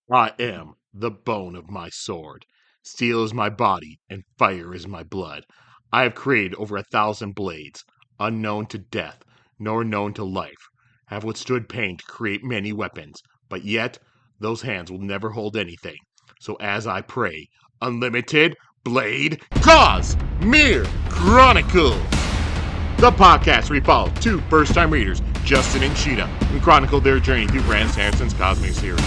I am the bone of my sword. Steel is my body, and fire is my blood. I have created over 1,000 blades, unknown to death, nor known to life, have withstood pain to create many weapons, but yet those hands will never hold anything. So as I pray, Unlimited Blade Cause Mere Chronicles! The podcast where we follow two first-time readers, Justin and Sheta, and chronicle their journey through Brandon Sanderson's Cosmic series.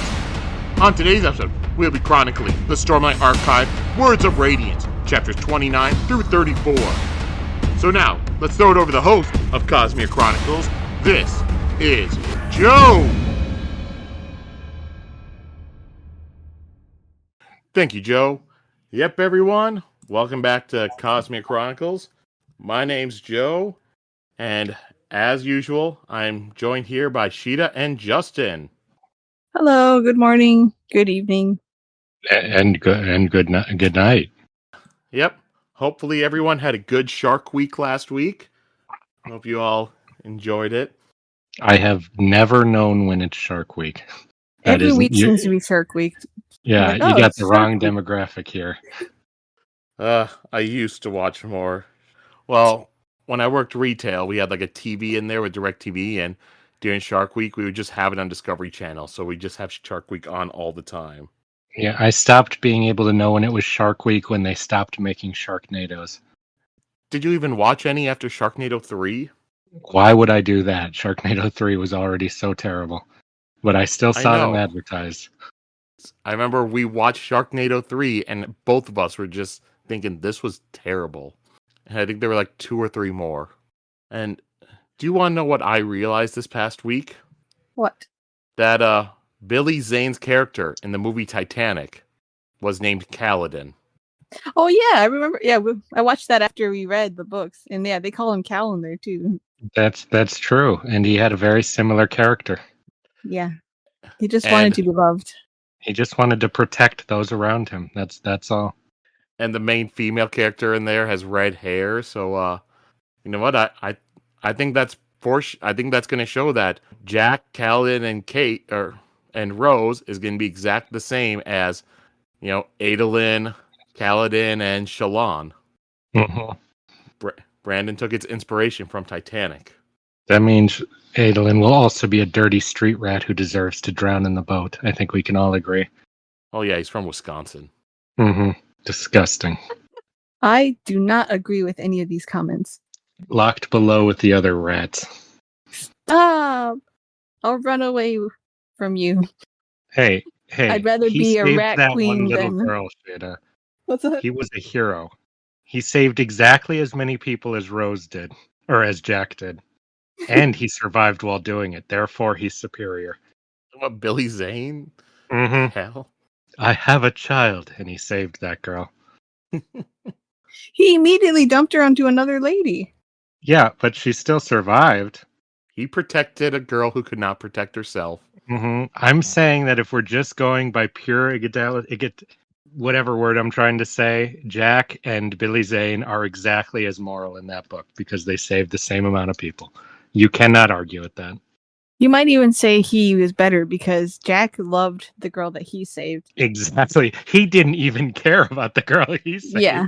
On today's episode, we'll be chronicling the Stormlight Archive, Words of Radiance, chapters 29 through 34. So now, let's throw it over to the host of Cosmic Chronicles. This is Joe! Thank you, Joe. Yep, everyone, welcome back to Cosmic Chronicles. My name's Joe, and as usual, I'm joined here by Sheta and Justin. Hello, good morning, good evening. And good night. Yep. Hopefully everyone had a good Shark Week last week. Hope you all enjoyed it. I have never known when it's Shark Week. Every week seems to be Shark Week. Yeah, like, you got the wrong demographic here. I used to watch more. Well, when I worked retail, we had like a TV in there with DirecTV, and during Shark Week, we would just have it on Discovery Channel. So we just have Shark Week on all the time. Yeah, I stopped being able to know when it was Shark Week when they stopped making Sharknadoes. Did you even watch any after Sharknado 3? Why would I do that? Sharknado 3 was already so terrible. But I still saw them advertised. I remember we watched Sharknado 3, and both of us were just thinking this was terrible. And I think there were like 2 or 3 more. And do you want to know what I realized this past week? What? That Billy Zane's character in the movie Titanic was named Kaladin. Oh yeah, I remember. Yeah, I watched that after we read the books, and yeah, they call him Cal in there too. That's true, and he had a very similar character. Yeah, he just wanted to be loved. He just wanted to protect those around him. That's all. And the main female character in there has red hair, so you know what? I think that's I think that's going to show that Jack, Kaladin, and Kate and Rose is going to be exactly the same as, you know, Adolin, Kaladin, and Shallan. Mm-hmm. Brandon took its inspiration from Titanic. That means Adolin will also be a dirty street rat who deserves to drown in the boat. I think we can all agree. Oh yeah, he's from Wisconsin. Mm-hmm. Disgusting. I do not agree with any of these comments. Locked below with the other rats. Stop! I'll run away from you. Hey! I'd rather be a rat queen than girl, Sheta. What's that? He was a hero. He saved exactly as many people as Rose did, or as Jack did, and he survived while doing it. Therefore, he's superior. What, Billy Zane? Mm-hmm. Hell, I have a child, and he saved that girl. He immediately dumped her onto another lady. Yeah, but she still survived. He protected a girl who could not protect herself. Mm-hmm. I'm saying that if we're just going by pure whatever word I'm trying to say, Jack and Billy Zane are exactly as moral in that book because they saved the same amount of people. You cannot argue with that. You might even say he was better because Jack loved the girl that he saved. Exactly. He didn't even care about the girl he saved. Yeah.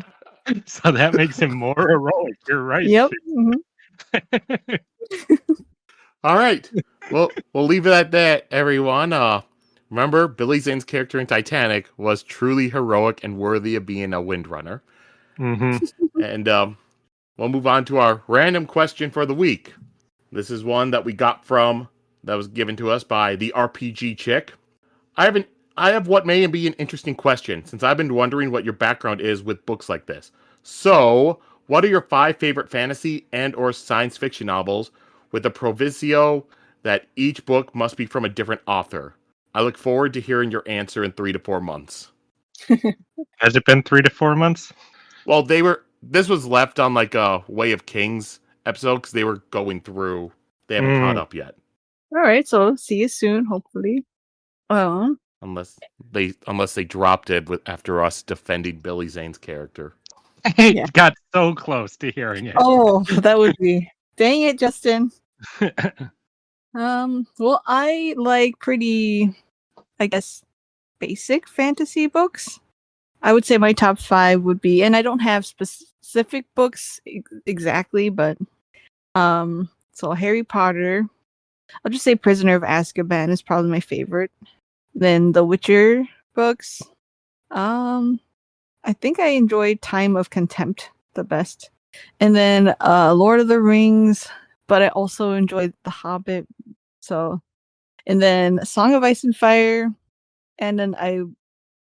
So that makes him more heroic. You're right. Yep. Mm-hmm. All right. Well, we'll leave it at that, everyone. Remember, Billy Zane's character in Titanic was truly heroic and worthy of being a windrunner. Mm-hmm. And we'll move on to our random question for the week. This is one that was given to us by the RPG Chick. I have what may be an interesting question, since I've been wondering what your background is with books like this. So, what are your 5 favorite fantasy and or science fiction novels with a proviso that each book must be from a different author? I look forward to hearing your answer in 3 to 4 months. Has it been 3 to 4 months? Well, this was left on like a Way of Kings episode because they were going through. They haven't caught up yet. All right, so see you soon, hopefully. Unless they dropped it after us defending Billy Zane's character. I got so close to hearing it. Oh, that would be... Dang it, Justin. Well, I like pretty, I guess, basic fantasy books. I would say my top 5 would be, and I don't have specific books exactly, but so Harry Potter. I'll just say Prisoner of Azkaban is probably my favorite. Then the Witcher books. I think I enjoyed Time of Contempt the best. And then Lord of the Rings, but I also enjoyed The Hobbit. So, and then Song of Ice and Fire, and then I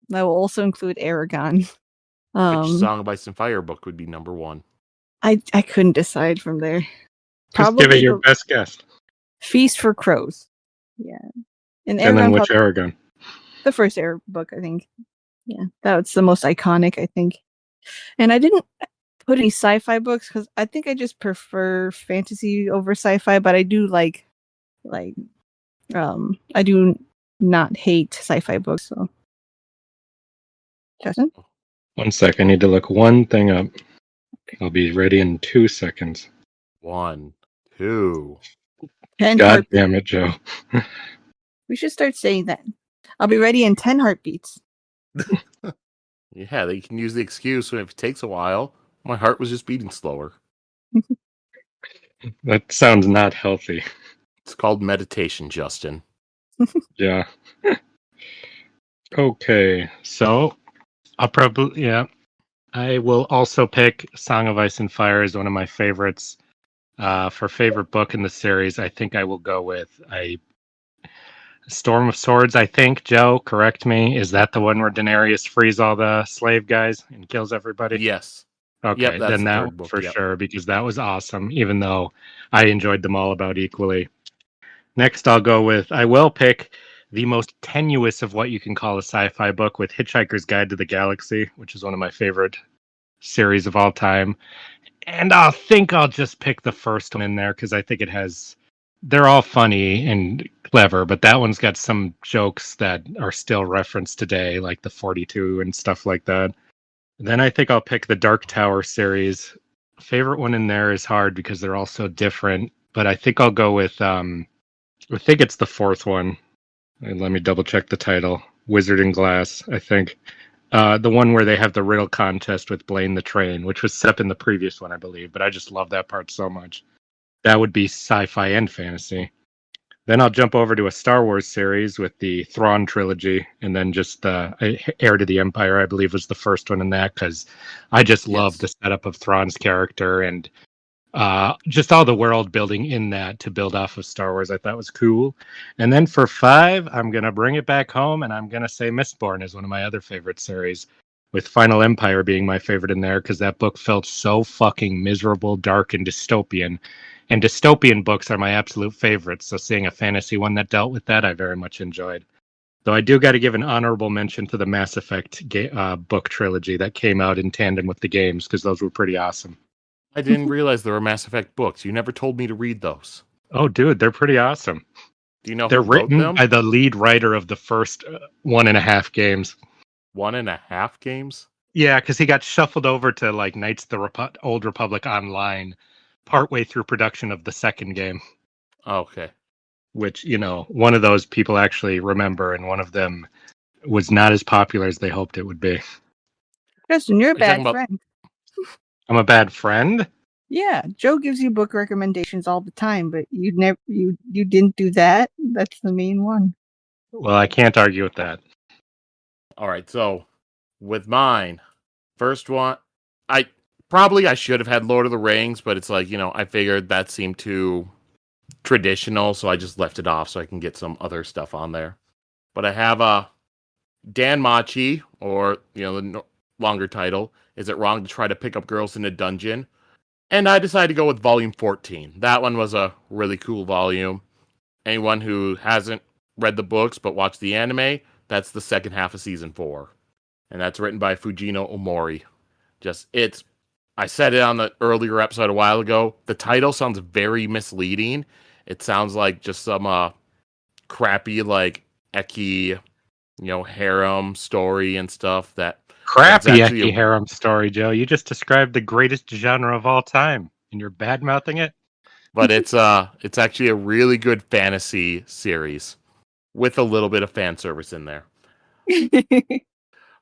will also include Aragon. Which Song of Ice and Fire book would be number 1? I couldn't decide from there. Just give it your best guess. Feast for Crows. Yeah. And then which Aragon? The first book, I think. Yeah, that's the most iconic, I think. And I didn't put any sci-fi books because I think I just prefer fantasy over sci-fi, but I do like I do not hate sci-fi books. So, Justin? 1 sec, I need to look one thing up. I'll be ready in 2 seconds. 1, 2. 10 God damn it, Joe. We should start saying that. I'll be ready in 10 heartbeats. Yeah, they can use the excuse when if it takes a while. My heart was just beating slower. That sounds not healthy. It's called meditation, Justin. Yeah. Okay, so I'll probably, yeah. I will also pick Song of Ice and Fire as one of my favorites. For favorite book in the series, I think I will go with Storm of Swords, I think. Joe, correct me. Is that the one where Daenerys frees all the slave guys and kills everybody? Yes. Okay, yep, then that one book, for sure, because that was awesome, even though I enjoyed them all about equally. Next, I will pick the most tenuous of what you can call a sci-fi book with Hitchhiker's Guide to the Galaxy, which is one of my favorite series of all time. And I'll just pick the first one in there because I think they're all funny and clever, but that one's got some jokes that are still referenced today, like the 42 and stuff like that. Then I think I'll pick the Dark Tower series. Favorite one in there is hard because they're all so different, but I think I'll go with, I think it's the fourth one. And let me double check the title. Wizard in Glass, I think. The one where they have the riddle contest with Blaine the Train, which was set up in the previous one, I believe, but I just love that part so much. That would be sci-fi and fantasy. Then I'll jump over to a Star Wars series with the Thrawn trilogy, and then just Heir to the Empire, I believe, was the first one in that, because I just love the setup of Thrawn's character and just all the world building in that to build off of Star Wars. I thought was cool. And then for 5, I'm going to bring it back home, and I'm going to say Mistborn is one of my other favorite series, with Final Empire being my favorite in there, because that book felt so fucking miserable, dark, and dystopian. And dystopian books are my absolute favorites, so seeing a fantasy one that dealt with that, I very much enjoyed. Though I do got to give an honorable mention to the Mass Effect book trilogy that came out in tandem with the games, because those were pretty awesome. I didn't realize there were Mass Effect books. You never told me to read those. Oh, dude, they're pretty awesome. Do you know they're who wrote them? Written by the lead writer of the first 1.5 games. 1.5 games? Yeah, because he got shuffled over to like Knights of the Old Republic Online partway through production of the second game. Okay. Which, one of those people actually remember, and one of them was not as popular as they hoped it would be. Justin, you're a bad friend. I'm a bad friend? Yeah, Joe gives you book recommendations all the time, but you didn't do that. That's the main one. Well, I can't argue with that. All right, so with mine, first one, I should have had Lord of the Rings, but it's like, I figured that seemed too traditional, so I just left it off so I can get some other stuff on there. But I have Dan Machi, or the longer title, Is It Wrong to Try to Pick Up Girls in a Dungeon? And I decided to go with volume 14. That one was a really cool volume. Anyone who hasn't read the books but watched the anime, that's the second half of season 4. And that's written by Fujino Omori. I said it on the earlier episode a while ago. The title sounds very misleading. It sounds like just some crappy, like, ecchi, harem story and stuff. Crappy ecchi harem story, Joe. You just described the greatest genre of all time, and you're bad-mouthing it? But it's actually a really good fantasy series with a little bit of fan service in there.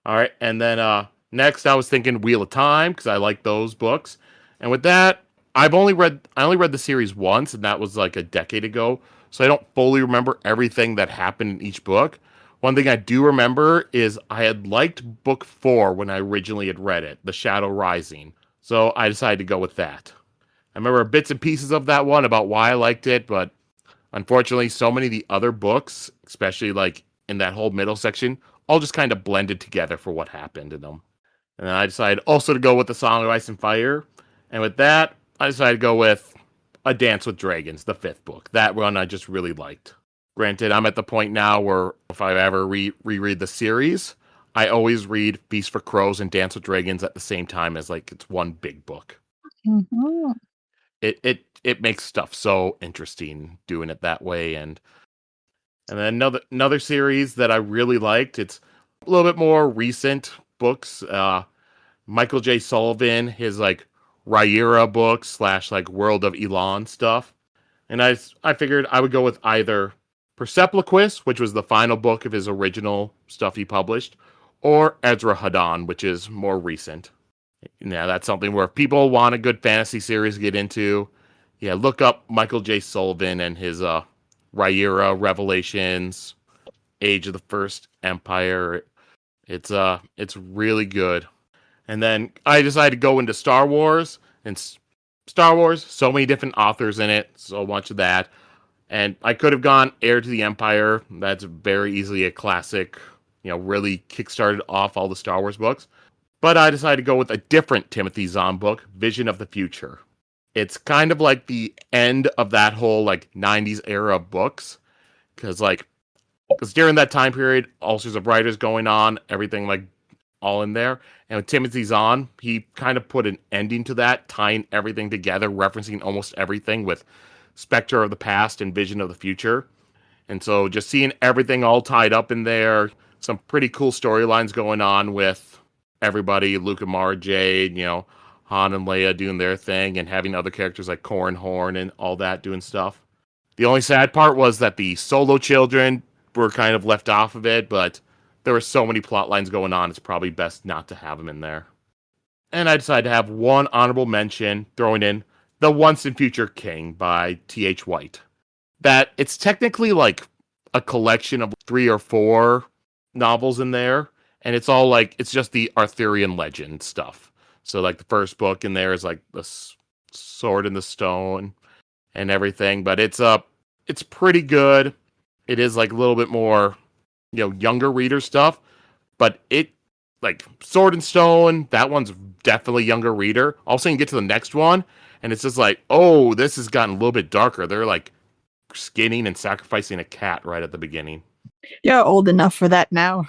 All right, and then next I was thinking Wheel of Time because I like those books, and with that I only read the series once, and that was like a decade ago, so I don't fully remember everything that happened in each book. One thing I do remember is I had liked book 4 when I originally had read it, The Shadow Rising, so I decided to go with that. I remember bits and pieces of that one about why I liked it, but unfortunately, so many of the other books, especially like in that whole middle section, all just kind of blended together for what happened in them. And then I decided also to go with the Song of Ice and Fire. And with that, I decided to go with A Dance with Dragons, the 5th book. That one I just really liked. Granted, I'm at the point now where if I ever reread the series, I always read Feast for Crows and Dance with Dragons at the same time as like it's one big book. Mm-hmm. It makes stuff so interesting doing it that way. And then another series that I really liked. It's a little bit more recent books. Michael J. Sullivan, his like Rhaenyra books / like World of Elan stuff. And I figured I would go with either Persepolis, which was the final book of his original stuff he published, or Ezra Haddon, which is more recent. Now that's something where if people want a good fantasy series to get into, yeah, look up Michael J. Sullivan and his Rhaenyra Revelations, Age of the First Empire. It's really good. And then I decided to go into Star Wars, and Star Wars, so many different authors in it, so much of that. And I could have gone Heir to the Empire. That's very easily a classic, really kickstarted off all the Star Wars books. But I decided to go with a different Timothy Zahn book, Vision of the Future. It's kind of like the end of that whole like 90s era of books. Because during that time period, all sorts of writers going on, everything like all in there. And with Timothy Zahn, he kind of put an ending to that, tying everything together, referencing almost everything with Spectre of the Past and Vision of the Future. And so just seeing everything all tied up in there, some pretty cool storylines going on with everybody, Luke and Mara Jade, Han and Leia doing their thing, and having other characters like Corran Horn and all that doing stuff. The only sad part was that the Solo children were kind of left off of it, but there were so many plot lines going on, it's probably best not to have them in there. And I decided to have one honorable mention, throwing in The Once and Future King by T.H. White. That it's technically like a collection of 3 or 4 novels in there, and it's all like, it's just the Arthurian legend stuff. So like the first book in there is like the Sword in the Stone and everything, but it's pretty good. It is like a little bit more, younger reader stuff, but it like Sword and Stone, that one's definitely younger reader. All of a sudden you get to the next one, and it's just like, oh, this has gotten a little bit darker. They're like skinning and sacrificing a cat right at the beginning. You're old enough for that now.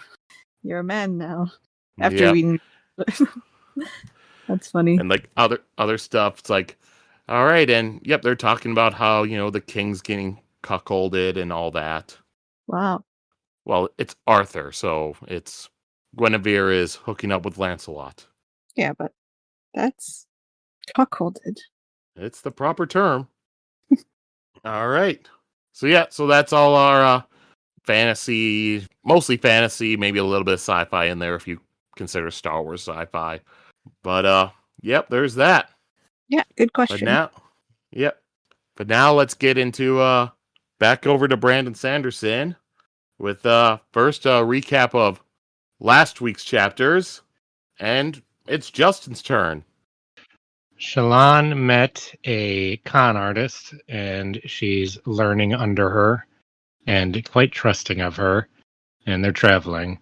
You're a man now. After reading. That's funny. And like other stuff, it's like, all right, and yep, they're talking about how, the king's getting cuckolded and all that. Wow. Well, it's Arthur, so it's Guinevere is hooking up with Lancelot. Yeah, but that's cuckolded. It's the proper term. All right. So that's all our fantasy, mostly fantasy, maybe a little bit of sci-fi in there if you consider Star Wars sci-fi. But yep, there's that. Yeah, good question. But now let's get into back over to Brandon Sanderson with first a recap of last week's chapters, and it's Justin's turn. Shallan met a con artist, and she's learning under her and quite trusting of her, and they're traveling.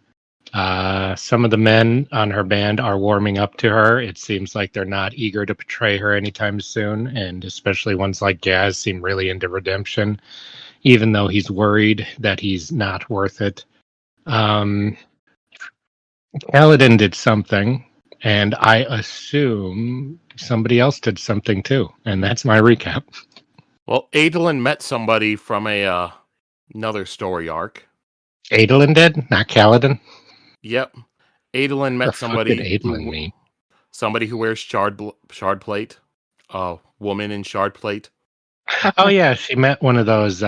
Some of the men on her band are warming up to her. It seems like they're not eager to betray her anytime soon, and especially ones like Gaz seem really into redemption, even though he's worried that he's not worth it. Kaladin did something, and I assume somebody else did something too, and that's my recap. Well, Adolin met somebody from another story arc. Adolin did, not Kaladin. Yep, Adolin met somebody. What did Adolin mean? Somebody who wears shard plate. Woman in shard plate. Oh yeah, she met one of those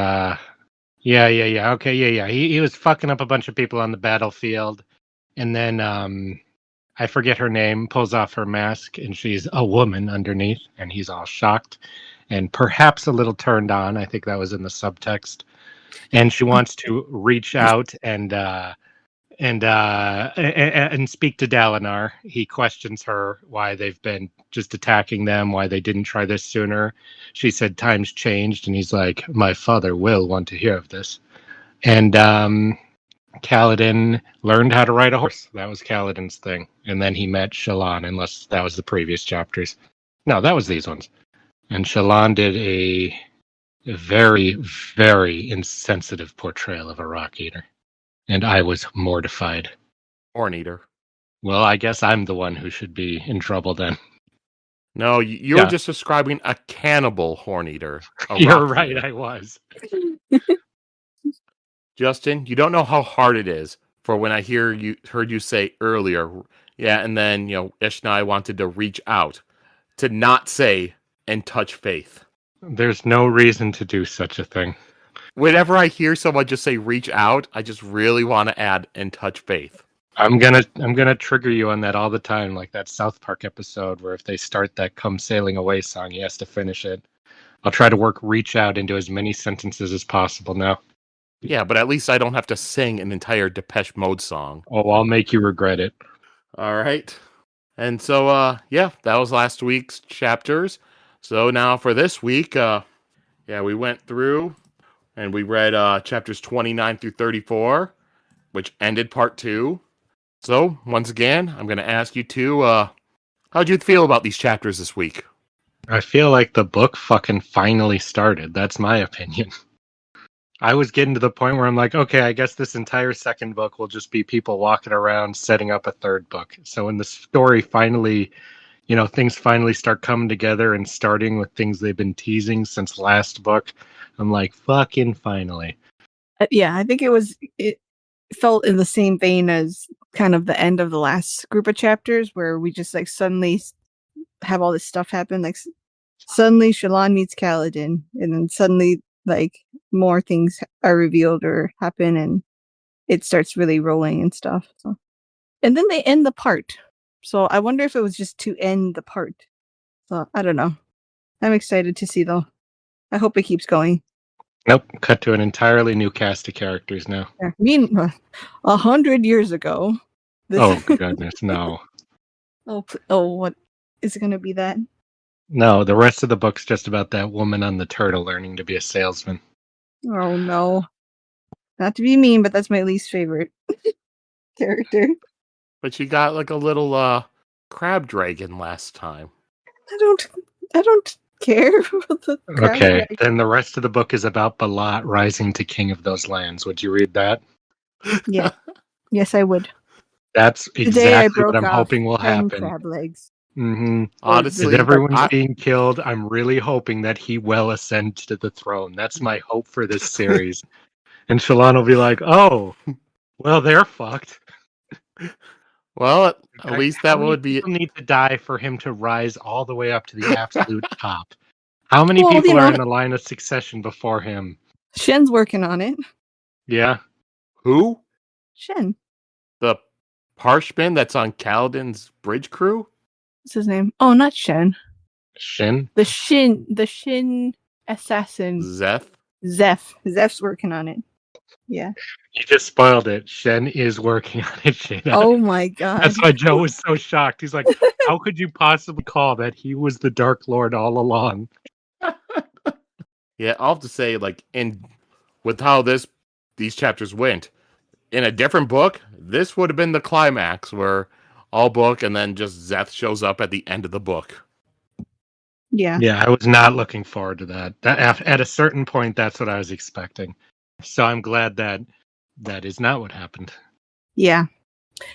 Yeah. Okay, yeah. He was fucking up a bunch of people on the battlefield, and then I forget her name, pulls off her mask, and she's a woman underneath, and he's all shocked and perhaps a little turned on. I think that was in the subtext. And she wants to reach out and speak to Dalinar. He questions her why they've been just attacking them, why they didn't try this sooner. She said times changed, and he's like, my father will want to hear of this. And Kaladin learned how to ride a horse. That was Kaladin's thing. And then he met Shallan, unless that was the previous chapters. No, that was these ones. And Shallan did a very, very insensitive portrayal of a rock eater. And I was mortified. Horn eater. Well, I guess I'm the one who should be in trouble then. No, you were just describing a cannibal horn eater. You're right, I was. Justin, you don't know how hard it is for when I heard you say earlier, yeah, and then, Ishni wanted to reach out, to not say, and touch faith. There's no reason to do such a thing. Whenever I hear someone just say reach out, I just really want to add and touch faith. I'm gonna trigger you on that all the time, like that South Park episode where if they start that "Come Sailing Away" song, he has to finish it. I'll try to work "reach out" into as many sentences as possible now. Yeah, but at least I don't have to sing an entire Depeche Mode song. Oh, I'll make you regret it. All right. And so, that was last week's chapters. So now for this week, we went through and we read chapters 29 through 34, which ended part 2. So, once again, I'm going to ask you two, how'd you feel about these chapters this week? I feel like the book fucking finally started. That's my opinion. I was getting to the point where I'm like, okay, I guess this entire second book will just be people walking around setting up a third book. So when the story finally, things finally start coming together and starting with things they've been teasing since last book, I'm like, fucking finally. Yeah, I think it felt in the same vein as kind of the end of the last group of chapters where we just like suddenly have all this stuff happen. Like suddenly Shallan meets Kaladin, and then suddenly like more things are revealed or happen, and it starts really rolling and stuff. So, and then they end the part. So I wonder if it was just to end the part. So I don't know. I'm excited to see though. I hope it keeps going. Nope, cut to an entirely new cast of characters now. I mean, 100 years ago. Oh goodness, no. What is it going to be that? No, the rest of the book's just about that woman on the turtle learning to be a salesman. Oh no. Not to be mean, but that's my least favorite character. But she got like a little crab dragon last time. I don't care about the crab dragon. Then the rest of the book is about Balat rising to king of those lands. Would you read that? Yeah. Yes, I would. That's exactly what I'm hoping will happen. Crab legs. Mm-hmm. Honestly, as everyone's being killed, I'm really hoping that he will ascend to the throne. That's my hope for this series. And Shallan will be like, "Oh, well, they're fucked." Well, at least that would be. People need to die for him to rise all the way up to the absolute top. How many people are in the line of succession before him? Shen's working on it. Yeah. Who? Shen. The Parshman that's on Kaladin's bridge crew? What's his name? Oh, not Shen. Shin? The Shin assassin. Zeph? Zeph's working on it. Yeah. You just spoiled it. Shen is working on it, Sheta. Oh my god. That's why Joe was so shocked. He's like, how could you possibly call that he was the Dark Lord all along? Yeah, I'll have to say, like, with how these chapters went, in a different book, this would have been the climax where all book and then just Zeth shows up at the end of the book. Yeah. Yeah, I was not looking forward to that. At a certain point, that's what I was expecting. So I'm glad that is not what happened. Yeah.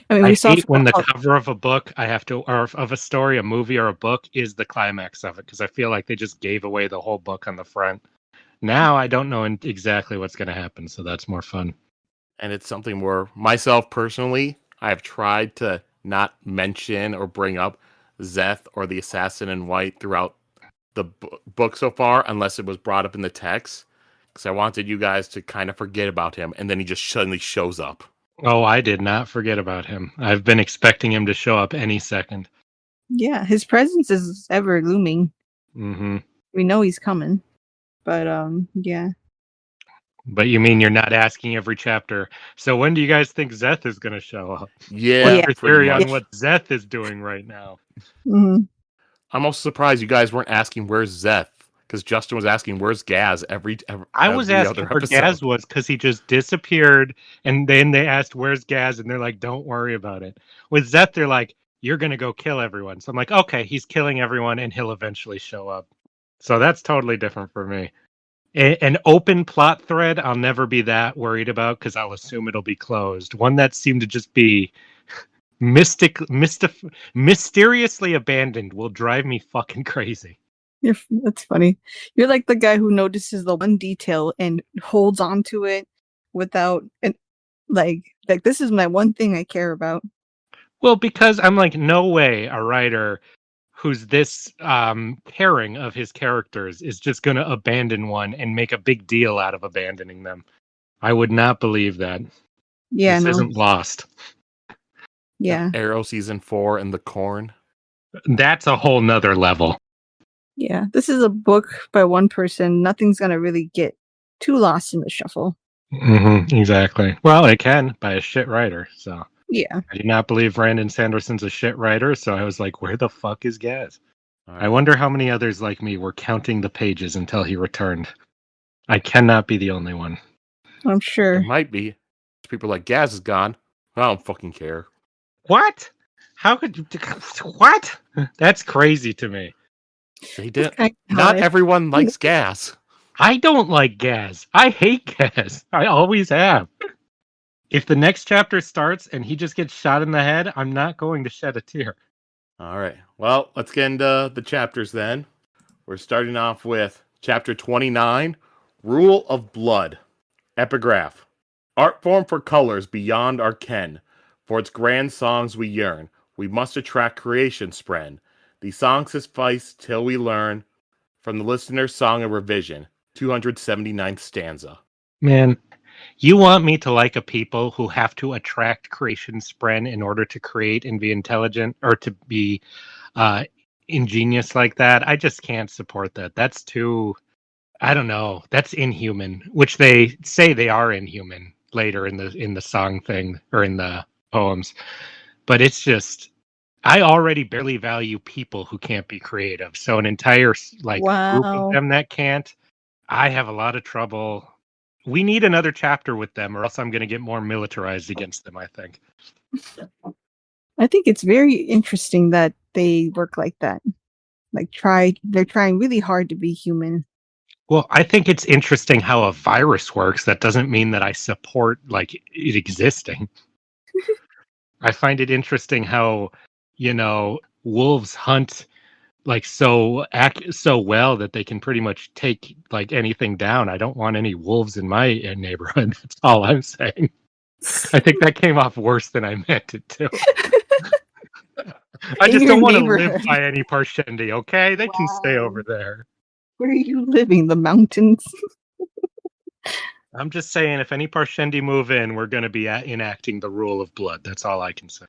I mean, I hate when the cover of a book or of a story, a movie, or a book is the climax of it, because I feel like they just gave away the whole book on the front. Now I don't know exactly what's going to happen, so that's more fun. And it's something where myself personally, I have tried to not mention or bring up Zeth or the Assassin in White throughout the book so far, unless it was brought up in the text, Because I wanted you guys to kind of forget about him, and then he just suddenly shows up. Oh, I did not forget about him. I've been expecting him to show up any second. Yeah, his presence is ever looming. Mm-hmm. We know he's coming. But yeah. But you mean you're not asking every chapter, so when do you guys think Zeth is going to show up? Yeah, What's your pretty theory much. on what Zeth is doing right now? Mhm. I'm also surprised you guys weren't asking where's Zeth, because Justin was asking where's Gaz every I was every asking other where episode. Gaz was because he just disappeared, and then they asked where's Gaz, and they're like, don't worry about it. With Zeth, they're like, you're going to go kill everyone. So I'm like, okay, he's killing everyone, and he'll eventually show up. So that's totally different for me. An open plot thread, I'll never be that worried about because I'll assume it'll be closed. One that seemed to just be mysteriously abandoned will drive me fucking crazy. That's funny. You're like the guy who notices the one detail and holds on to it without like this is my one thing I care about. Well, because I'm like, no way a writer who's this caring of his characters is just going to abandon one and make a big deal out of abandoning them. I would not believe that. Yeah, This no. isn't Lost. Yeah. Arrow season 4 and the Corn. That's a whole nother level. Yeah. This is a book by one person. Nothing's gonna really get too lost in the shuffle. Mm-hmm, exactly. Well, it can by a shit writer. So Yeah. I do not believe Brandon Sanderson's a shit writer. So I was like, where the fuck is Gaz? Right. I wonder how many others like me were counting the pages until he returned. I cannot be the only one. I'm sure. There might be. People are like, Gaz is gone. I don't fucking care. What? How could you? What? That's crazy to me. They did. That's Not everyone likes Gaz. I don't like Gaz. I hate Gaz. I always have. If the next chapter starts and he just gets shot in the head, I'm not going to shed a tear. All right. Well, let's get into the chapters then. We're starting off with chapter 29, Rule of Blood. Epigraph. Art form for colors beyond our ken. For its grand songs we yearn. We must attract creation spren. The songs suffice till we learn. From the listener's song of revision. 279th stanza. Man, you want me to like a people who have to attract creation spren in order to create and be intelligent or to be ingenious like that? I just can't support that. That's too, I don't know. That's inhuman, which they say they are inhuman later in the song thing or in the poems. But it's just, I already barely value people who can't be creative. So an entire group of them that can't, I have a lot of trouble. We need another chapter with them, or else I'm going to get more militarized against them, I think. I think it's very interesting that they work like that. They're trying really hard to be human. Well, I think it's interesting how a virus works. That doesn't mean that I support it existing. I find it interesting how, wolves hunt so well that they can pretty much take anything down. I don't want any wolves in my neighborhood. That's all I'm saying. I think that came off worse than I meant it to. I just don't want to live by any Parshendi, okay? They can stay over there. Where are you living? The mountains? I'm just saying, if any Parshendi move in, we're going to be enacting the rule of blood. That's all I can say.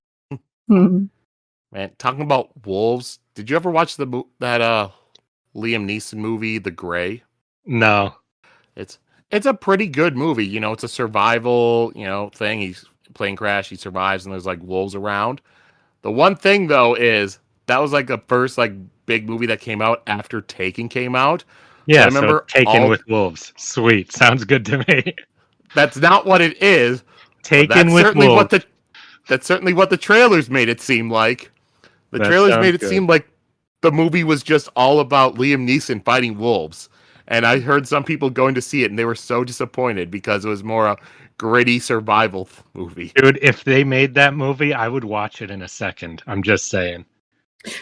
Man, talking about wolves, did you ever watch that Liam Neeson movie, The Grey? No. It's a pretty good movie. It's a survival, thing. He's plane crash, he survives, and there's wolves around. The one thing though is that was the first big movie that came out after Taken came out. Yeah, so I remember Taken with wolves. Sweet, sounds good to me. That's not what it is. Taken with wolves. That's certainly what the trailers made it seem like. The trailers made it seem like the movie was just all about Liam Neeson fighting wolves. And I heard some people going to see it, and they were so disappointed because it was more a gritty survival movie. Dude, if they made that movie, I would watch it in a second. I'm just saying.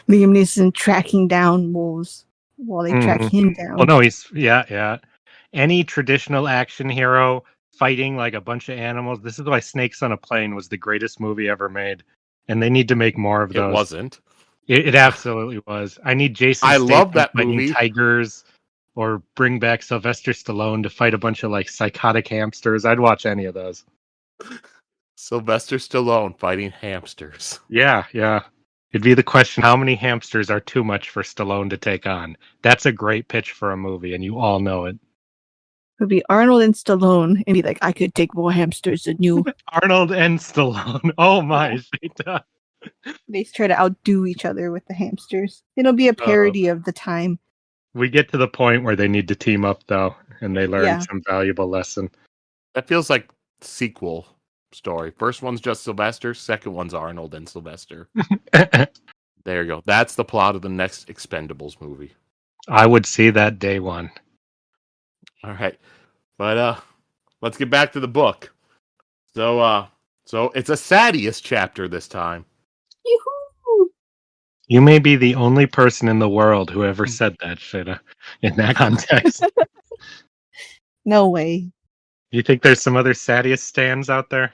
Liam Neeson tracking down wolves while they track him down. Well, no, he's, yeah. Any traditional action hero fighting a bunch of animals. This is why Snakes on a Plane was the greatest movie ever made. And they need to make more of those. It wasn't. It absolutely was. I need Jason I Statham love that fighting movie. tigers or bring back Sylvester Stallone to fight a bunch of like psychotic hamsters. I'd watch any of those. Sylvester Stallone fighting hamsters. Yeah. It'd be the question, how many hamsters are too much for Stallone to take on? That's a great pitch for a movie, and you all know it. It would be Arnold and Stallone and be like, I could take more hamsters than you. Arnold and Stallone. Oh my, Sheta. They try to outdo each other with the hamsters. It'll be a parody of the time. We get to the point where they need to team up, though, and they learn some valuable lesson. That feels like sequel story. First one's just Sylvester. Second one's Arnold and Sylvester. There you go. That's the plot of the next Expendables movie. I would see that day one. All right. But let's get back to the book. So it's a Sadius chapter this time. Yoo-hoo! You may be the only person in the world who ever said that, Sheta, in that context. No way. You think there's some other Sadius stands out there?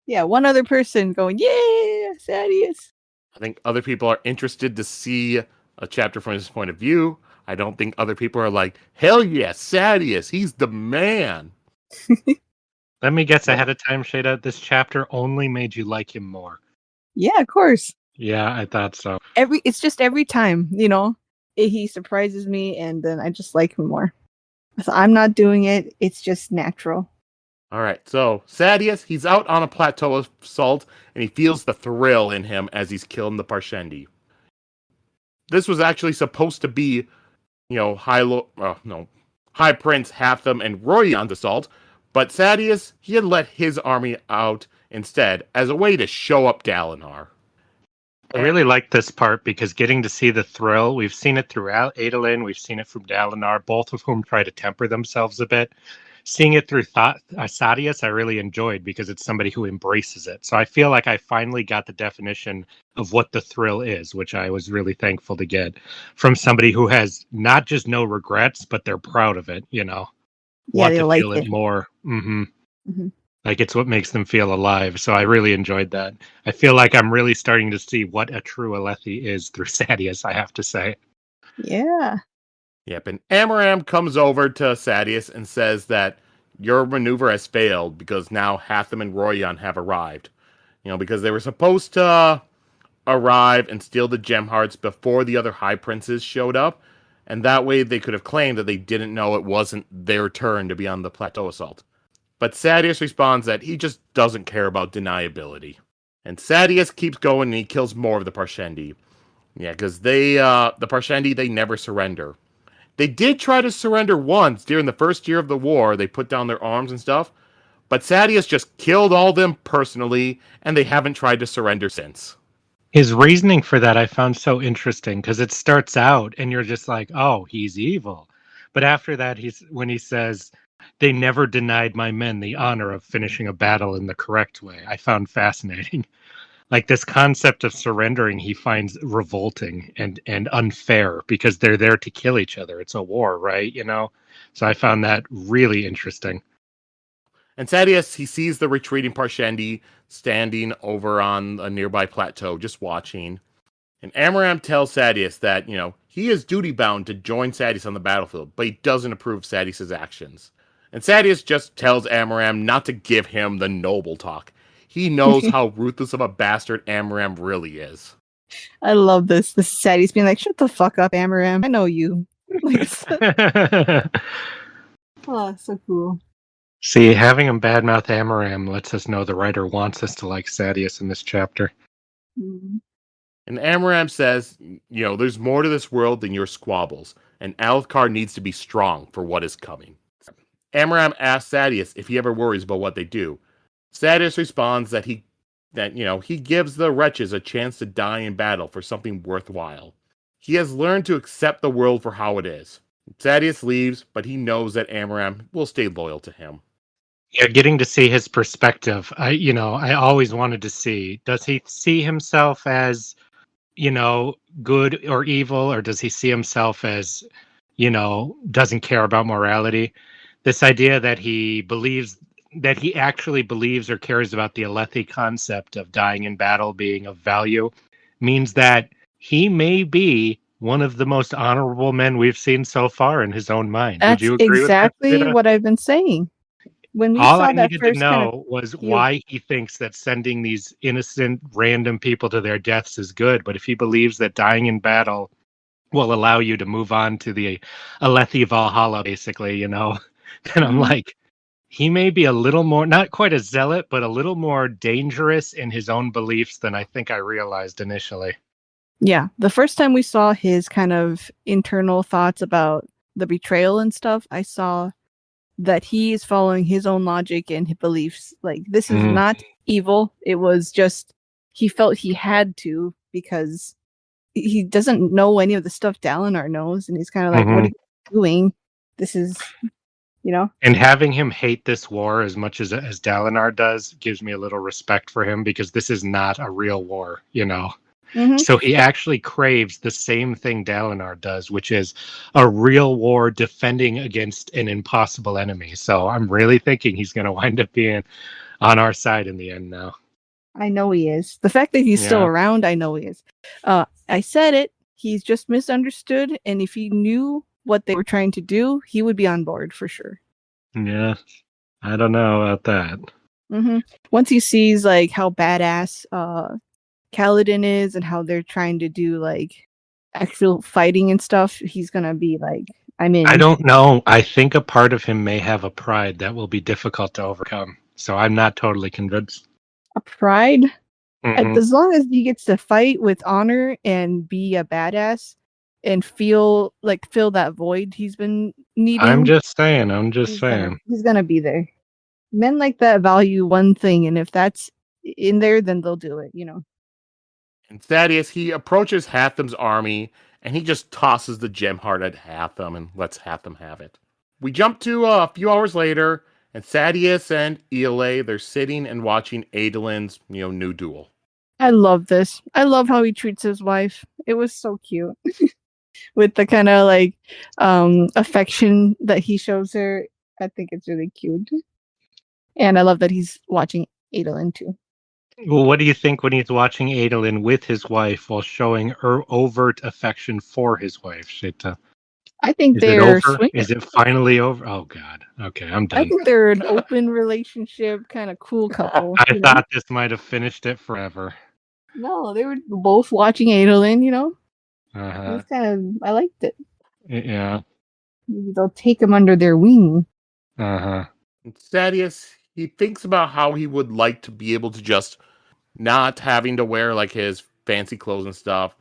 Yeah, one other person going, yeah, Sadius. I think other people are interested to see a chapter from his point of view. I don't think other people are like, hell yeah, Sadius, he's the man. Let me guess ahead of time, Sheta, this chapter only made you like him more. Yeah, of course. Yeah, I thought so. It's just every time, he surprises me and then I just like him more. So I'm not doing it. It's just natural. All right, so Sadius, he's out on a plateau assault, and he feels the thrill in him as he's killing the Parshendi. This was actually supposed to be, High Prince Hatham and Royan's assault, but Sadius, he had let his army out instead as a way to show up Dalinar. I really like this part because getting to see the thrill, we've seen it throughout Adolin, we've seen it from Dalinar, both of whom try to temper themselves a bit. Seeing it through Sadius, I really enjoyed because it's somebody who embraces it. So I feel like I finally got the definition of what the thrill is, which I was really thankful to get from somebody who has not just no regrets, but they're proud of it, Yeah, want they to like feel it more. Mm-hmm. Like it's what makes them feel alive. So I really enjoyed that. I feel like I'm really starting to see what a true Alethi is through Sadius, I have to say. Yeah. Yep, and Amaram comes over to Sadius and says that your maneuver has failed because now Hatham and Royan have arrived. Because they were supposed to arrive and steal the gem hearts before the other High Princes showed up, and that way they could have claimed that they didn't know it wasn't their turn to be on the plateau assault. But Sadius responds that he just doesn't care about deniability. And Sadius keeps going and he kills more of the Parshendi. Yeah, because the Parshendi, they never surrender. They did try to surrender once during the first year of the war. They put down their arms and stuff. But Sadius just killed all of them personally, and they haven't tried to surrender since. His reasoning for that I found so interesting because it starts out and you're just like, oh, he's evil. But after that, when he says, they never denied my men the honor of finishing a battle in the correct way, I found fascinating. Like this concept of surrendering, he finds revolting and unfair because they're there to kill each other. It's a war, right? So I found that really interesting. And Sadius, he sees the retreating Parshendi standing over on a nearby plateau, just watching. And Amaram tells Sadius that, he is duty-bound to join Sadius on the battlefield, but he doesn't approve Sadius' actions. And Sadius just tells Amaram not to give him the noble talk. He knows how ruthless of a bastard Amaram really is. I love this. This is Sadius being like, shut the fuck up, Amaram. I know you. Oh, so cool. See, having him badmouth Amaram lets us know the writer wants us to like Sadius in this chapter. Mm-hmm. And Amaram says, there's more to this world than your squabbles, and Alethkar needs to be strong for what is coming. Amaram asks Sadius if he ever worries about what they do. Sadius responds that he gives the wretches a chance to die in battle for something worthwhile. He has learned to accept the world for how it is. Sadius leaves, but he knows that Amaram will stay loyal to him. Yeah, getting to see his perspective. I always wanted to see, does he see himself as, good or evil, or does he see himself as, doesn't care about morality? This idea that he actually believes or cares about the Alethi concept of dying in battle being of value means that he may be one of the most honorable men we've seen so far in his own mind. Would That's you agree with that, exactly Sheta? what I've been saying. When we All I saw that needed to first kind of know was few, why he thinks that sending these innocent random people to their deaths is good. But if he believes that dying in battle will allow you to move on to the Alethi Valhalla, basically, then I'm Mhm. like, he may be a little more, not quite a zealot, but a little more dangerous in his own beliefs than I think I realized initially. Yeah, the first time we saw his kind of internal thoughts about the betrayal and stuff, I saw that he is following his own logic and his beliefs. Like, this is Mm, not evil. It was just he felt he had to because he doesn't know any of the stuff Dalinar knows, and he's kind of like, "What are mhm. you doing? This is, you know." And having him hate this war as much as Dalinar does gives me a little respect for him because this is not a real war. Mm-hmm. So he actually craves the same thing Dalinar does, which is a real war defending against an impossible enemy. So I'm really thinking he's going to wind up being on our side in the end now. I know he is. The fact that he's still Yeah. around, I know he is. I said it. He's just misunderstood, and if he knew what they were trying to do, he would be on board for sure. Yeah. I don't know about that. Mm-hmm. Once he sees like how badass Kaladin is and how they're trying to do like actual fighting and stuff, he's gonna be like, "I'm in." I don't know. I think a part of him may have a pride that will be difficult to overcome. So I'm not totally convinced. A pride. Mhm. As long as he gets to fight with honor and be a badass and fill that void he's been I'm needing, just saying. I'm just saying. he's gonna be there. Men like that value one thing, and if that's in there, then they'll do it. And Thaddeus, he approaches Hatham's army and he just tosses the gem heart at Hatham and lets Hatham have it. We jump to a few hours later, and Thaddeus and Ele, they're sitting and watching Adolin's, new duel. I love this. I love how he treats his wife. It was so cute. With the kind of like affection that he shows her. I think it's really cute. And I love that he's watching Adolin too. Well, what do you think when he's watching Adolin with his wife while showing her overt affection for his wife, Sheta? I think Is it they're over? swingers. Is it finally over? Oh, God. Okay, I'm I done. think they're an open relationship, kind of cool couple. I thought this might have finished it forever. No, they were both watching Adolin. It Uh-huh. was I liked it. Yeah. Maybe they'll take him under their wing. Uh-huh. And Thaddeus, he thinks about how he would like to be able to just not having to wear like his fancy clothes and stuff.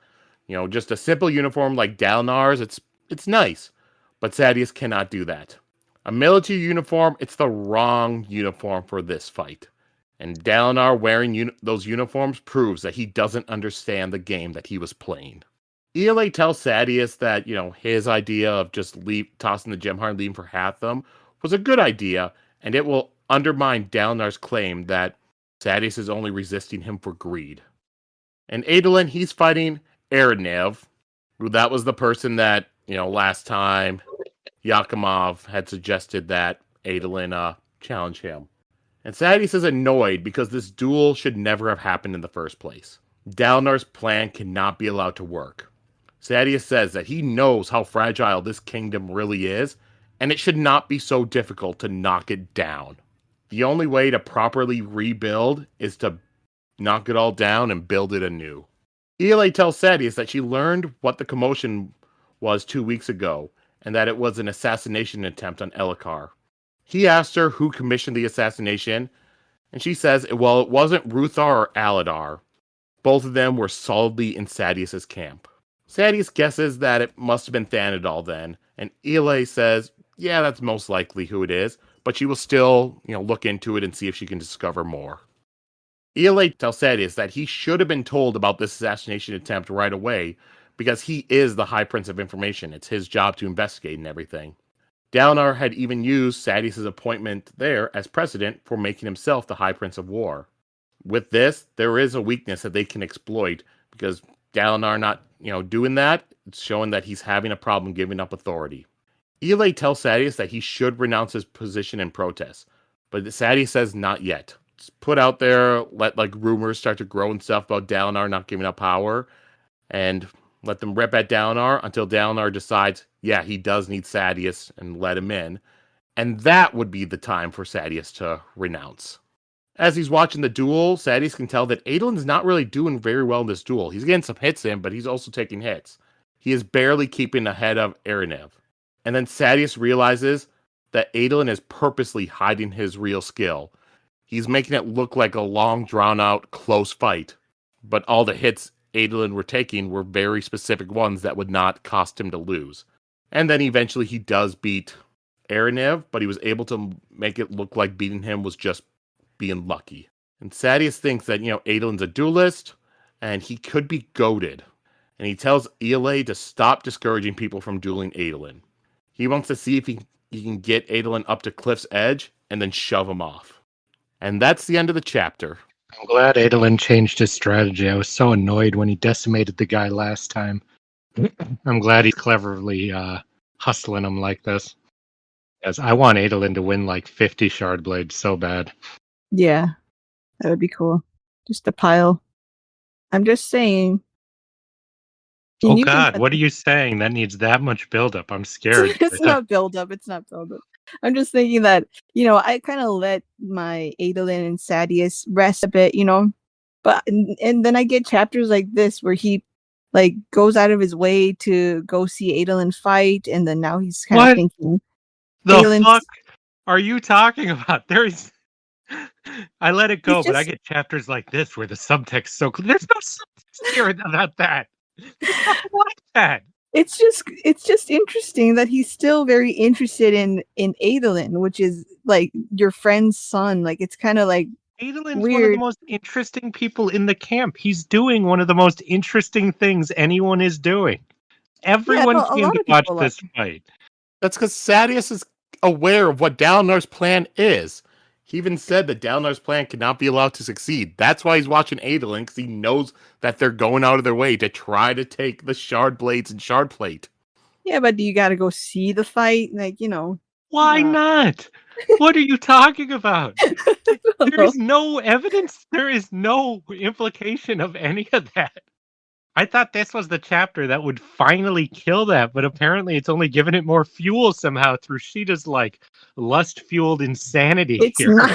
Just a simple uniform like Dalinar's, it's nice. But Thaddeus cannot do that. A military uniform, it's the wrong uniform for this fight. And Dalinar wearing those uniforms proves that he doesn't understand the game that he was playing. Ele tells Thaddeus that, his idea of just tossing the Gemheart and leaving for Hatham was a good idea, and it will undermine Dalinar's claim that Thaddeus is only resisting him for greed. And Adolin, he's fighting Erenev, who that was the person that, last time Yakimov had suggested that Adolin challenge him. And Thaddeus is annoyed because this duel should never have happened in the first place. Dalinar's plan cannot be allowed to work. Thaddeus says that he knows how fragile this kingdom really is, and it should not be so difficult to knock it down. The only way to properly rebuild is to knock it all down and build it anew. Ele tells Thaddeus that she learned what the commotion was 2 weeks ago, and that it was an assassination attempt on Elhokar. He asked her who commissioned the assassination, and she says, well, it wasn't Ruthar or Aladar. Both of them were solidly in Thaddeus' camp. Thaddeus guesses that it must have been Thanadal then, and Ele says, yeah, that's most likely who it is, but she will still, look into it and see if she can discover more. Ele tells Thaddeus that he should have been told about this assassination attempt right away, because he is the High Prince of Information. It's his job to investigate and everything. Dalinar had even used Thaddeus' appointment there as precedent for making himself the High Prince of War. With this, there is a weakness that they can exploit, because Dalinar not, doing that, it's showing that he's having a problem giving up authority. Ele tells Thaddeus that he should renounce his position in protest, but Thaddeus says not yet. It's put out there, let like rumors start to grow and stuff about Dalinar not giving up power, and let them rip at Dalinar until Dalinar decides, yeah, he does need Sadeas and let him in. And that would be the time for Sadeas to renounce. As he's watching the duel, Sadeas can tell that Adolin's not really doing very well in this duel. He's getting some hits in, but he's also taking hits. He is barely keeping ahead of Aranev. And then Sadeas realizes that Adolin is purposely hiding his real skill. He's making it look like a long, drawn-out, close fight. But all the hits Adolin were taking were very specific ones that would not cost him to lose. And then eventually he does beat Aranev, but he was able to make it look like beating him was just being lucky. And Sadeas thinks that, Adolin's a duelist, and he could be goated. And he tells Ialai to stop discouraging people from dueling Adolin. He wants to see if he can get Adolin up to Cliff's edge, and then shove him off. And that's the end of the chapter. I'm glad Adolin changed his strategy. I was so annoyed when he decimated the guy last time. I'm glad he's cleverly hustling him like this. Because I want Adolin to win like 50 shard blades so bad. Yeah, that would be cool. Just a pile. I'm just saying. Oh God, what are you saying? That needs that much buildup. I'm scared. It's not buildup. It's not buildup. I'm just thinking that, I kind of let my Adolin and Sadeas rest a bit, but and then I get chapters like this where he like goes out of his way to go see Adolin fight, and then now he's kind of thinking, the Adolin's... fuck are you talking about? I let it go, but I get chapters like this where the subtext so clear. There's no subtext here about that. Like that. It's just interesting that he's still very interested in Adolin, which is like your friend's son. Like it's kind of like Adolin's one of the most interesting people in the camp. He's doing one of the most interesting things anyone is doing. Everyone came to watch this fight. That's because Sadeas is aware of what Dalinar's plan is. He even said that Dalinar's plan cannot be allowed to succeed. That's why he's watching Adolin, because he knows that they're going out of their way to try to take the shard blades and shard plate. Yeah, but do you got to go see the fight? Like, Why not? What are you talking about? There is no evidence. There is no implication of any of that. I thought this was the chapter that would finally kill that, but apparently it's only given it more fuel somehow through Sheta's lust-fueled insanity here.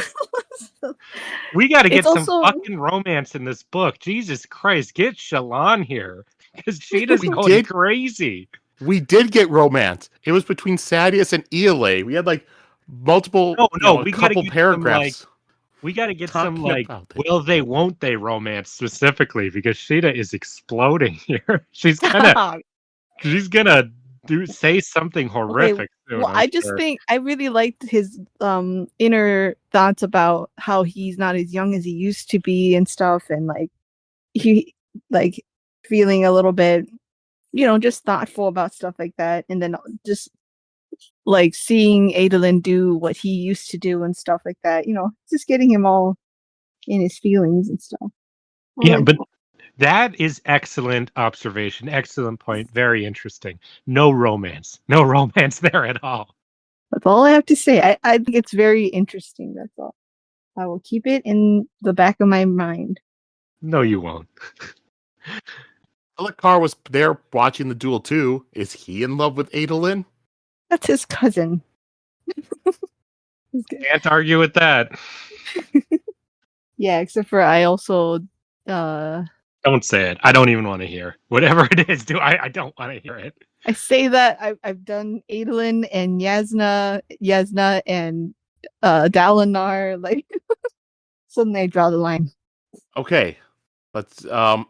We got to get some fucking romance in this book. Jesus Christ, get Shallan here, because Sheta's going crazy. We did get romance. It was between Sadeas and Ialai. We had multiple, we couple paragraphs. We got to get some will they, won't they romance specifically, because Sheta is exploding here. She's gonna say something horrific. Okay, well, I just think I really liked his inner thoughts about how he's not as young as he used to be and stuff, and he feeling a little bit, just thoughtful about stuff like that, and then just seeing Adolin do what he used to do and stuff like that, just getting him all in his feelings and stuff. Yeah, but that is excellent observation. Excellent point. Very interesting. No romance there at all. That's all I have to say. I think it's very interesting. That's all. I will keep it in the back of my mind. No, you won't. Elhokar was there watching the duel too. Is he in love with Adolin? That's his cousin. Can't argue with that. Yeah, except for I also don't say it. I don't even want to hear. Whatever it is, I don't want to hear it. I say that I've done Adolin and Yasna and Dalinar, suddenly I draw the line. Okay. Let's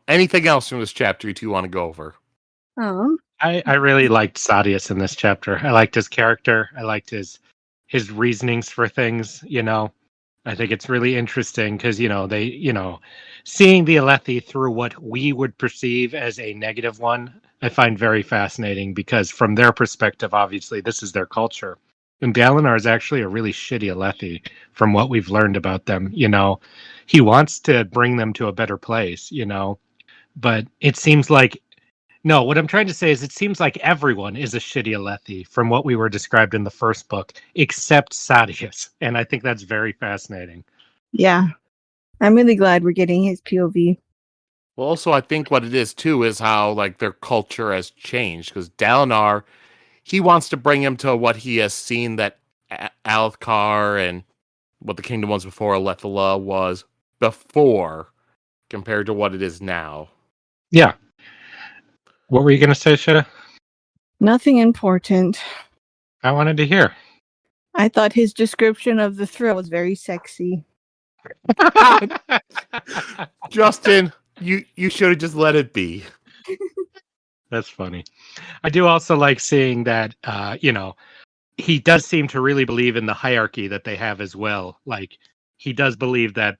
anything else from this chapter you two want to go over? I really liked Sadeas in this chapter. I liked his character. I liked his reasonings for things, I think it's really interesting because, they, seeing the Alethi through what we would perceive as a negative one, I find very fascinating because from their perspective, obviously, this is their culture. And Dalinar is actually a really shitty Alethi from what we've learned about them. He wants to bring them to a better place, but it seems like no, what I'm trying to say is it seems like everyone is a shitty Alethi from what we were described in the first book, except Sadeas. And I think that's very fascinating. Yeah. I'm really glad we're getting his POV. Well, also, I think what it is, too, is how, like, their culture has changed. Because Dalinar, he wants to bring him to what he has seen that Alethkar and what the Kingdom was before Alethala was before compared to what it is now. Yeah. What were you going to say, Sheta? Nothing important. I wanted to hear. I thought his description of the thrill was very sexy. Justin, you should have just let it be. That's funny. I do also like seeing that, he does seem to really believe in the hierarchy that they have as well. Like, he does believe that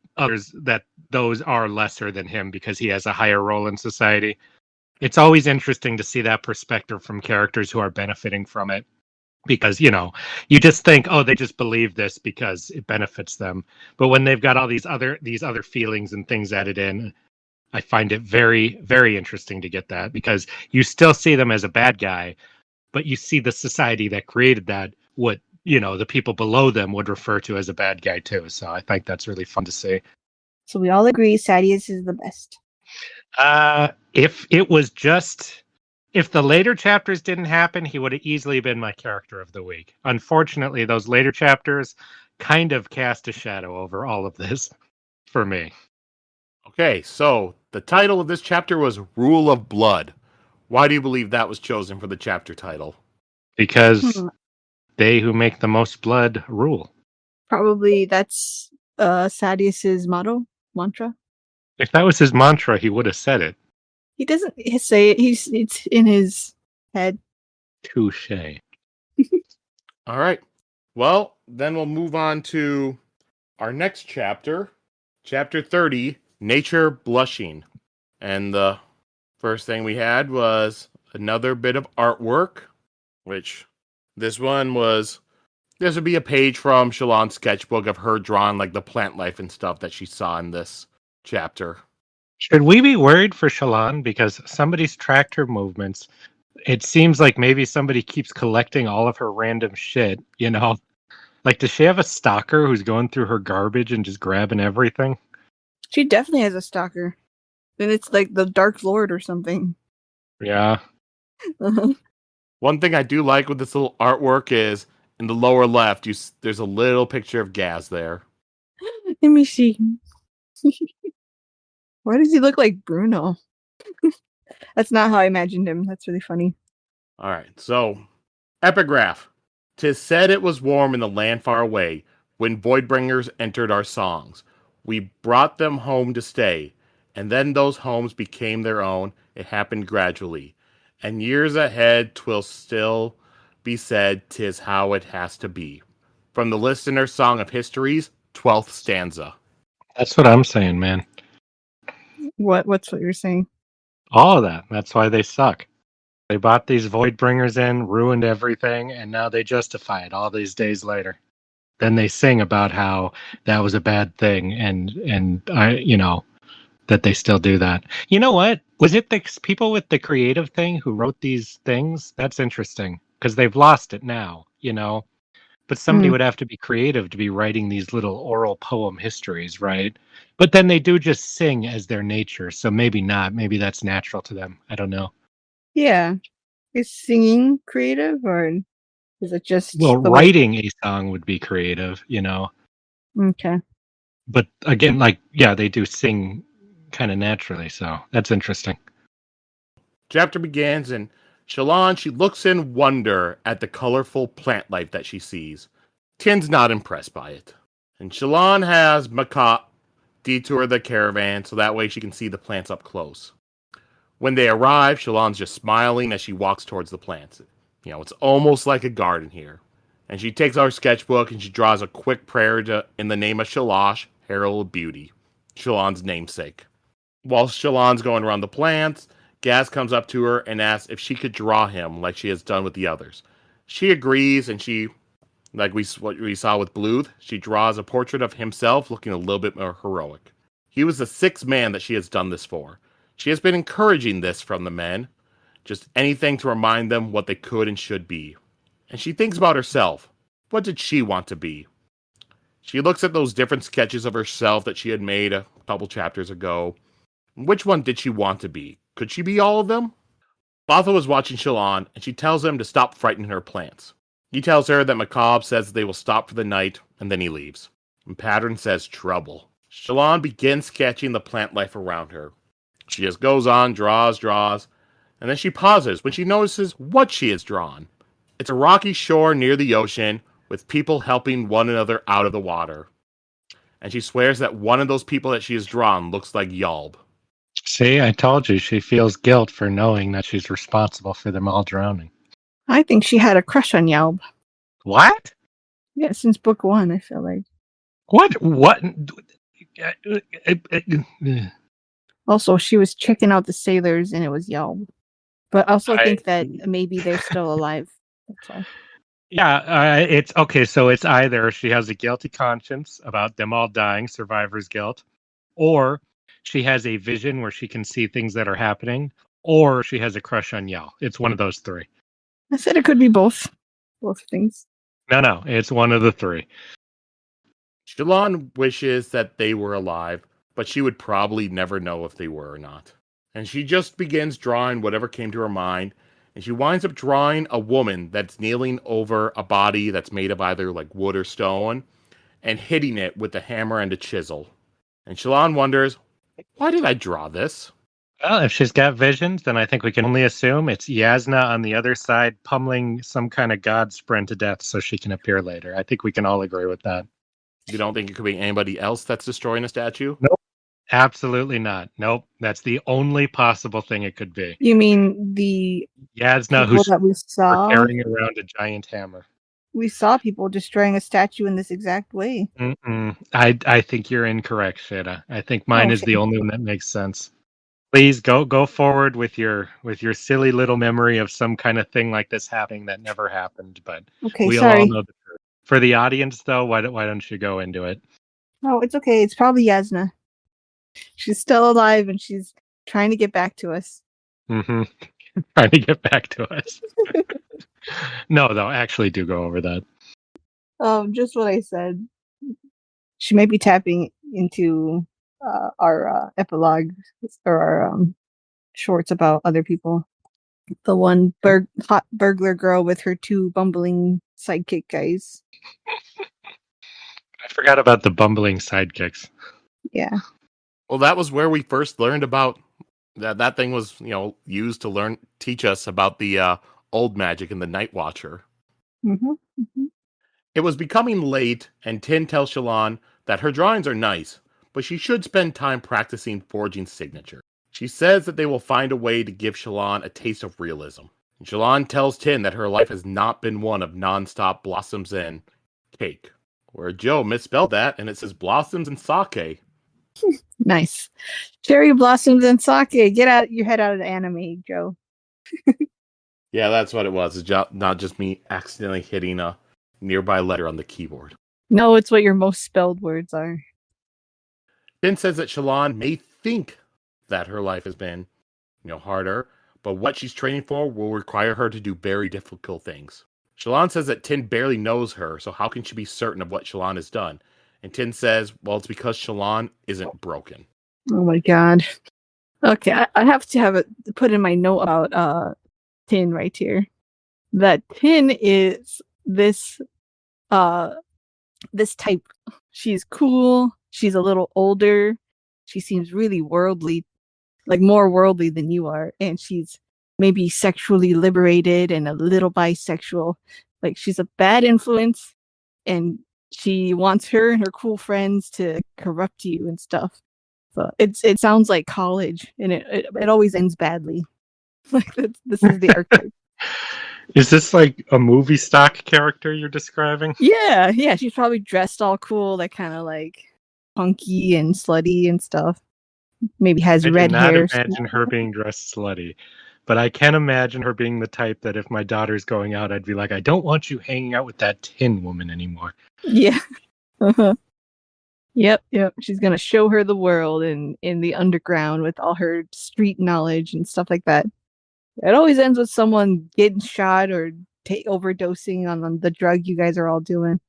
those are lesser than him because he has a higher role in society. It's always interesting to see that perspective from characters who are benefiting from it. Because, you just think, oh, they just believe this because it benefits them. But when they've got all these other feelings and things added in, I find it very, very interesting to get that, because you still see them as a bad guy, but you see the society that created that, what, the people below them would refer to as a bad guy too. So I think that's really fun to see. So we all agree Sadeas is the best. If the later chapters didn't happen, he would have easily been my character of the week. Unfortunately, those later chapters kind of cast a shadow over all of this for me. Okay, so the title of this chapter was Rule of Blood. Why do you believe that was chosen for the chapter title? Because they who make the most blood rule. Probably that's Sadeas's mantra. If that was his mantra, he would have said it. He doesn't say it. It's in his head. Touche. All right. Well, then we'll move on to our next chapter, chapter 30, Nature Blushing. And the first thing we had was another bit of artwork, which this would be a page from Shallan's sketchbook of her drawing like the plant life and stuff that she saw in this chapter. Should we be worried for Shallan because somebody's tracked her movements? It seems like maybe somebody keeps collecting all of her random shit, Like, does she have a stalker who's going through her garbage and just grabbing everything? She definitely has a stalker. Then it's like the Dark Lord or something. Yeah. One thing I do like with this little artwork is in the lower left, there's a little picture of Gaz there. Let me see. Why does he look like Bruno? That's not how I imagined him. That's really funny. All right, so epigraph. 'Tis said it was warm in the land far away when Voidbringers entered our songs. We brought them home to stay, and then those homes became their own. It happened gradually, and years ahead 'twill still be said 'tis how it has to be. From the Listener's Song of History's 12th stanza. That's what I'm saying, man. What's what you're saying? All of that. That's why they suck. They bought these Voidbringers in, ruined everything, and now they justify it all these days later. Then they sing about how that was a bad thing, and I, that they still do that. You know what? Was it the people with the creative thing who wrote these things? That's interesting because they've lost it now, But somebody would have to be creative to be writing these little oral poem histories, right? But then they do just sing as their nature, so maybe not. Maybe that's natural to them. I don't know. Yeah. Is singing creative or is it just... Well, writing a song would be creative, Okay. But again, they do sing kind of naturally, so that's interesting. Chapter begins and Shallan, she looks in wonder at the colorful plant life that she sees. Tyn's not impressed by it. And Shallan has Makat detour the caravan so that way she can see the plants up close. When they arrive, Shallan's just smiling as she walks towards the plants. It's almost like a garden here. And she takes our sketchbook and she draws a quick prayer in the name of Shalash, Herald of Beauty, Shallan's namesake. While Shallan's going around the plants, Gaz comes up to her and asks if she could draw him like she has done with the others. She agrees, and she, what we saw with Bluth, she draws a portrait of himself looking a little bit more heroic. He was the sixth man that she has done this for. She has been encouraging this from the men, just anything to remind them what they could and should be. And she thinks about herself. What did she want to be? She looks at those different sketches of herself that she had made a couple chapters ago, Which one did she want to be? Could she be all of them? Botha was watching Shallan, and she tells him to stop frightening her plants. He tells her that Macabre says they will stop for the night, and then he leaves. And Pattern says trouble. Shallan begins sketching the plant life around her. She just goes on, draws, and then she pauses when she notices what she has drawn. It's a rocky shore near the ocean, with people helping one another out of the water. And she swears that one of those people that she has drawn looks like Yalb. See, I told you she feels guilt for knowing that she's responsible for them all drowning. I think she had a crush on Yalb. What? Yeah, since book 1, I feel like. What? Also, she was checking out the sailors and it was Yalb. But also I think that maybe they're still alive. That's all. Yeah, it's okay. So it's either she has a guilty conscience about them all dying, survivor's guilt, or she has a vision where she can see things that are happening, or she has a crush on Yal. It's one of those three. I said it could be both. Both things. No, it's one of the three. Shallan wishes that they were alive, but she would probably never know if they were or not. And she just begins drawing whatever came to her mind, and she winds up drawing a woman that's kneeling over a body that's made of either like wood or stone, and hitting it with a hammer and a chisel. And Shallan wonders, why did I draw this? Well, if she's got visions, then I think we can only assume it's Yasna on the other side pummeling some kind of god sprint to death so she can appear later. I think we can all agree with that. You don't think it could be anybody else that's destroying a statue? Nope. Absolutely not. Nope. That's the only possible thing it could be. You mean the Yasna, people who's that we saw? carrying around a giant hammer. We saw people destroying a statue in this exact way. I think you're incorrect, Sheta. I think mine is Okay. the only one that makes sense. Please go forward with your silly little memory of some kind of thing like this happening that never happened. But Okay, we'll sorry. all know the truth. For the audience, though, why don't you go into it? No, it's okay. It's probably Yasna. She's still alive and she's trying to get back to us. Mm-hmm. Trying to get back to us. No, though, actually do go over that. Just what I said. She might be tapping into our epilogue or our shorts about other people. The one hot burglar girl with her 2 bumbling sidekick guys. I forgot about the bumbling sidekicks. Yeah. Well, that was where we first learned about that thing was, used to teach us about the old magic and the Night Watcher. Mm-hmm. Mm-hmm. It was becoming late, and Tyn tells Shallan that her drawings are nice, but she should spend time practicing forging signature. She says that they will find a way to give Shallan a taste of realism. And Shallan tells Tyn that her life has not been one of non-stop blossoms and cake. Where Joe misspelled that, and it says blossoms and sake. Nice. Cherry blossoms and sake. Get your head out of the anime, Joe. Yeah, that's what it was. It's not just me accidentally hitting a nearby letter on the keyboard. No, it's what your most spelled words are. Tyn says that Shallan may think that her life has been, harder, but what she's training for will require her to do very difficult things. Shallan says that Tyn barely knows her, so how can she be certain of what Shallan has done? And Tyn says, well, it's because Shallan isn't broken. Oh my god. Okay, I have to have it put in my note about Tyn right here. That Tyn is this type. She's cool. She's a little older. She seems really worldly, like more worldly than you are. And she's maybe sexually liberated and a little bisexual. Like she's a bad influence and she wants her and her cool friends to corrupt you and stuff. So it sounds like college and it always ends badly. Like this is the archetype. Is this like a movie stock character you're describing? Yeah, she's probably dressed all cool, like kind of like punky and slutty and stuff. Maybe has red hair. I do not imagine her being dressed slutty, but I can imagine her being the type that if my daughter's going out, I'd be like, I don't want you hanging out with that Tyn woman anymore. Yeah. Uh-huh. Yep. She's gonna show her the world in the underground with all her street knowledge and stuff like that. It always ends with someone getting shot or overdosing on the drug you guys are all doing.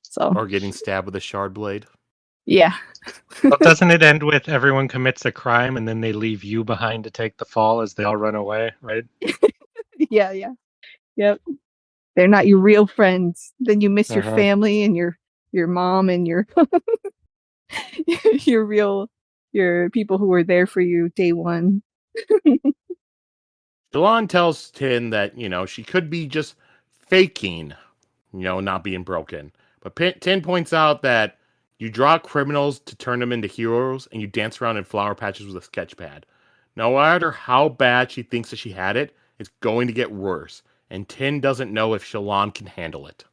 So or getting stabbed with a shard blade. Yeah. Well, doesn't it end with everyone commits a crime and then they leave you behind to take the fall as they all run away, right? Yeah, yeah. Yep. They're not your real friends. Then you miss your Uh-huh. family and your mom and your your people who were there for you day one. Shallan tells Tin that, she could be just faking, not being broken. But Tin points out that you draw criminals to turn them into heroes and you dance around in flower patches with a sketch pad. No matter how bad she thinks that she had it, it's going to get worse. And Tin doesn't know if Shallan can handle it.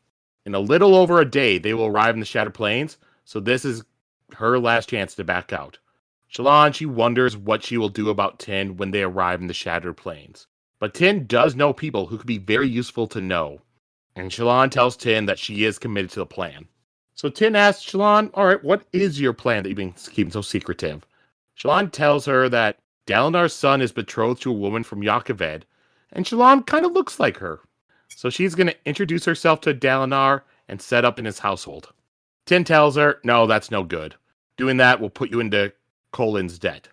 In a little over a day, they will arrive in the Shattered Plains, so this is her last chance to back out. Shallan, she wonders what she will do about Tin when they arrive in the Shattered Plains. But Tin does know people who could be very useful to know. And Shallan tells Tin that she is committed to the plan. So Tin asks Shallan, alright, what is your plan that you've been keeping so secretive? Shallan tells her that Dalinar's son is betrothed to a woman from Yakaved, and Shallan kind of looks like her. So she's going to introduce herself to Dalinar and set up in his household. Tin tells her, no, that's no good. Doing that will put you into Colin's debt.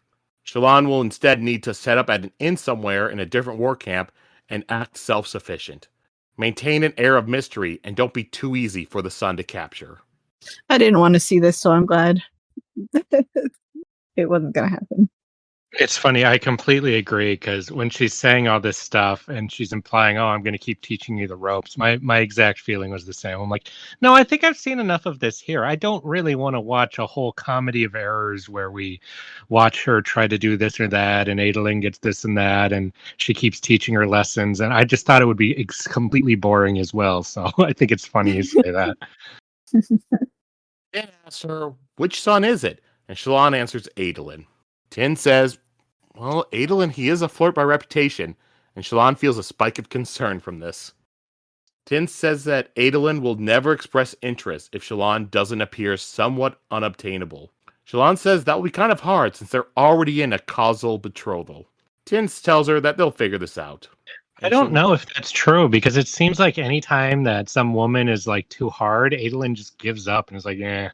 Shallan will instead need to set up at an inn somewhere in a different war camp and act self-sufficient. Maintain an air of mystery and don't be too easy for the sun to capture. I didn't want to see this, so I'm glad it wasn't going to happen. It's funny. I completely agree because when she's saying all this stuff and she's implying, "Oh, I'm going to keep teaching you the ropes," my exact feeling was the same. I'm like, "No, I think I've seen enough of this here. I don't really want to watch a whole comedy of errors where we watch her try to do this or that, and Adolin gets this and that, and she keeps teaching her lessons." And I just thought it would be completely boring as well. So I think it's funny you say that. Tin asks her, which son is it? And Shallan answers Adolin. Tin says, well, Adolin, he is a flirt by reputation, and Shallan feels a spike of concern from this. Tin says that Adolin will never express interest if Shallan doesn't appear somewhat unobtainable. Shallan says that will be kind of hard since they're already in a causal betrothal. Tin tells her that they'll figure this out. I don't know if that's true because it seems like any time that some woman is like too hard, Adolin just gives up and is like, "Yeah,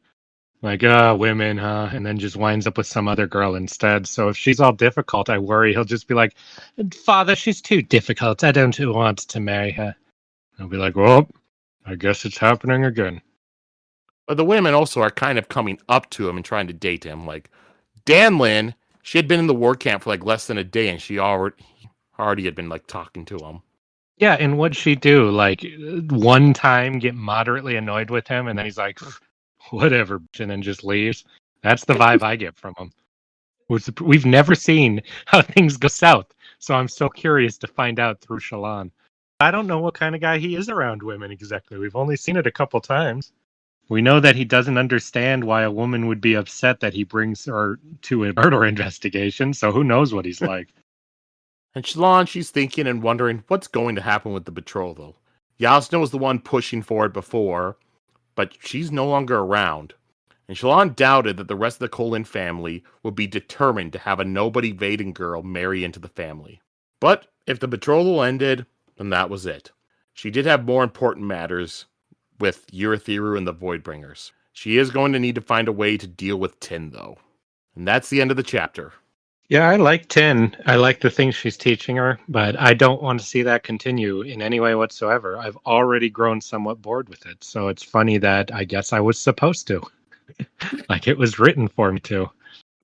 like women, huh?" And then just winds up with some other girl instead. So if she's all difficult, I worry he'll just be like, "Father, she's too difficult. I don't want to marry her." I'll be like, "Well, I guess it's happening again." But the women also are kind of coming up to him and trying to date him. Like Danlin, she had been in the war camp for like less than a day, and she already had been like talking to him. Yeah, and what'd she do? Like one time get moderately annoyed with him, and then he's like, "Whatever," and then just leaves. That's the vibe I get from him. We've never seen how things go south, so I'm so curious to find out through Shallan. I don't know what kind of guy he is around women exactly. We've only seen it a couple times. We know that he doesn't understand why a woman would be upset that he brings her to a murder investigation, so who knows what he's like. And Shallan, she's thinking and wondering what's going to happen with the betrothal. Yasna was the one pushing for it before, but she's no longer around. And Shallan doubted that the rest of the Colin family would be determined to have a nobody Vaden girl marry into the family. But if the betrothal ended, then that was it. She did have more important matters with Urithiru and the Voidbringers. She is going to need to find a way to deal with Tin, though. And that's the end of the chapter. Yeah, I like Tin. I like the things she's teaching her, but I don't want to see that continue in any way whatsoever. I've already grown somewhat bored with it, so it's funny that I guess I was supposed to. Like it was written for me to.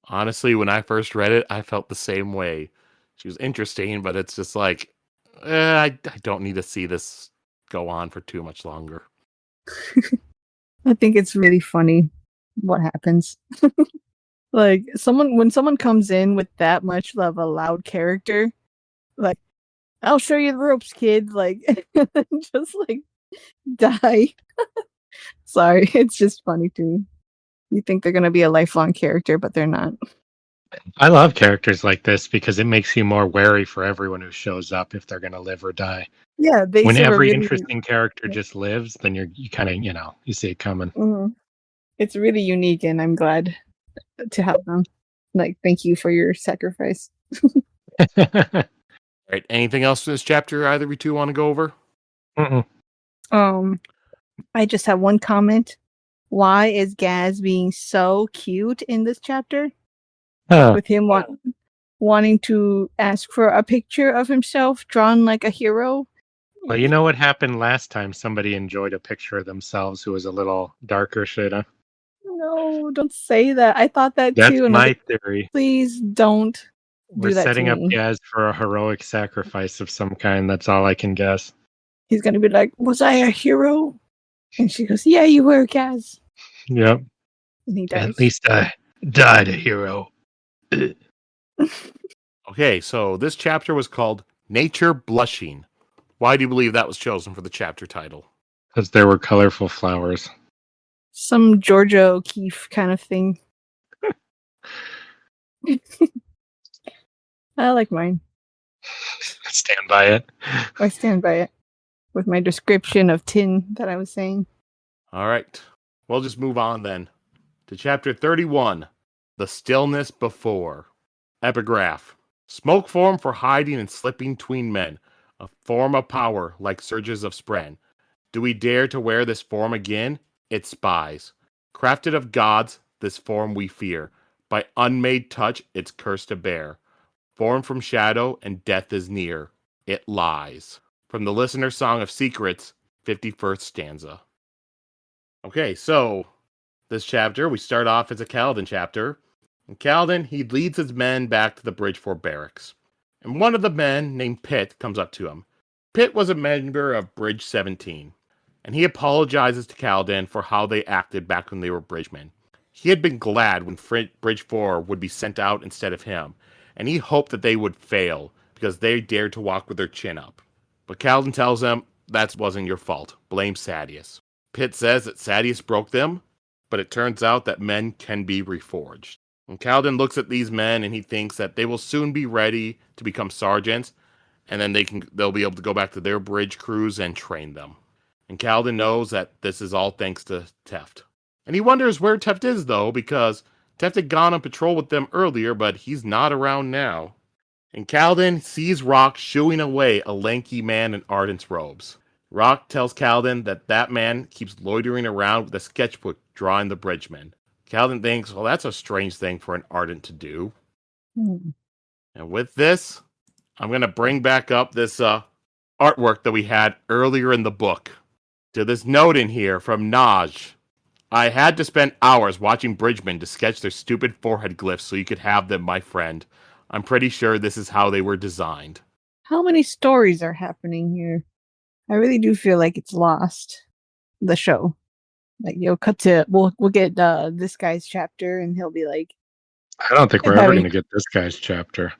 Honestly, when I first read it, I felt the same way. She was interesting, but it's just like, I don't need to see this go on for too much longer. I think it's really funny what happens. Like when someone comes in with that much of a loud character, like, I'll show you the ropes, kid, like just like die. Sorry, it's just funny to me. You think they're gonna be a lifelong character, but they're not. I love characters like this because it makes you more wary for everyone who shows up if they're going to live or die. Yeah, they When serve a every really interesting character just lives, then you kind of, you see it coming. It's really unique, and I'm glad to have them. Like, thank you for your sacrifice. All right, anything else in this chapter either of you two want to go over? Mm-mm. I just have one comment. why is Gaz being so cute in this chapter? Huh. With him wanting to ask for a picture of himself drawn like a hero. Well, you know what happened last time somebody enjoyed a picture of themselves who was a little darker, Sheta? No, don't say that. I thought that That's too. And I was my like, theory. please don't We're do that to setting up me. Gaz for a heroic sacrifice of some kind. That's all I can guess. He's going to be like, was I a hero? And she goes, yeah, you were, Gaz. Yep. And he does. At least I died a hero. Okay, so this chapter was called Nature Blushing. Why do you believe that was chosen for the chapter title? Because there were colorful flowers. Some Georgia O'Keeffe kind of thing. I like mine. Stand by it. I stand by it with my description of Tyn that I was saying. All right, we'll just move on then to chapter 31, The Stillness Before. Epigraph. Smoke form for hiding and slipping tween men, a form of power like surges of spren. Do we dare to wear this form again? It spies. Crafted of gods, this form we fear. By unmade touch, it's curse to bear. Formed from shadow, and death is near. It lies. From the Listener's Song of Secrets, 51st stanza. Okay, so this chapter, we start off as a Kaladin chapter. And Kaladin, he leads his men back to the Bridgeford barracks. And one of the men, named Pitt, comes up to him. Pitt was a member of Bridge 17. And he apologizes to Kaladin for how they acted back when they were bridgemen. He had been glad when Bridge 4 would be sent out instead of him, and he hoped that they would fail because they dared to walk with their chin up. But Kaladin tells him, that wasn't your fault. Blame Sadeas. Pitt says that Sadeas broke them, but it turns out that men can be reforged. And Kaladin looks at these men and he thinks that they will soon be ready to become sergeants, and then they'll be able to go back to their bridge crews and train them. And Kaladin knows that this is all thanks to Teft. And he wonders where Teft is, though, because Teft had gone on patrol with them earlier, but he's not around now. And Kaladin sees Rock shooing away a lanky man in Ardent's robes. Rock tells Kaladin that that man keeps loitering around with a sketchbook drawing the bridgemen. Kaladin thinks, well, that's a strange thing for an Ardent to do. And with this, I'm going to bring back up this artwork that we had earlier in the book. To this note in here from Naj. I had to spend hours watching bridgemen to sketch their stupid forehead glyphs so you could have them, my friend. I'm pretty sure this is how they were designed. How many stories are happening here? I really do feel like it's lost, the show. Like, you'll cut to, we'll get this guy's chapter, and he'll be like, I don't think we're ever going to get this guy's chapter.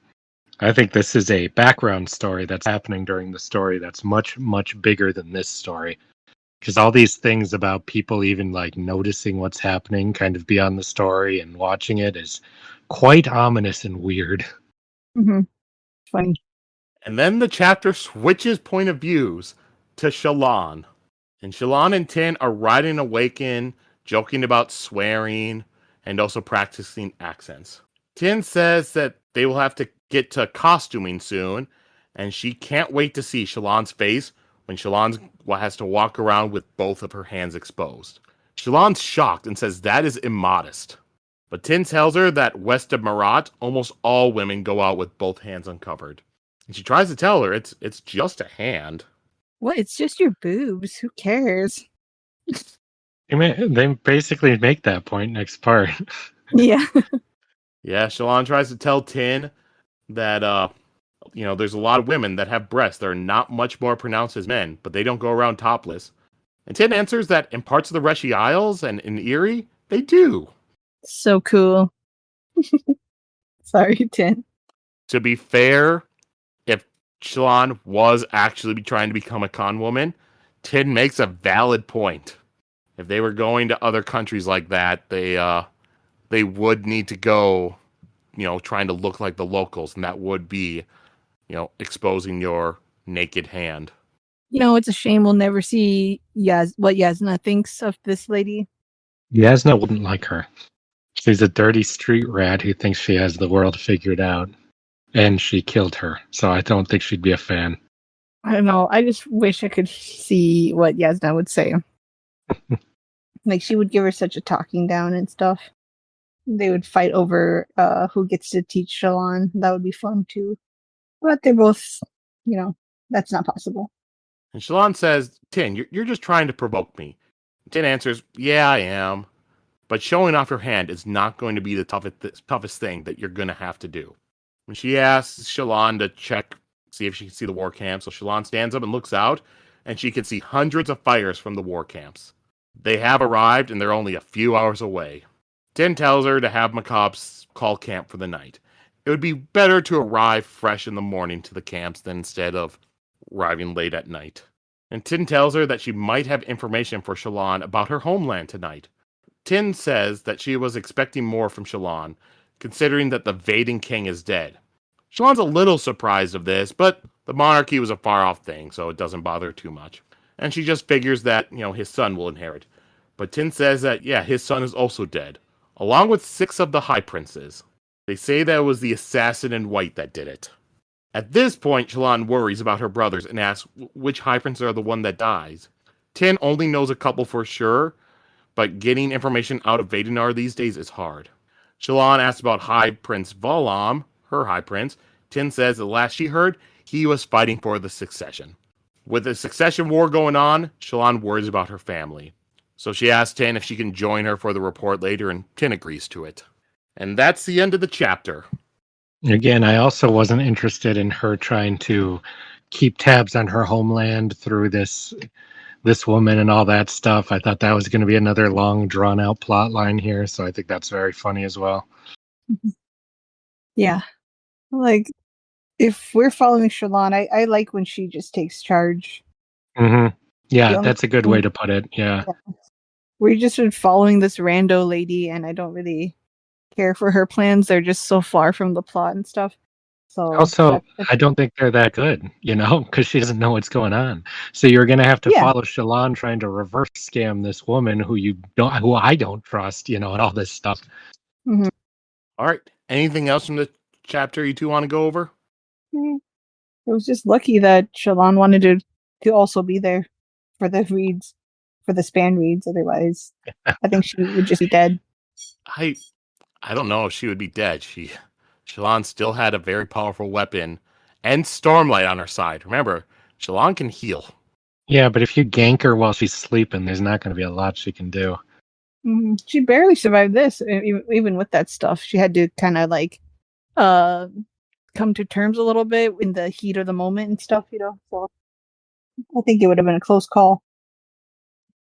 I think this is a background story that's happening during the story that's much, much bigger than this story. Because all these things about people even like noticing what's happening kind of beyond the story and watching it is quite ominous and weird. Funny. And then the chapter switches point of views to Shallan. And Shallan and Tyn are riding a wagon, joking about swearing, and also practicing accents. Tyn says that they will have to get to costuming soon, and she can't wait to see Shallan's face when Shallan has to walk around with both of her hands exposed. Shallan's shocked and says that is immodest. But Tyn tells her that west of Marat, almost all women go out with both hands uncovered. And she tries to tell her it's just a hand. What? It's just your boobs. Who cares? They basically make that point next part. Yeah. Yeah, Shallan tries to tell Tyn that, there's a lot of women that have breasts that are not much more pronounced as men, but they don't go around topless. And Tyn answers that in parts of the Reshi Isles and in Erie, they do. So cool. Sorry, Tyn. To be fair, if Shallan was actually trying to become a con woman, Tyn makes a valid point. If they were going to other countries like that, they would need to go, trying to look like the locals, and that would be, exposing your naked hand. It's a shame we'll never see what Yasna thinks of this lady. Yasna wouldn't like her. She's a dirty street rat who thinks she has the world figured out. And she killed her, so I don't think she'd be a fan. I don't know. I just wish I could see what Yasna would say. Like, she would give her such a talking down and stuff. They would fight over who gets to teach Shallan. That would be fun too. But they're both, that's not possible. And Shallan says, Tyn, you're just trying to provoke me. Tyn answers, yeah, I am. But showing off your hand is not going to be the toughest thing that you're going to have to do. When she asks Shallan to check, see if she can see the war camp, so Shallan stands up and looks out, and she can see hundreds of fires from the war camps. They have arrived, and they're only a few hours away. Tyn tells her to have Macabres call camp for the night. It would be better to arrive fresh in the morning to the camps than instead of arriving late at night. And Tyn tells her that she might have information for Shallan about her homeland tonight. Tyn says that she was expecting more from Shallan, considering that the Vaden king is dead. Shallan's a little surprised of this, but the monarchy was a far-off thing, so it doesn't bother her too much. And she just figures that, his son will inherit. But Tyn says that, his son is also dead, along with 6 of the High Princes. They say that it was the assassin in white that did it. At this point, Shallan worries about her brothers and asks which High Prince are the one that dies. Tyn only knows a couple for sure, but getting information out of Vadenar these days is hard. Shallan asks about High Prince Valam, her High Prince. Tyn says the last she heard, he was fighting for the succession. With the succession war going on, Shallan worries about her family. So she asks Tyn if she can join her for the report later, and Tyn agrees to it. And that's the end of the chapter. Again, I also wasn't interested in her trying to keep tabs on her homeland through this woman and all that stuff. I thought that was going to be another long, drawn-out plot line here, so I think that's very funny as well. Yeah. Like, if we're following Shallan, I like when she just takes charge. Mm-hmm. Yeah, that's a good way to put it, yeah. We've just been following this rando lady, and I don't really care for her plans. They're just so far from the plot and stuff. So also, I don't think they're that good, because she doesn't know what's going on. So you're going to have to follow Shallan trying to reverse scam this woman who I don't trust, and all this stuff. Mm-hmm. All right. Anything else from the chapter you two want to go over? It was just lucky that Shallan wanted to also be there for the reads, for the span reads. Otherwise, I think she would just be dead. I don't know if she would be dead. Shallan still had a very powerful weapon and Stormlight on her side. Remember, Shallan can heal. Yeah, but if you gank her while she's sleeping, there's not going to be a lot she can do. Mm-hmm. She barely survived this, even with that stuff. She had to kind of come to terms a little bit in the heat of the moment and stuff, So I think it would have been a close call.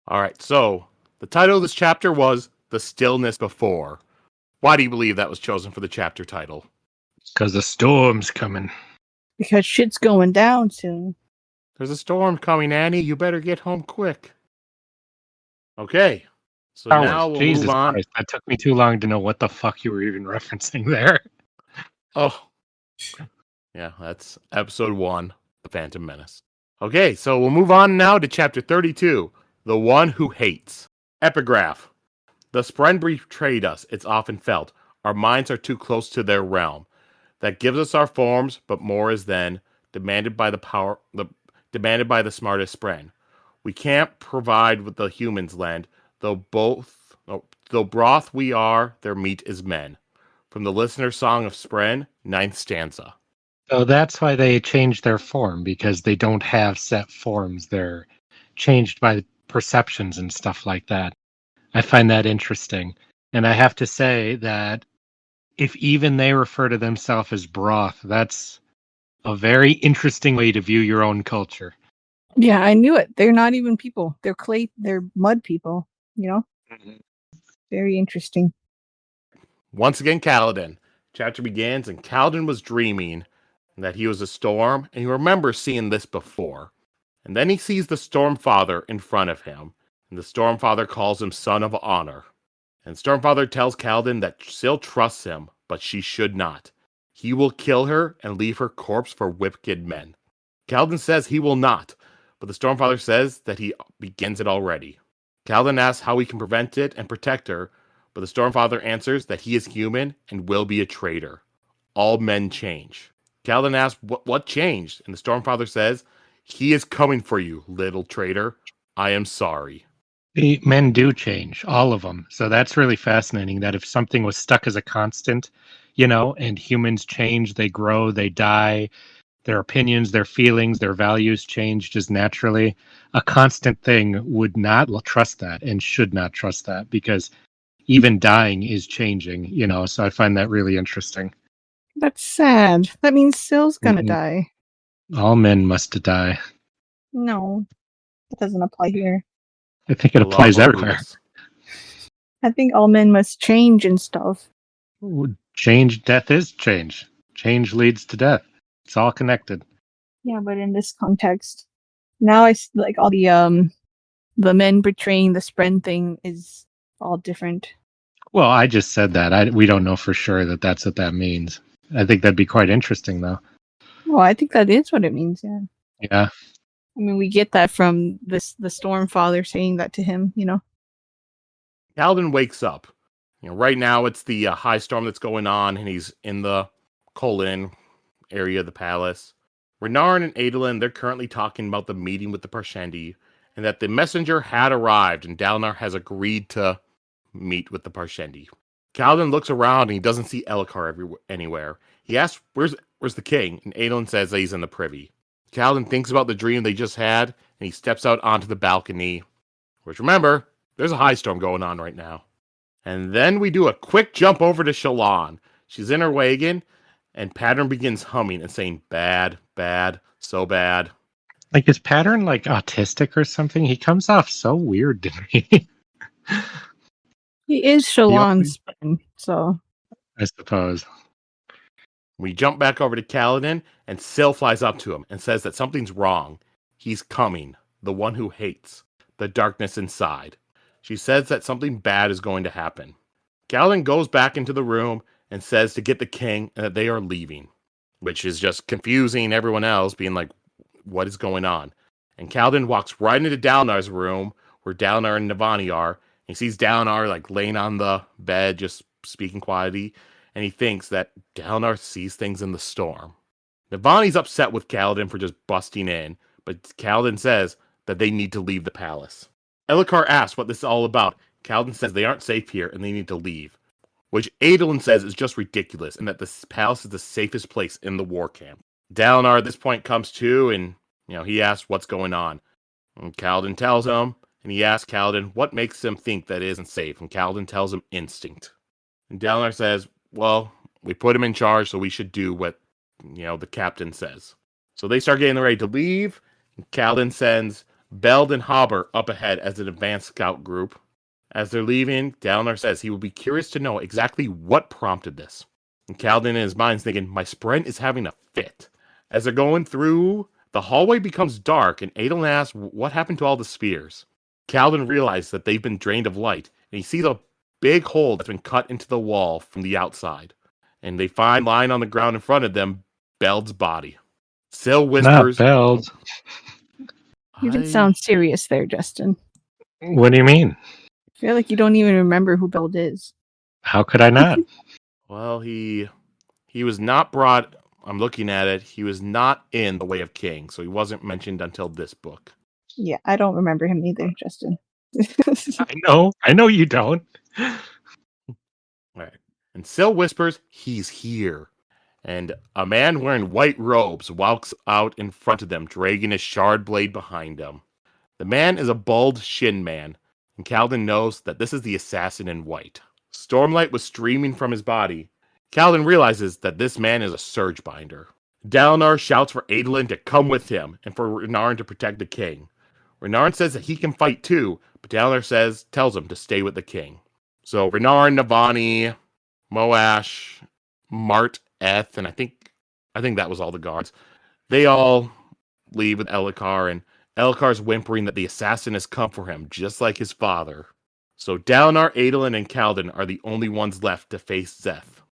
All right, so the title of this chapter was The Stillness Before. Why do you believe that was chosen for the chapter title? Because the storm's coming. Because shit's going down soon. There's a storm coming, Annie. You better get home quick. Okay. So now we'll Jesus move on. Christ, that took me too long to know what the fuck you were even referencing there. Oh. Yeah, that's episode 1, The Phantom Menace. Okay, so we'll move on now to chapter 32, The One Who Hates. Epigraph. The Spren betrayed us, it's often felt. Our minds are too close to their realm. That gives us our forms, but more is then demanded by the smartest Spren. We can't provide what the humans lend, though broth we are, their meat is men. From the Listener Song of Spren, 9th stanza. So that's why they changed their form, because they don't have set forms. They're changed by perceptions and stuff like that. I find that interesting. And I have to say that if even they refer to themselves as broth, that's a very interesting way to view your own culture. Yeah, I knew it. They're not even people. They're clay. They're mud people, Mm-hmm. Very interesting. Once again, Kaladin. Chapter begins, and Kaladin was dreaming that he was a storm, and he remembers seeing this before. And then he sees the Stormfather in front of him, and the Stormfather calls him Son of Honor. And Stormfather tells Kaladin that Syl trusts him, but she should not. He will kill her and leave her corpse for wicked men. Kaladin says he will not, but the Stormfather says that he begins it already. Kaladin asks how he can prevent it and protect her, but the Stormfather answers that he is human and will be a traitor. All men change. Kaladin asks what changed, and the Stormfather says, he is coming for you, little traitor. I am sorry. The men do change, all of them. So that's really fascinating that if something was stuck as a constant, and humans change, they grow, they die, their opinions, their feelings, their values change just naturally, a constant thing would not trust that and should not trust that because even dying is changing, so I find that really interesting. That's sad. That means Syl's gonna Mhm. die. All men must die. No, that doesn't apply here. I think it The law applies of everywhere. Arubis. I think all men must change and stuff. Change, death is change. Change leads to death. It's all connected. Yeah, but in this context, now like all the men portraying the Spren thing is all different. Well, I just said that. We don't know for sure that that's what that means. I think that'd be quite interesting, though. Well, I think that is what it means. Yeah. Yeah. I mean, we get that from the Stormfather saying that to him. Kaladin wakes up. Right now it's the high storm that's going on, and he's in the Kholin area of the palace. Renarin and Adolin, they're currently talking about the meeting with the Parshendi, and that the messenger had arrived, and Dalinar has agreed to meet with the Parshendi. Kaladin looks around, and he doesn't see Elhokar anywhere. He asks, where's the king? And Adolin says that he's in the privy. Kaladin thinks about the dream they just had, and he steps out onto the balcony, which, remember, there's a high storm going on right now. And then we do a quick jump over to Shallan. She's in her wagon, and Pattern begins humming and saying, bad, bad, so bad. Like, is Pattern, autistic or something? He comes off so weird to me. He is Shallan's Spren, so. I suppose. We jump back over to Kaladin, and Syl flies up to him and says that something's wrong. He's coming, the one who hates, the darkness inside. She says that something bad is going to happen. Kaladin goes back into the room and says to get the king and that they are leaving, which is just confusing everyone else, being like, what is going on? And Kaladin walks right into Dalinar's room, where Dalinar and Navani are. He sees Dalinar laying on the bed, just speaking quietly, and he thinks that Dalinar sees things in the storm. Navani's upset with Kaladin for just busting in, but Kaladin says that they need to leave the palace. Elhokar asks what this is all about. Kaladin says they aren't safe here and they need to leave, which Adolin says is just ridiculous and that this palace is the safest place in the war camp. Dalinar at this point comes to, and he asks what's going on. And Kaladin tells him, and he asks Kaladin what makes him think that it isn't safe, and Kaladin tells him instinct. And Dalinar says, well, we put him in charge, so we should do what the captain says. So they start getting ready to leave. Kaladin sends Beld and Hobber up ahead as an advanced scout group. As they're leaving, Dalinar says he would be curious to know exactly what prompted this. And Kaladin in his mind is thinking, my Spren is having a fit. As they're going through, the hallway becomes dark, and Adolin asks what happened to all the spears. Kaladin realizes that they've been drained of light, and he sees a big hole that's been cut into the wall from the outside. And they find lying on the ground in front of them Beld's body. Syl whispers, not Beld. You did sound serious there, Justin. What do you mean? I feel like you don't even remember who Beld is. How could I not? Well, he was not brought, I'm looking at it, he was not in The Way of Kings, so he wasn't mentioned until this book. Yeah, I don't remember him either, Justin. I know you don't. Right. And Syl whispers, he's here. And a man wearing white robes walks out in front of them, dragging a shard blade behind him. The man is a bald shin man, and Kaladin knows that this is the assassin in white. Stormlight was streaming from his body. Kaladin realizes that this man is a surge binder. Dalinar shouts for Adolin to come with him, and for Renarin to protect the king. Renarin says that he can fight too, but Dalinar tells him to stay with the king. So Renarin, Navani, Moash, Mart, Eth, and I think that was all the guards. They all leave with Elhokar, and Elhokar's whimpering that the assassin has come for him, just like his father. So Dalinar, Adolin, and Kaladin are the only ones left to face Szeth.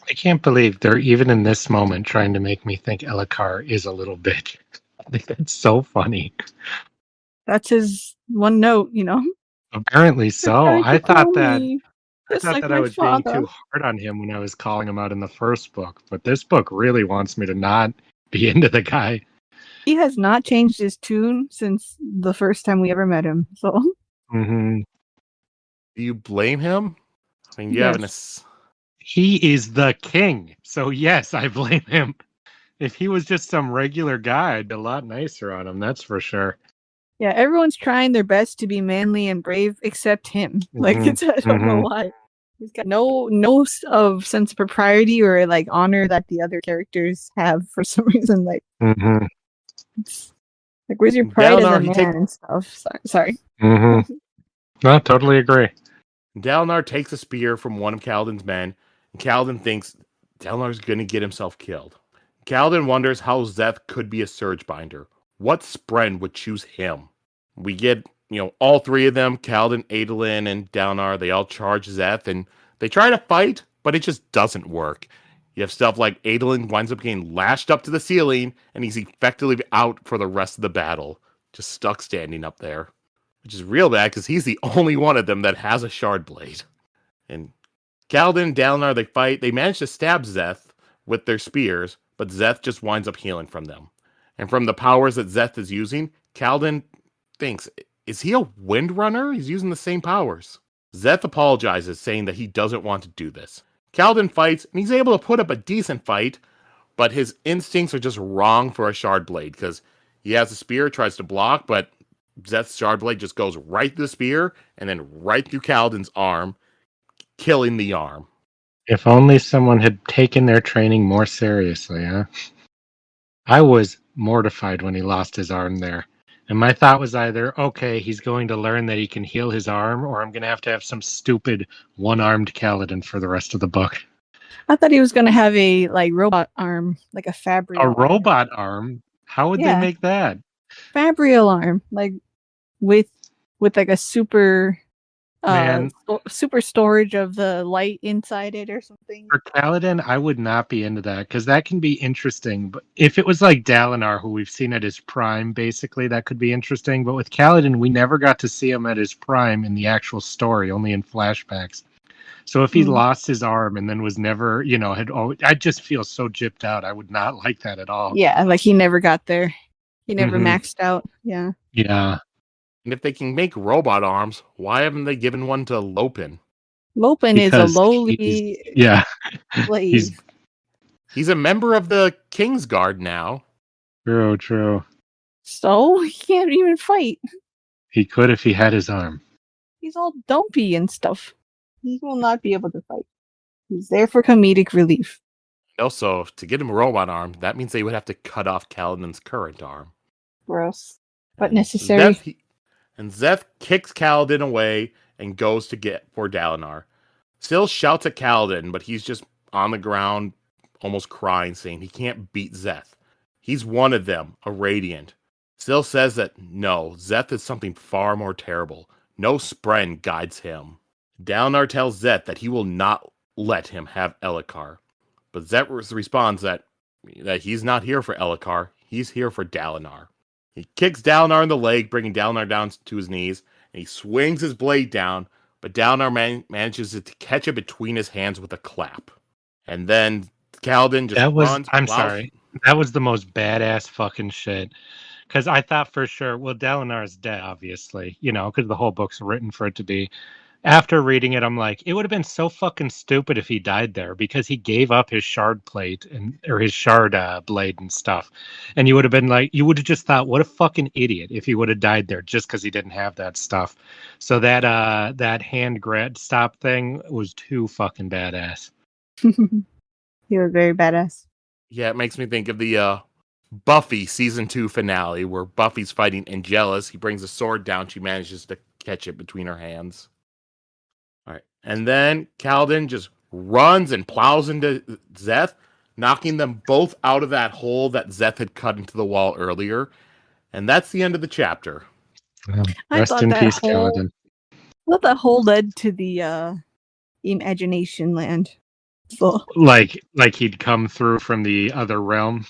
I can't believe they're even in this moment trying to make me think Elhokar is a little bitch. I think that's so funny. That's his one note, Apparently so. I thought that I was father. being too hard on him when I was calling him out in the first book, but this book really wants me to not be into the guy. He has not changed his tune since the first time we ever met him. So Mm-hmm. Do you blame him? I mean, you have Yes. He is the king. So yes, I blame him. If he was just some regular guy, I'd be a lot nicer on him, that's for sure. Yeah, everyone's trying their best to be manly and brave except him. Like Mhm, I don't know why. He's got no of sense of propriety or like honor that the other characters have for some reason. Like, mhm, it's, like where's your pride as a Dalinar, he man and stuff? Sorry. mhm. No, totally agree. Dalinar takes a spear from one of Kaladin's men, and Kaladin thinks Dalinar's going to get himself killed. Kaladin wonders how Szeth could be a Surge Binder. What Spren would choose him? We get, all three of them, Kaladin, Adolin, and Dalinar, they all charge Szeth, and they try to fight, but it just doesn't work. You have stuff like Adolin winds up getting lashed up to the ceiling, and he's effectively out for the rest of the battle, just stuck standing up there. Which is real bad because he's the only one of them that has a shard blade. And Kaladin and Dalinar, they fight. They manage to stab Szeth with their spears, but Szeth just winds up healing from them. And from the powers that Szeth is using, Kaladin thinks, is he a Windrunner? He's using the same powers. Szeth apologizes, saying that he doesn't want to do this. Kaladin fights, and he's able to put up a decent fight, but his instincts are just wrong for a shard blade, because he has a spear, tries to block, but Szeth's shard blade just goes right through the spear, and then right through Kaladin's arm, killing the arm. If only someone had taken their training more seriously, huh? I was mortified when he lost his arm there. And my thought was either, okay, he's going to learn that he can heal his arm, or I'm going to have some stupid one-armed Kaladin for the rest of the book. I thought he was gonna have a like robot arm, like a Fabrial. A robot arm? How would they make that? Fabrial arm, like with like a super Man, super storage of the light inside it or something. for Kaladin, I would not be into that because that can be interesting. But if it was like Dalinar, who we've seen at his prime, basically, that could be interesting. But with Kaladin, we never got to see him at his prime in the actual story, only in flashbacks. So if he lost his arm and then was never, I'd just feel so gypped out. I would not like that at all. Yeah, like he never got there. He never maxed out. Yeah. Yeah. And if they can make robot arms, why haven't they given one to Lopin? Lopin is a lowly slave. He's a member of the Kingsguard now. True. So he can't even fight. He could if he had his arm. He's all dumpy and stuff. He will not be able to fight. He's there for comedic relief. Also, to get him a robot arm, that means they would have to cut off Kaladin's current arm. Gross. But necessary. Szeth kicks Kaladin away and goes to get for Dalinar. Still shouts at Kaladin, but he's just on the ground, almost crying, saying he can't beat Szeth. He's one of them, a Radiant. Still says that no, Szeth is something far more terrible. No Spren guides him. Dalinar tells Szeth that he will not let him have Elhokar. But Szeth responds that he's not here for Elhokar, he's here for Dalinar. He kicks Dalinar in the leg, bringing Dalinar down to his knees, and he swings his blade down, but Dalinar manages to catch it between his hands with a clap. And then Kaladin just runs. I'm sorry. That was the most badass fucking shit. Because I thought for sure, well, Dalinar is dead, obviously, because the whole book's written for it to be. After reading it, I'm like, it would have been so fucking stupid if he died there because he gave up his shard plate or his shard blade and stuff. And you would have been like, you would have just thought, what a fucking idiot if he would have died there just because he didn't have that stuff. So that hand grab stop thing was too fucking badass. He was very badass. Yeah, it makes me think of the Buffy season 2 finale where Buffy's fighting Angelus. He brings a sword down. She manages to catch it between her hands. All right. And then Kaladin just runs and plows into Szeth, knocking them both out of that hole that Szeth had cut into the wall earlier. And that's the end of the chapter. Rest in peace, Kaladin. I thought that hole led to the Imagination Land. So. Like he'd come through from the other realm.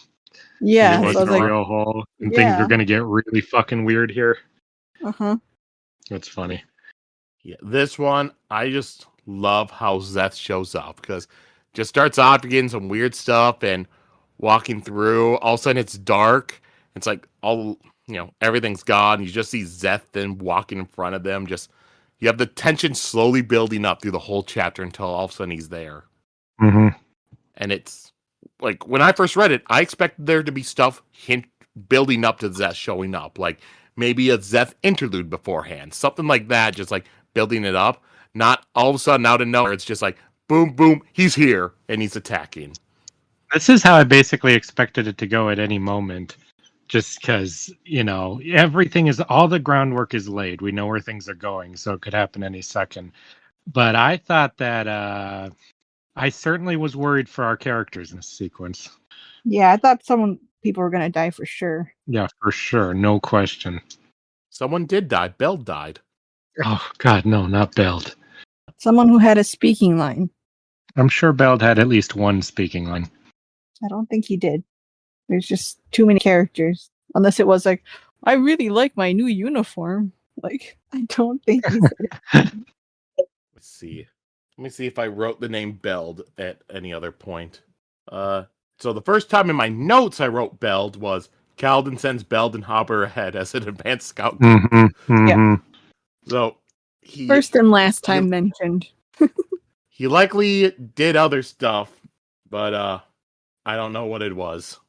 Yeah. It wasn't a real hole. And things are going to get really fucking weird here. Uh-huh. That's funny. Yeah, this one, I just love how Szeth shows up because just starts off getting some weird stuff and walking through. All of a sudden, it's dark. It's like all everything's gone. You just see Zeth then walking in front of them. You have the tension slowly building up through the whole chapter until all of a sudden he's there. Mm-hmm. And it's like, when I first read it, I expected there to be stuff building up to Zeth showing up. Like maybe a Zeth interlude beforehand. Something like that, just like building it up. Not all of a sudden out of nowhere. It's just like, boom, boom, he's here and he's attacking. This is how I basically expected it to go at any moment. Just because, all the groundwork is laid. We know where things are going, so it could happen any second. But I thought that I certainly was worried for our characters in this sequence. Yeah, I thought people were going to die for sure. Yeah, for sure. No question. Someone did die. Beld died. Oh, God, no, not Beld. Someone who had a speaking line. I'm sure Beld had at least one speaking line. I don't think he did. There's just too many characters. Unless it was like, I really like my new uniform. Like, I don't think he said it. Let's see. Let me see if I wrote the name Beld at any other point. So the first time in my notes I wrote Beld was Kaladin sends Beld and Hopper ahead as an advanced scout group. Mm-hmm, mm-hmm. Yeah. So first and last time mentioned. He likely did other stuff, but I don't know what it was.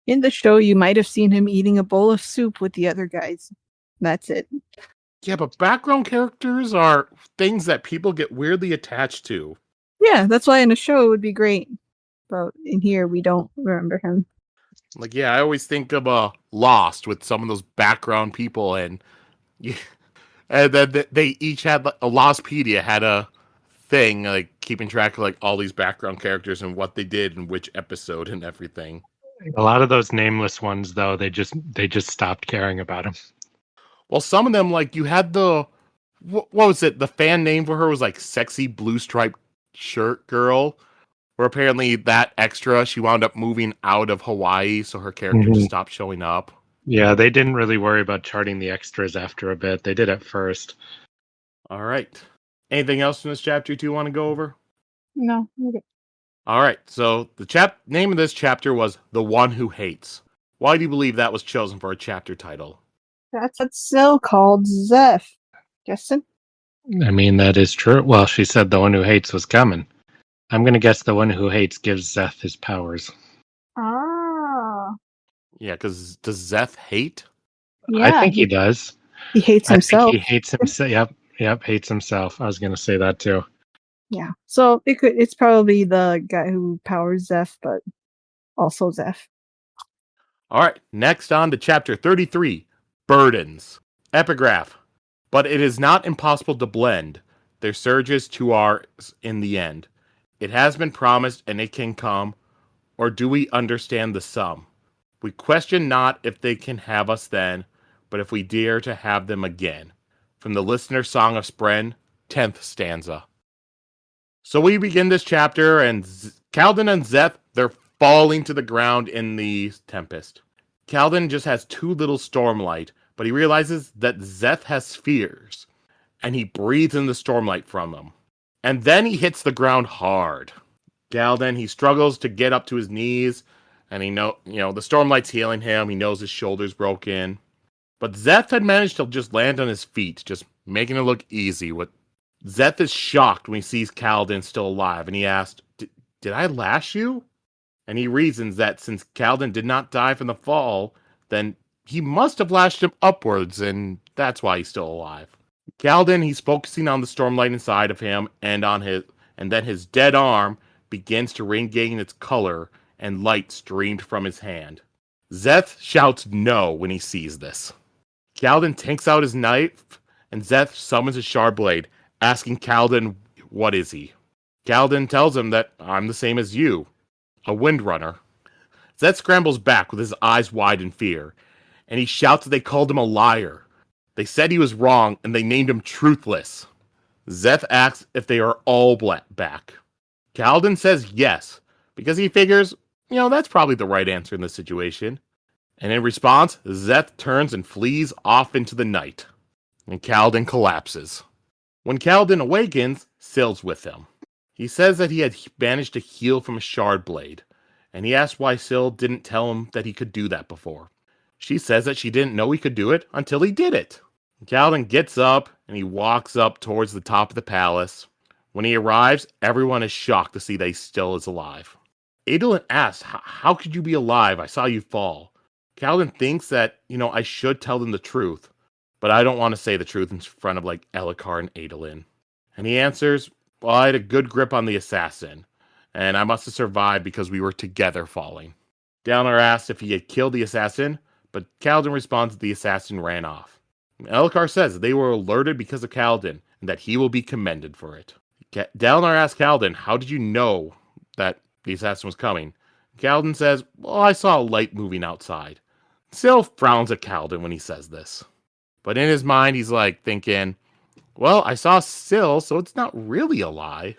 In the show, you might have seen him eating a bowl of soup with the other guys. That's it. Yeah, but background characters are things that people get weirdly attached to. Yeah, that's why in a show it would be great. But in here, we don't remember him. Like, yeah, I always think of Lost with some of those background people, and then they each had, like, a Lostpedia had a thing, like, keeping track of, like, all these background characters and what they did in which episode and everything. A lot of those nameless ones, though, they just stopped caring about them. Well, some of them, like, you had what was it? The fan name for her was, like, Sexy Blue Striped Shirt Girl, where apparently that extra, she wound up moving out of Hawaii, so her character just stopped showing up. Yeah, they didn't really worry about charting the extras after a bit. They did at first. All right. Anything else in this chapter you want to go over? No. Okay. All right, so the name of this chapter was The One Who Hates. Why do you believe that was chosen for a chapter title? That's what Syl called Zeph. Justin? I mean, that is true. Well, she said the one who hates was coming. I'm going to guess the one who hates gives Zeth his powers. Ah. Yeah, because does Zeth hate? Yeah, I think he does. He hates himself. He hates himself. Yep, hates himself. I was going to say that too. Yeah. So it's probably the guy who powers Zeph, but also Zeph. All right, next on to chapter 33, Burdens. Epigraph. But it is not impossible to blend their surges to ours in the end. It has been promised and it can come, or do we understand the sum? We question not if they can have us then, but if we dare to have them again. From the Listener Song of Spren, 10th stanza. So we begin this chapter, and Kaladin and Zeth, they're falling to the ground in the Tempest. Kaladin just has too little Stormlight, but he realizes that Zeth has spheres, and he breathes in the Stormlight from them. And then he hits the ground hard. Kaladin, he struggles to get up to his knees, and the Stormlight's healing him. He knows his shoulder's broken. But Zeth had managed to just land on his feet, just making it look easy. Zeth is shocked when he sees Kaladin still alive, and he asks, did I lash you? And he reasons that since Kaladin did not die from the fall, then he must have lashed him upwards, and that's why he's still alive. Kaladin, he's focusing on the Stormlight inside of him, and then his dead arm begins to regain its color, and light streamed from his hand. Zeth shouts no when he sees this. Kaladin takes out his knife, and Zeth summons his Shardblade, asking Kaladin, what is he? Kaladin tells him that I'm the same as you, a Windrunner. Zeth scrambles back with his eyes wide in fear, and he shouts that they called him a liar. They said he was wrong, and they named him Truthless. Zeth asks if they are all back. Kaladin says yes, because he figures, that's probably the right answer in this situation. And in response, Zeth turns and flees off into the night. And Kaladin collapses. When Kaladin awakens, Syl's with him. He says that he had managed to heal from a Shardblade, and he asks why Syl didn't tell him that he could do that before. She says that she didn't know he could do it until he did it. Kaladin gets up and he walks up towards the top of the palace. When he arrives, everyone is shocked to see that he still is alive. Adolin asks, how could you be alive? I saw you fall. Kaladin thinks that, I should tell them the truth, but I don't want to say the truth in front of Elhokar and Adolin. And he answers, well, I had a good grip on the assassin, and I must have survived because we were together falling. Dalinar asks if he had killed the assassin, but Kaladin responds that the assassin ran off. Elhokar says they were alerted because of Kaladin, and that he will be commended for it. Dalinar asks Kaladin, how did you know that the assassin was coming? Kaladin says, well, I saw a light moving outside. Syl frowns at Kaladin when he says this. But in his mind, he's thinking, well, I saw Syl, so it's not really a lie.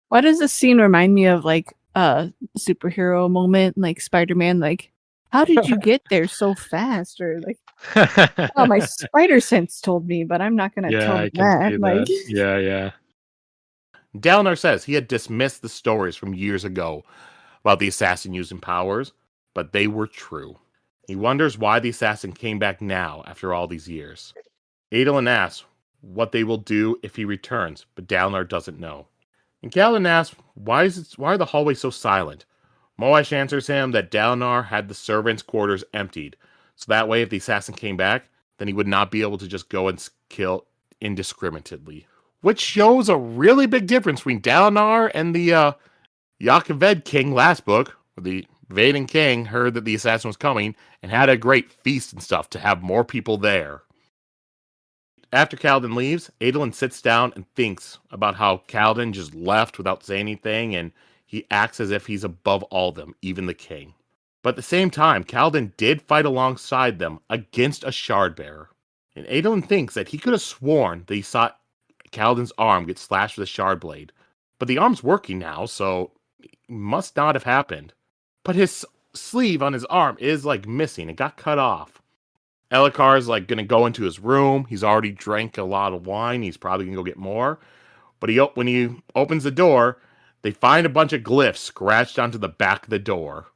Why does this scene remind me of a superhero moment, like Spider-Man? How did you get there so fast? Or oh, my spider sense told me, but I'm not going to tell I that. can see that. Yeah. Dalinar says he had dismissed the stories from years ago about the assassin using powers, but they were true. He wonders why the assassin came back now after all these years. Adolin asks what they will do if he returns, but Dalinar doesn't know. And Kaladin asks, why are the hallways so silent? Moash answers him that Dalinar had the servants' quarters emptied, so that way if the assassin came back, then he would not be able to just go and kill indiscriminately. Which shows a really big difference between Dalinar and the Yakaved king last book, where the Vaden king heard that the assassin was coming and had a great feast and stuff to have more people there. After Kaladin leaves, Adolin sits down and thinks about how Kaladin just left without saying anything, and he acts as if he's above all of them, even the king. But at the same time, Kaladin did fight alongside them against a Shardbearer. And Adolin thinks that he could have sworn that he saw Kaladin's arm get slashed with a shard blade. But the arm's working now, so it must not have happened. But his sleeve on his arm is missing. It got cut off. Elhokar is gonna go into his room. He's already drank a lot of wine. He's probably gonna go get more. But when he opens the door, they find a bunch of glyphs scratched onto the back of the door.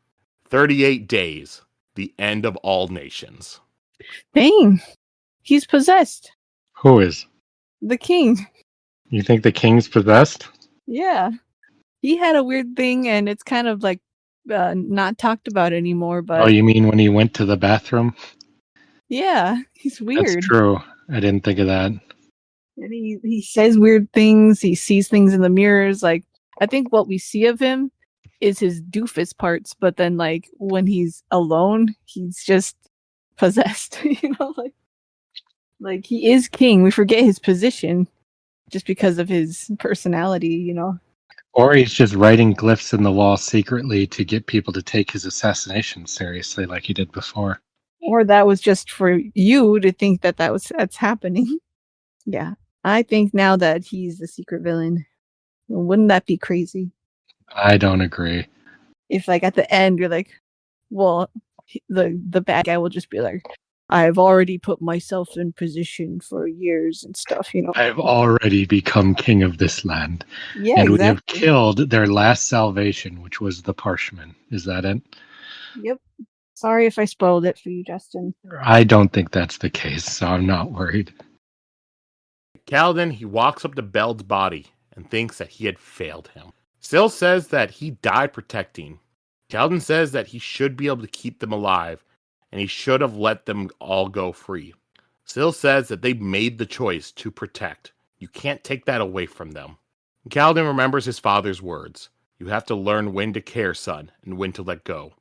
38 days, the end of all nations. Dang, he's possessed. Who is? The king. You think the king's possessed? Yeah, he had a weird thing, and it's kind of not talked about anymore. But Oh, you mean when he went to the bathroom? yeah, he's weird. That's true. I didn't think of that. And he says weird things. He sees things in the mirrors. I think what we see of him is his doofus parts, but then when he's alone, he's just possessed. He is king. We forget his position just because of his personality. Or he's just writing glyphs in the wall secretly to get people to take his assassination seriously, like he did before. Or that was just for you to think that's happening. Yeah, I think now that he's the secret villain. Wouldn't that be crazy? I don't agree. If at the end you're well, the bad guy will just be I've already put myself in position for years and stuff, I've already become king of this land. Yeah, and exactly. we have killed their last salvation, which was the Parshmen. Is that it? Yep. Sorry if I spoiled it for you, Justin. I don't think that's the case, so I'm not worried. Kaladin, he walks up to Beld's body and thinks that he had failed him. Syl says that he died protecting. Kaladin says that he should be able to keep them alive, and he should have let them all go free. Syl says that they made the choice to protect. You can't take that away from them. Kaladin remembers his father's words. You have to learn when to care, son, and when to let go.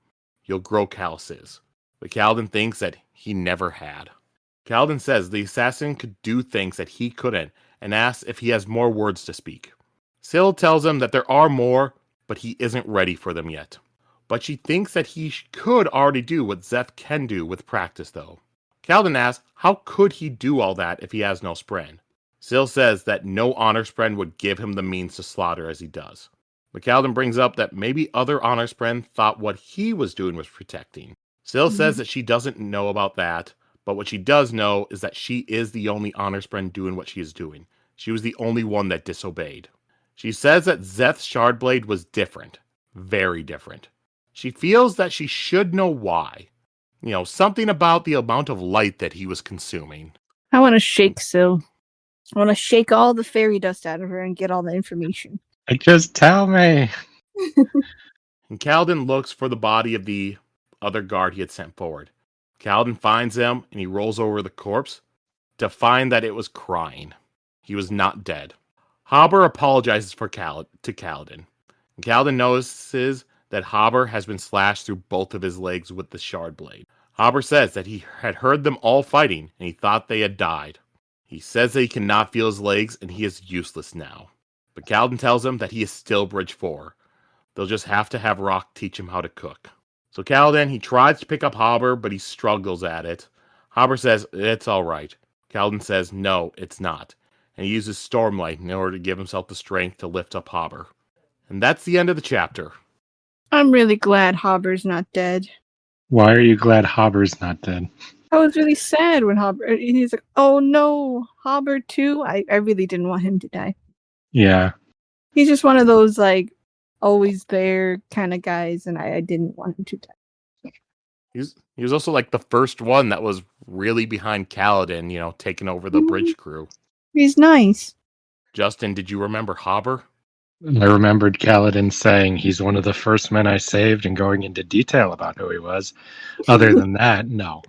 You'll grow calluses. But Kaladin thinks that he never had. Kaladin says the assassin could do things that he couldn't, and asks if he has more words to speak. Syl tells him that there are more, but he isn't ready for them yet. But she thinks that he could already do what Szeth can do with practice, though. Kaladin asks, how could he do all that if he has no spren? Syl says that no honor spren would give him the means to slaughter as he does. But Kaladin brings up that maybe other honor spren thought what he was doing was protecting. Syl says that she doesn't know about that, but what she does know is that she is the only honor spren doing what she is doing. She was the only one that disobeyed. She says that Szeth's Shardblade was different. Very different. She feels that she should know why. Something about the amount of light that he was consuming. I want to shake Syl. I want to shake all the fairy dust out of her and get all the information. Just tell me. And Kaladin looks for the body of the other guard he had sent forward. Kaladin finds him, and he rolls over the corpse to find that it was crying. He was not dead. Haber apologizes to Kaladin. And Kaladin notices that Haber has been slashed through both of his legs with the shard blade. Haber says that he had heard them all fighting, and he thought they had died. He says that he cannot feel his legs, and he is useless now. But Kaladin tells him that he is still Bridge 4. They'll just have to have Rock teach him how to cook. So Kaladin, he tries to pick up Haber, but he struggles at it. Haber says, it's alright. Kaladin says, no, it's not. And he uses Stormlight in order to give himself the strength to lift up Haber. And that's the end of the chapter. I'm really glad Haber's not dead. Why are you glad Haber's not dead? I was really sad when Haber... He's like, oh no, Haber too? I really didn't want him to die. Yeah. He's just one of those, like, always there kind of guys, and I didn't want him to die. He was also like the first one that was really behind Kaladin, taking over the bridge crew. He's nice. Justin, did you remember Haber? I remembered Kaladin saying he's one of the first men I saved and going into detail about who he was. Other than that, no.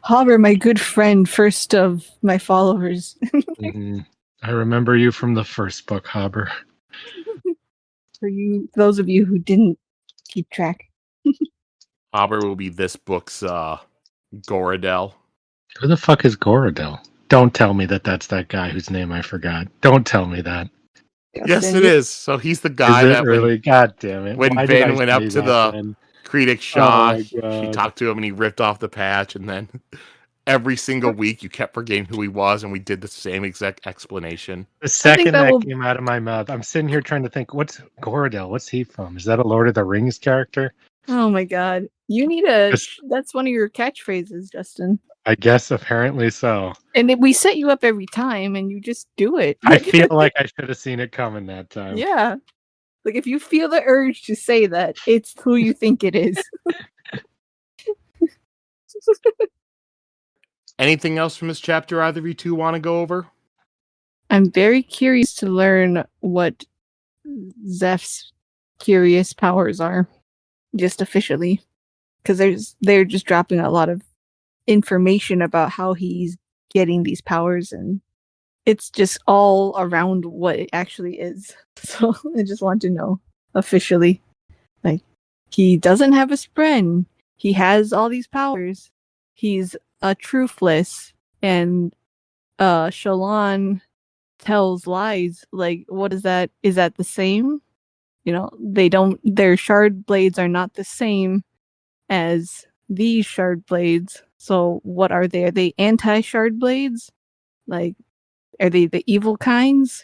Haber, my good friend, first of my followers. I remember you from the first book, Haber. For those of you who didn't keep track. Haber will be this book's Goradel. Who the fuck is Goradel? Don't tell me that that's that guy whose name I forgot. Don't tell me that. Yes, it is. So he's the guy that really? God damn it! When Vin went up to the Creedic Shah, she talked to him and he ripped off the patch, and then every single week you kept forgetting who he was, and we did the same exact explanation. The second that came out of my mouth, I'm sitting here trying to think, what's Goradel? What's he from? Is that a Lord of the Rings character? Oh my god. You need that's one of your catchphrases, Justin. I guess apparently so. And we set you up every time and you just do it. I feel like I should have seen it coming that time. Yeah. Like if you feel the urge to say that, it's who you think it is. Anything else from this chapter either of you two want to go over? I'm very curious to learn what Zeph's curious powers are. Just officially. Because they're just dropping a lot of information about how he's getting these powers, and it's just all around what it actually is. So I just want to know officially. Like, he doesn't have a spren. He has all these powers. He's a truthless, and Shallan tells lies. Like, what is that? Is that the same? Their shard blades are not the same as these shard blades. So what are they? Are they anti-shard blades? Like, are they the evil kinds?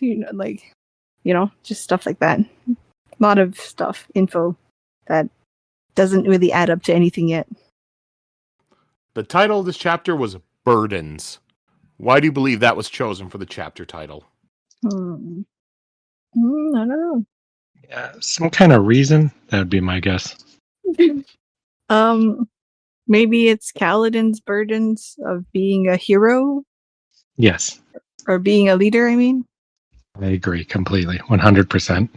Just stuff like that. A lot of info that doesn't really add up to anything yet. The title of this chapter was Burdens. Why do you believe that was chosen for the chapter title? I don't know. Yeah, some kind of reason. That would be my guess. Maybe it's Kaladin's burdens of being a hero? Yes. Or being a leader, I mean? I agree completely. 100%.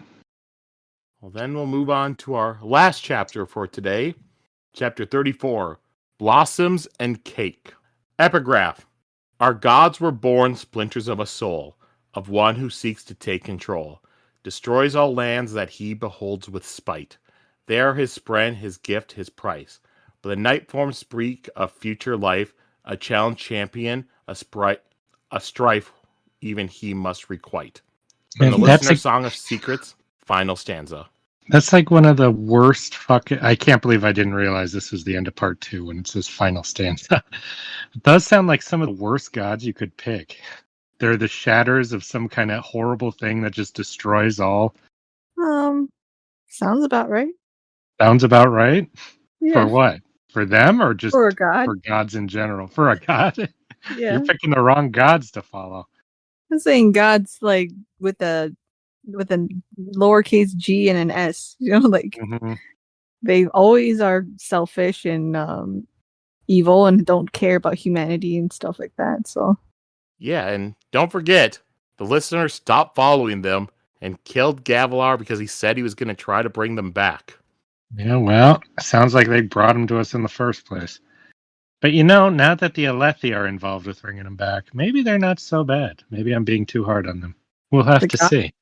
Well, then we'll move on to our last chapter for today. Chapter 34, Blossoms and Cake. Epigraph. Our gods were born splinters of a soul, of one who seeks to take control, destroys all lands that he beholds with spite. They are his spren, his gift, his price. But the night forms speak of future life, a challenge champion, a strife even he must requite. From the Listener's Song of Secrets, final stanza. That's like one of the worst I can't believe I didn't realize this was the end of part 2 when it says final stanza. It does sound like some of the worst gods you could pick. They're the shatters of some kind of horrible thing that just destroys all. Sounds about right. Sounds about right? Yeah. For what? For them or just for a god? For gods in general? For a god? Yeah. You're picking the wrong gods to follow. I'm saying gods like with a lowercase g and an s. They always are selfish and evil and don't care about humanity and stuff like that. So Yeah, and don't forget, the listeners stopped following them and killed Gavilar because he said he was going to try to bring them back. Yeah, well, sounds like they brought him to us in the first place. But now that the Alethi are involved with bringing them back, maybe they're not so bad. Maybe I'm being too hard on them. We'll have to see.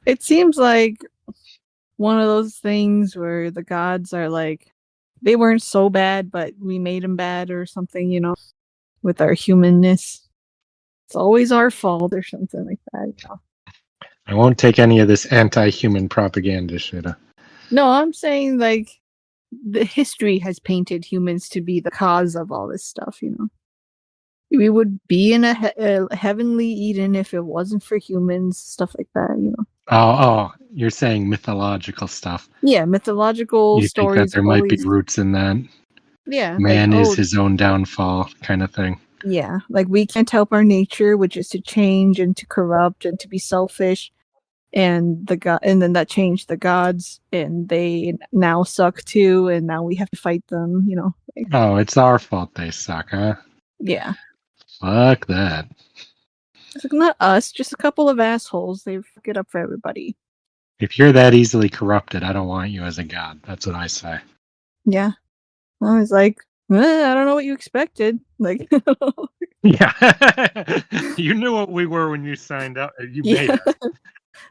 It seems like one of those things where the gods are like, they weren't so bad, but we made them bad or something, with our humanness. It's always our fault or something like that. I won't take any of this anti-human propaganda, Sheta. No, I'm saying like the history has painted humans to be the cause of all this stuff, We would be in a heavenly Eden if it wasn't for humans, stuff like that, Oh, you're saying mythological stuff. Yeah, mythological you stories. You think that there might be roots in that? Yeah. Man is his own downfall kind of thing. Yeah, like we can't help our nature, which is to change and to corrupt and to be selfish. And then that changed the gods, and they now suck too, and now we have to fight them, Oh, it's our fault they suck, huh? Yeah. Fuck that. It's like, not us, just a couple of assholes. They fuck it up for everybody. If you're that easily corrupted, I don't want you as a god. That's what I say. Yeah. I was like, I don't know what you expected. Like, yeah. You knew what we were when you signed up. You made us.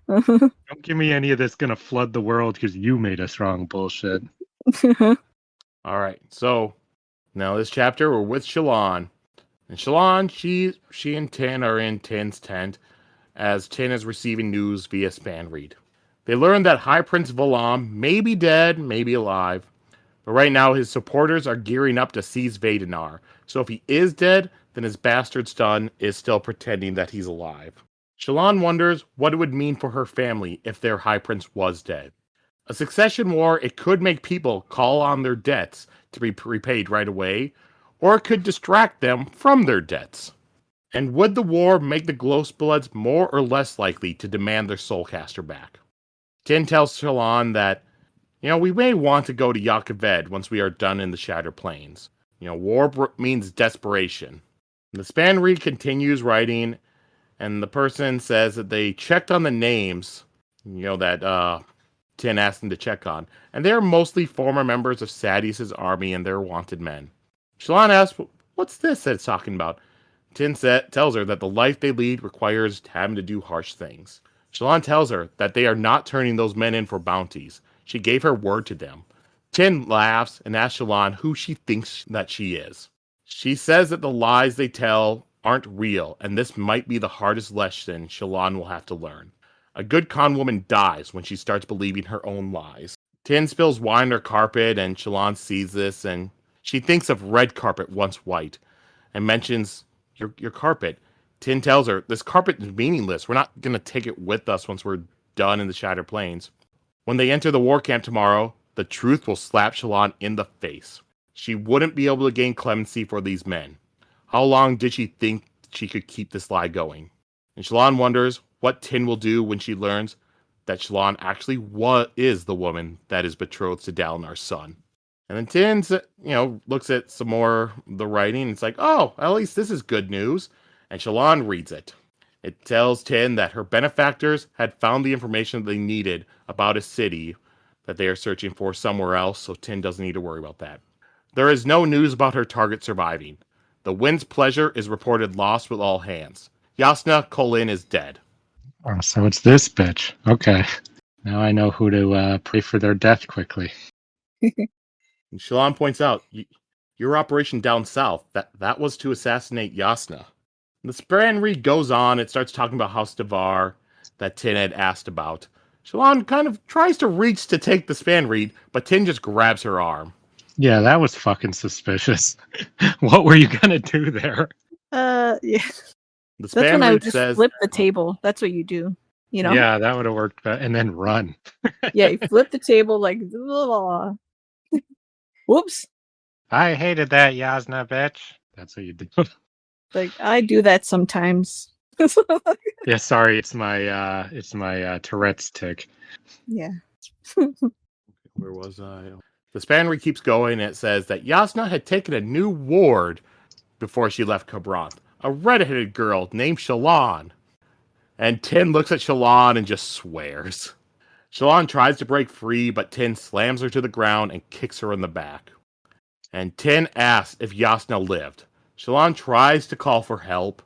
Don't give me any of this gonna flood the world because you made us wrong bullshit. All right, so now this chapter we're with Shallan. And Shallan, she and Tyn are in Tyn's tent as Tyn is receiving news via span read. They learn that High Prince Valam may be dead, may be alive, but right now his supporters are gearing up to seize Vadinar. So if he is dead, then his bastard son is still pretending that he's alive. Shallan wonders what it would mean for her family if their High Prince was dead. A succession war, it could make people call on their debts to be repaid right away, or it could distract them from their debts. And would the war make the Glowsbloods more or less likely to demand their Soulcaster back? Tyn tells Shallan that, we may want to go to Yakaved once we are done in the Shattered Plains. War means desperation. The span read continues writing, and the person says that they checked on the names, that Tyn asked them to check on, and they're mostly former members of Sadeas' army and their wanted men. Shallan asks, what's this that it's talking about? Tyn tells her that the life they lead requires having to do harsh things. Shallan tells her that they are not turning those men in for bounties. She gave her word to them. Tyn laughs and asks Shallan who she thinks that she is. She says that the lies they tell aren't real, and this might be the hardest lesson Shallan will have to learn. A good con woman dies when she starts believing her own lies. Tyn spills wine on her carpet, and Shallan sees this, and she thinks of red carpet once white, and mentions your carpet. Tyn tells her, this carpet is meaningless. We're not going to take it with us once we're done in the Shattered Plains. When they enter the war camp tomorrow, the truth will slap Shallan in the face. She wouldn't be able to gain clemency for these men. How long did she think she could keep this lie going? And Shallan wonders what Tyn will do when she learns that Shallan actually is the woman that is betrothed to Dalinar's son. And then Tyn, looks at some more of the writing. It's like, oh, at least this is good news. And Shallan reads it. It tells Tyn that her benefactors had found the information they needed about a city that they are searching for somewhere else, so Tyn doesn't need to worry about that. There is no news about her target surviving. The Wind's Pleasure is reported lost with all hands. Jasnah Kholin is dead. Oh, so it's this bitch. Okay. Now I know who to pray for their death quickly. And Shallan points out, your operation down south, that was to assassinate Jasnah. The span read goes on. It starts talking about House Devar that Tyn had asked about. Shallan kind of tries to reach to take the span read, but Tyn just grabs her arm. Yeah, that was fucking suspicious. What were you gonna do there? Yeah. The That's when I would just says, flip the table. That's what you do, Yeah, that would have worked, and then run. Yeah, you flip the table like, whoops. I hated that Jasnah bitch. That's what you do. Like, I do that sometimes. Yeah, sorry, it's my Tourette's tick. Yeah. Where was I? The span read keeps going, and it says that Yasna had taken a new ward before she left Kabranth, a red-headed girl named Shallan. And Tyn looks at Shallan and just swears. Shallan tries to break free, but Tyn slams her to the ground and kicks her in the back. And Tyn asks if Yasna lived. Shallan tries to call for help,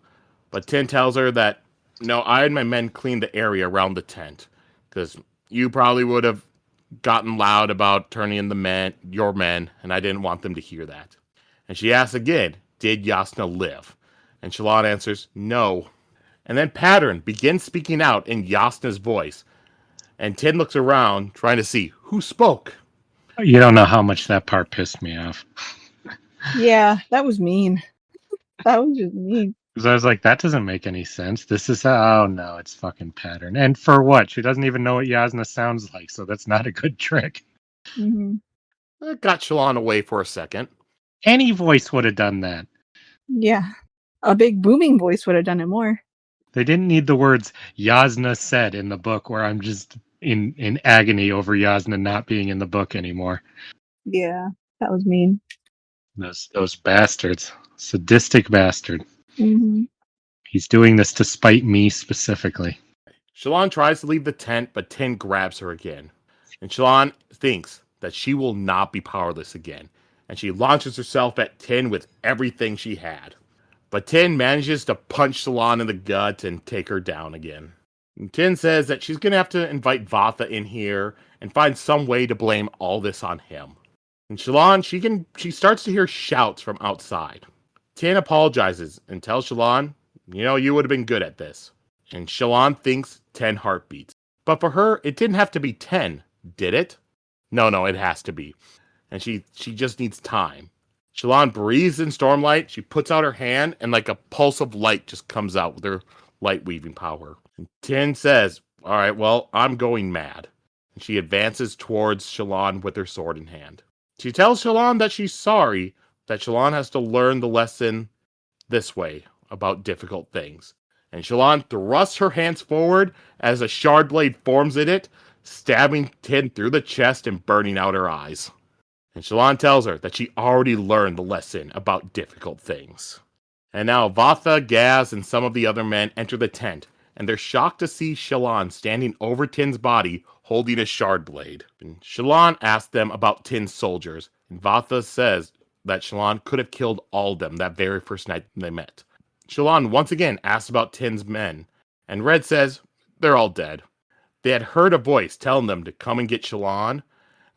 but Tyn tells her that, no, I and my men cleaned the area around the tent, because you probably would have gotten loud about turning in your men, and I didn't want them to hear that. And she asks again, did Yasna live? And Shallan answers, no. And then Pattern begins speaking out in Yasna's voice, and Tyn looks around, trying to see who spoke. You don't know how much that part pissed me off. Yeah, that was mean. That was just mean. Because I was like, that doesn't make any sense. This is oh no, it's fucking Pattern. And for what? She doesn't even know what Yasna sounds like, so that's not a good trick. Mm-hmm. It got Shallan away for a second. Any voice would have done that. Yeah. A big booming voice would have done it more. They didn't need the words Yasna said in the book, where I'm just in agony over Yasna not being in the book anymore. Yeah, that was mean. Those bastards. Sadistic bastard. Mm-hmm. He's doing this to spite me specifically. Shallan tries to leave the tent, but Tyn grabs her again. And Shallan thinks that she will not be powerless again, and she launches herself at Tyn with everything she had. But Tyn manages to punch Shallan in the gut and take her down again. And Tyn says that she's going to have to invite Vatha in here and find some way to blame all this on him. And Shallan, she starts to hear shouts from outside. Tyn apologizes and tells Shallan, you would have been good at this. And Shallan thinks 10 heartbeats. But for her, it didn't have to be 10, did it? No, it has to be. And she just needs time. Shallan breathes in Stormlight, she puts out her hand, and like a pulse of light just comes out with her light-weaving power. And Tyn says, all right, well, I'm going mad. And she advances towards Shallan with her sword in hand. She tells Shallan that she's sorry, that Shallan has to learn the lesson this way about difficult things. And Shallan thrusts her hands forward as a shard blade forms in it, stabbing Tyn through the chest and burning out her eyes. And Shallan tells her that she already learned the lesson about difficult things. And now Vatha, Gaz, and some of the other men enter the tent, and they're shocked to see Shallan standing over Tyn's body, holding a shard blade. And Shallan asks them about Tyn's soldiers, and Vatha says that Shallan could have killed all of them that very first night they met. Shallan once again asks about Tyn's men, and Red says they're all dead. They had heard a voice telling them to come and get Shallan,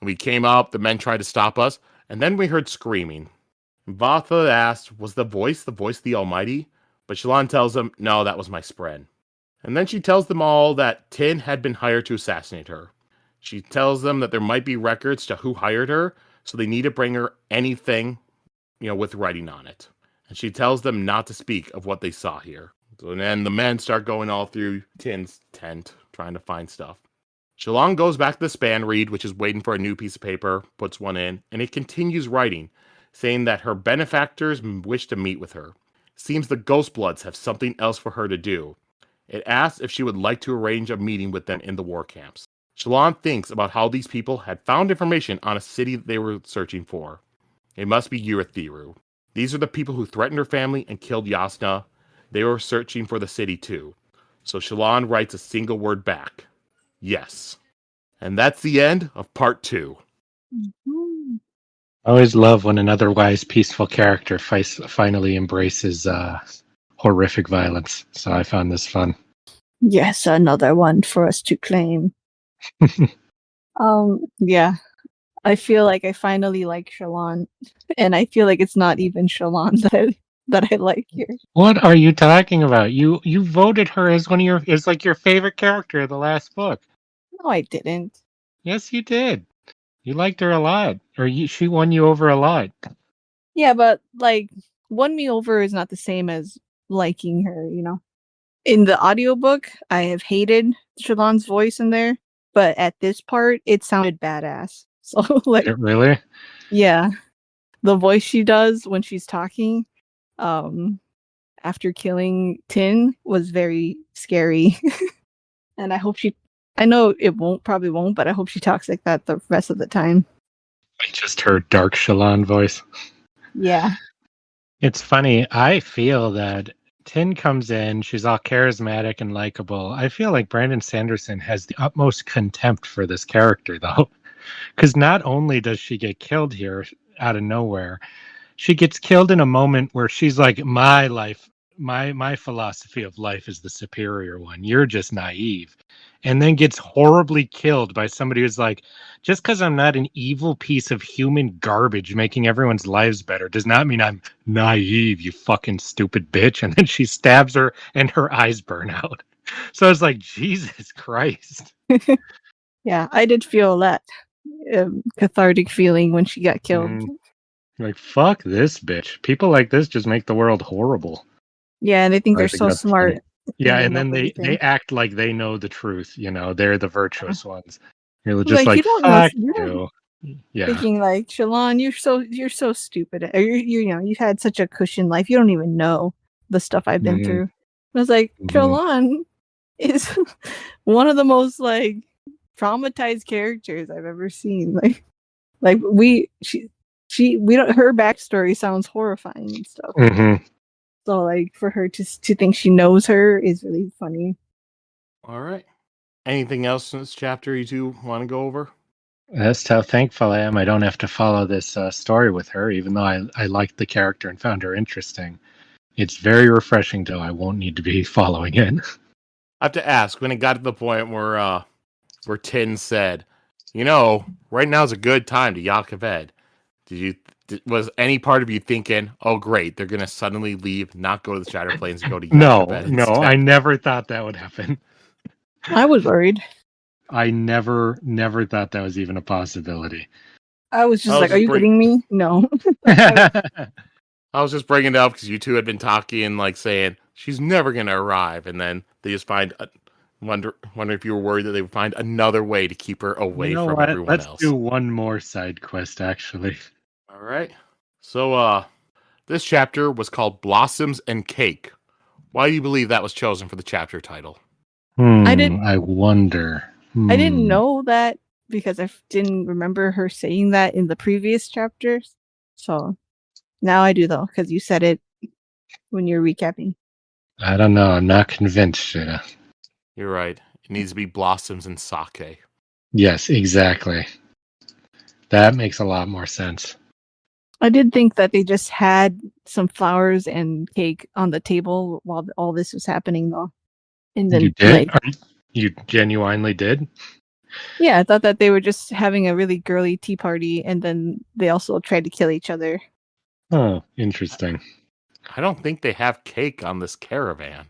and we came up, the men tried to stop us, and then we heard screaming. And Vatha asked, was the voice of the Almighty? But Shallan tells them, no, that was my spren. And then she tells them all that Tyn had been hired to assassinate her. She tells them that there might be records to who hired her, so they need to bring her anything, with writing on it. And she tells them not to speak of what they saw here. So then the men start going all through Tyn's tent, trying to find stuff. Shallan goes back to the span reed, which is waiting for a new piece of paper, puts one in, and it continues writing, saying that her benefactors wish to meet with her. Seems the Ghostbloods have something else for her to do. It asks if she would like to arrange a meeting with them in the war camps. Shallan thinks about how these people had found information on a city they were searching for. It must be Urithiru. These are the people who threatened her family and killed Yasna. They were searching for the city too. So Shallan writes a single word back. Yes. And that's the end of part 2. Mm-hmm. I always love when an otherwise peaceful character finally embraces horrific violence. So I found this fun. Yes, another one for us to claim. Yeah. I feel like I finally like Shallan, and I feel like it's not even Shallan that I like here. What are you talking about? You voted her as your favorite character of the last book. No, I didn't. Yes, you did. You liked her a lot, or she won you over a lot. Yeah, but won me over is not the same as liking her, In the audiobook, I have hated Shallan's voice in there, but at this part, it sounded badass. So Really? Yeah. The voice she does when she's talking, after killing Tyn was very scary. And I know it probably won't, but I hope she talks like that the rest of the time. Just her dark Shallan voice. Yeah. It's funny. I feel that Tyn comes in, she's all charismatic and likable. I feel like Brandon Sanderson has the utmost contempt for this character, though. Because not only does she get killed here out of nowhere, she gets killed in a moment where she's like, my life, my philosophy of life is the superior one. You're just naive. And then gets horribly killed by somebody who's like, just because I'm not an evil piece of human garbage making everyone's lives better does not mean I'm naive, you fucking stupid bitch. And then she stabs her and her eyes burn out. So I was like, Jesus Christ. Yeah, I did feel that cathartic feeling when she got killed. Like, fuck this bitch. People like this just make the world horrible. Yeah, and they think I they're think so that's smart. funny. Yeah, and know then they everything. act like they know the truth. You know, they're the virtuous ones. You're just Like, like, you don't know. fuck You you. Yeah. thinking like, Shallan, you're so stupid. Or you've had such a cushion life. You don't even know the stuff I've been through. And I was like, Shallan is one of the most like traumatized characters I've ever seen. Like we don't. Her backstory sounds horrifying and stuff. So like for her to think she knows her is really funny. All right. Anything else in this chapter you two want to go over? That's how thankful I am I don't have to follow this story with her, even though I liked the character and found her interesting. It's very refreshing, though. I won't need to be following it. I have to ask, when it got to the point where Tyn said, right now is a good time to Yakaved. Was any part of you thinking, oh great, they're gonna suddenly leave, not go to the Shatter Plains and go to Yakaved? No, I never thought that would happen. I was worried. I never thought that was even a possibility. I was just are you kidding me? No. I was just bringing it up because you two had been talking and like saying she's never gonna arrive, and then they just wonder if you were worried that they would find another way to keep her away from everyone else. Let's do one more side quest, actually. All right. So, this chapter was called Blossoms and Cake. Why do you believe that was chosen for the chapter title? I wonder. I didn't know that because I didn't remember her saying that in the previous chapters. So now I do, though, because you said it when you're recapping. I don't know. I'm not convinced, Sheta. You're right. It needs to be Blossoms and Sake. Yes, exactly. That makes a lot more sense. I did think that they just had some flowers and cake on the table while all this was happening, though. And then, you did? You genuinely did? Yeah, I thought that they were just having a really girly tea party, and then they also tried to kill each other. Oh, interesting. I don't think they have cake on this caravan.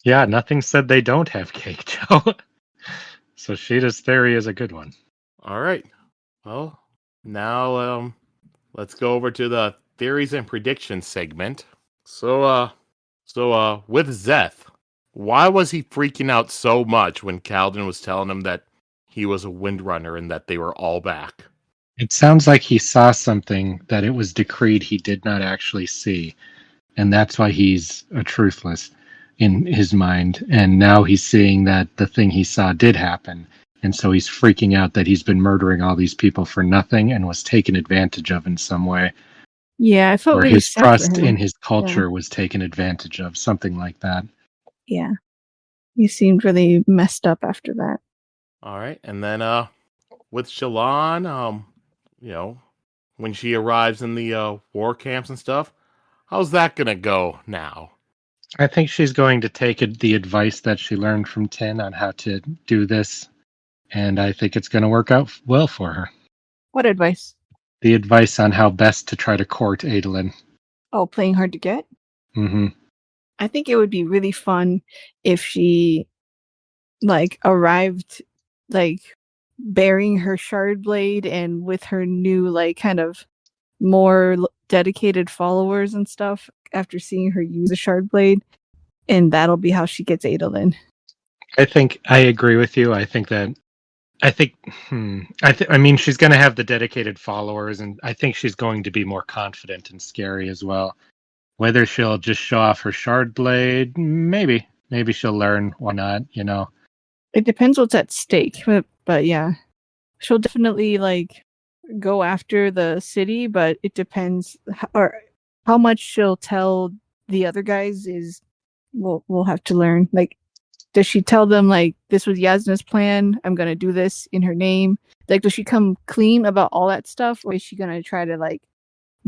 Yeah, nothing said they don't have cake, Joe. So Sheta's theory is a good one. All right. Well, now let's go over to the theories and predictions segment. So with Szeth, why was he freaking out so much when Kaladin was telling him that he was a Windrunner and that they were all back? It sounds like he saw something that it was decreed he did not actually see, and that's why he's a truthless in his mind. And now he's seeing that the thing he saw did happen, and so he's freaking out that he's been murdering all these people for nothing and was taken advantage of in some way. Yeah, I felt or really his sad trust for him. in his culture was taken advantage of, something like that. Yeah, he seemed really messed up after that. All right, and then with Shallan, when she arrives in the war camps and stuff, how's that gonna go now? I think she's going to take the advice that she learned from Tyn on how to do this, and I think it's going to work out well for her. What advice? The advice on how best to try to court Adolin. Oh, playing hard to get? Mm-hmm. I think it would be really fun if she, arrived, bearing her shard blade and with her new, kind of more dedicated followers and stuff after seeing her use a shard blade, and that'll be how she gets Adolin. I think I agree with you. I mean, she's going to have the dedicated followers, and I think she's going to be more confident and scary as well. Whether she'll just show off her shard blade, maybe she'll learn. Why not? It depends what's at stake, but yeah, she'll definitely go after the city, but it depends or how much she'll tell the other guys is we'll have to learn. Like, does she tell them like this was Yasna's plan? I'm gonna do this in her name. Like, does she come clean about all that stuff, or is she gonna try to like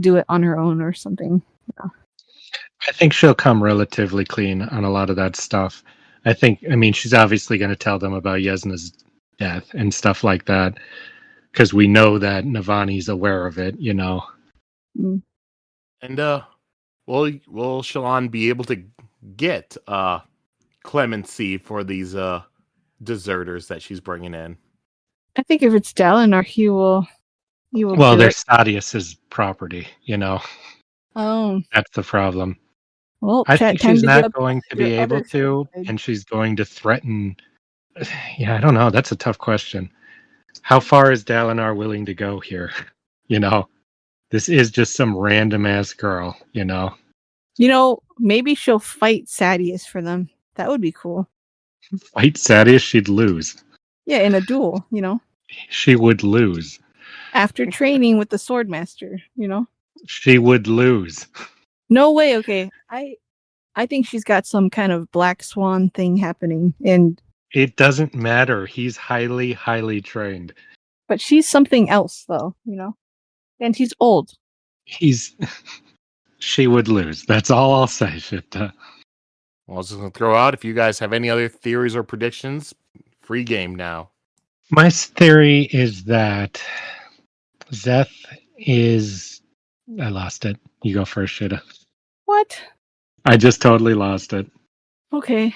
do it on her own or something? I think she'll come relatively clean on a lot of that stuff. I mean, she's obviously going to tell them about Yasna's death and stuff like that, because we know that Navani's aware of it, you know. Mm. And will Shallan be able to get clemency for these deserters that she's bringing in? I think if it's Dalinar, he will Well, do they're it. Stadius's property, you know. Oh, That's the problem. well, I think time she's to get not up going to your be able other to, side. and she's going to threaten. Yeah, I don't know. That's a tough question. How far is Dalinar willing to go here? You know, this is just some random ass girl, you know. You know, maybe she'll fight Sadius for them. That would be cool. Fight Sadius, she'd lose. Yeah, in a duel, you know, She would lose. after training with the Swordmaster, you know. She would lose. No way. Okay, I think she's got some kind of black swan thing happening, and It doesn't matter. He's highly, highly trained. but she's something else, though, you know. And he's old. He's. She would lose. That's all I'll say, Sheta. Well, I was just going to throw out, if you guys have any other theories or predictions, free game now. My theory is that Zeth is. I lost it. You go first, Sheta. What? I just totally lost it. Okay.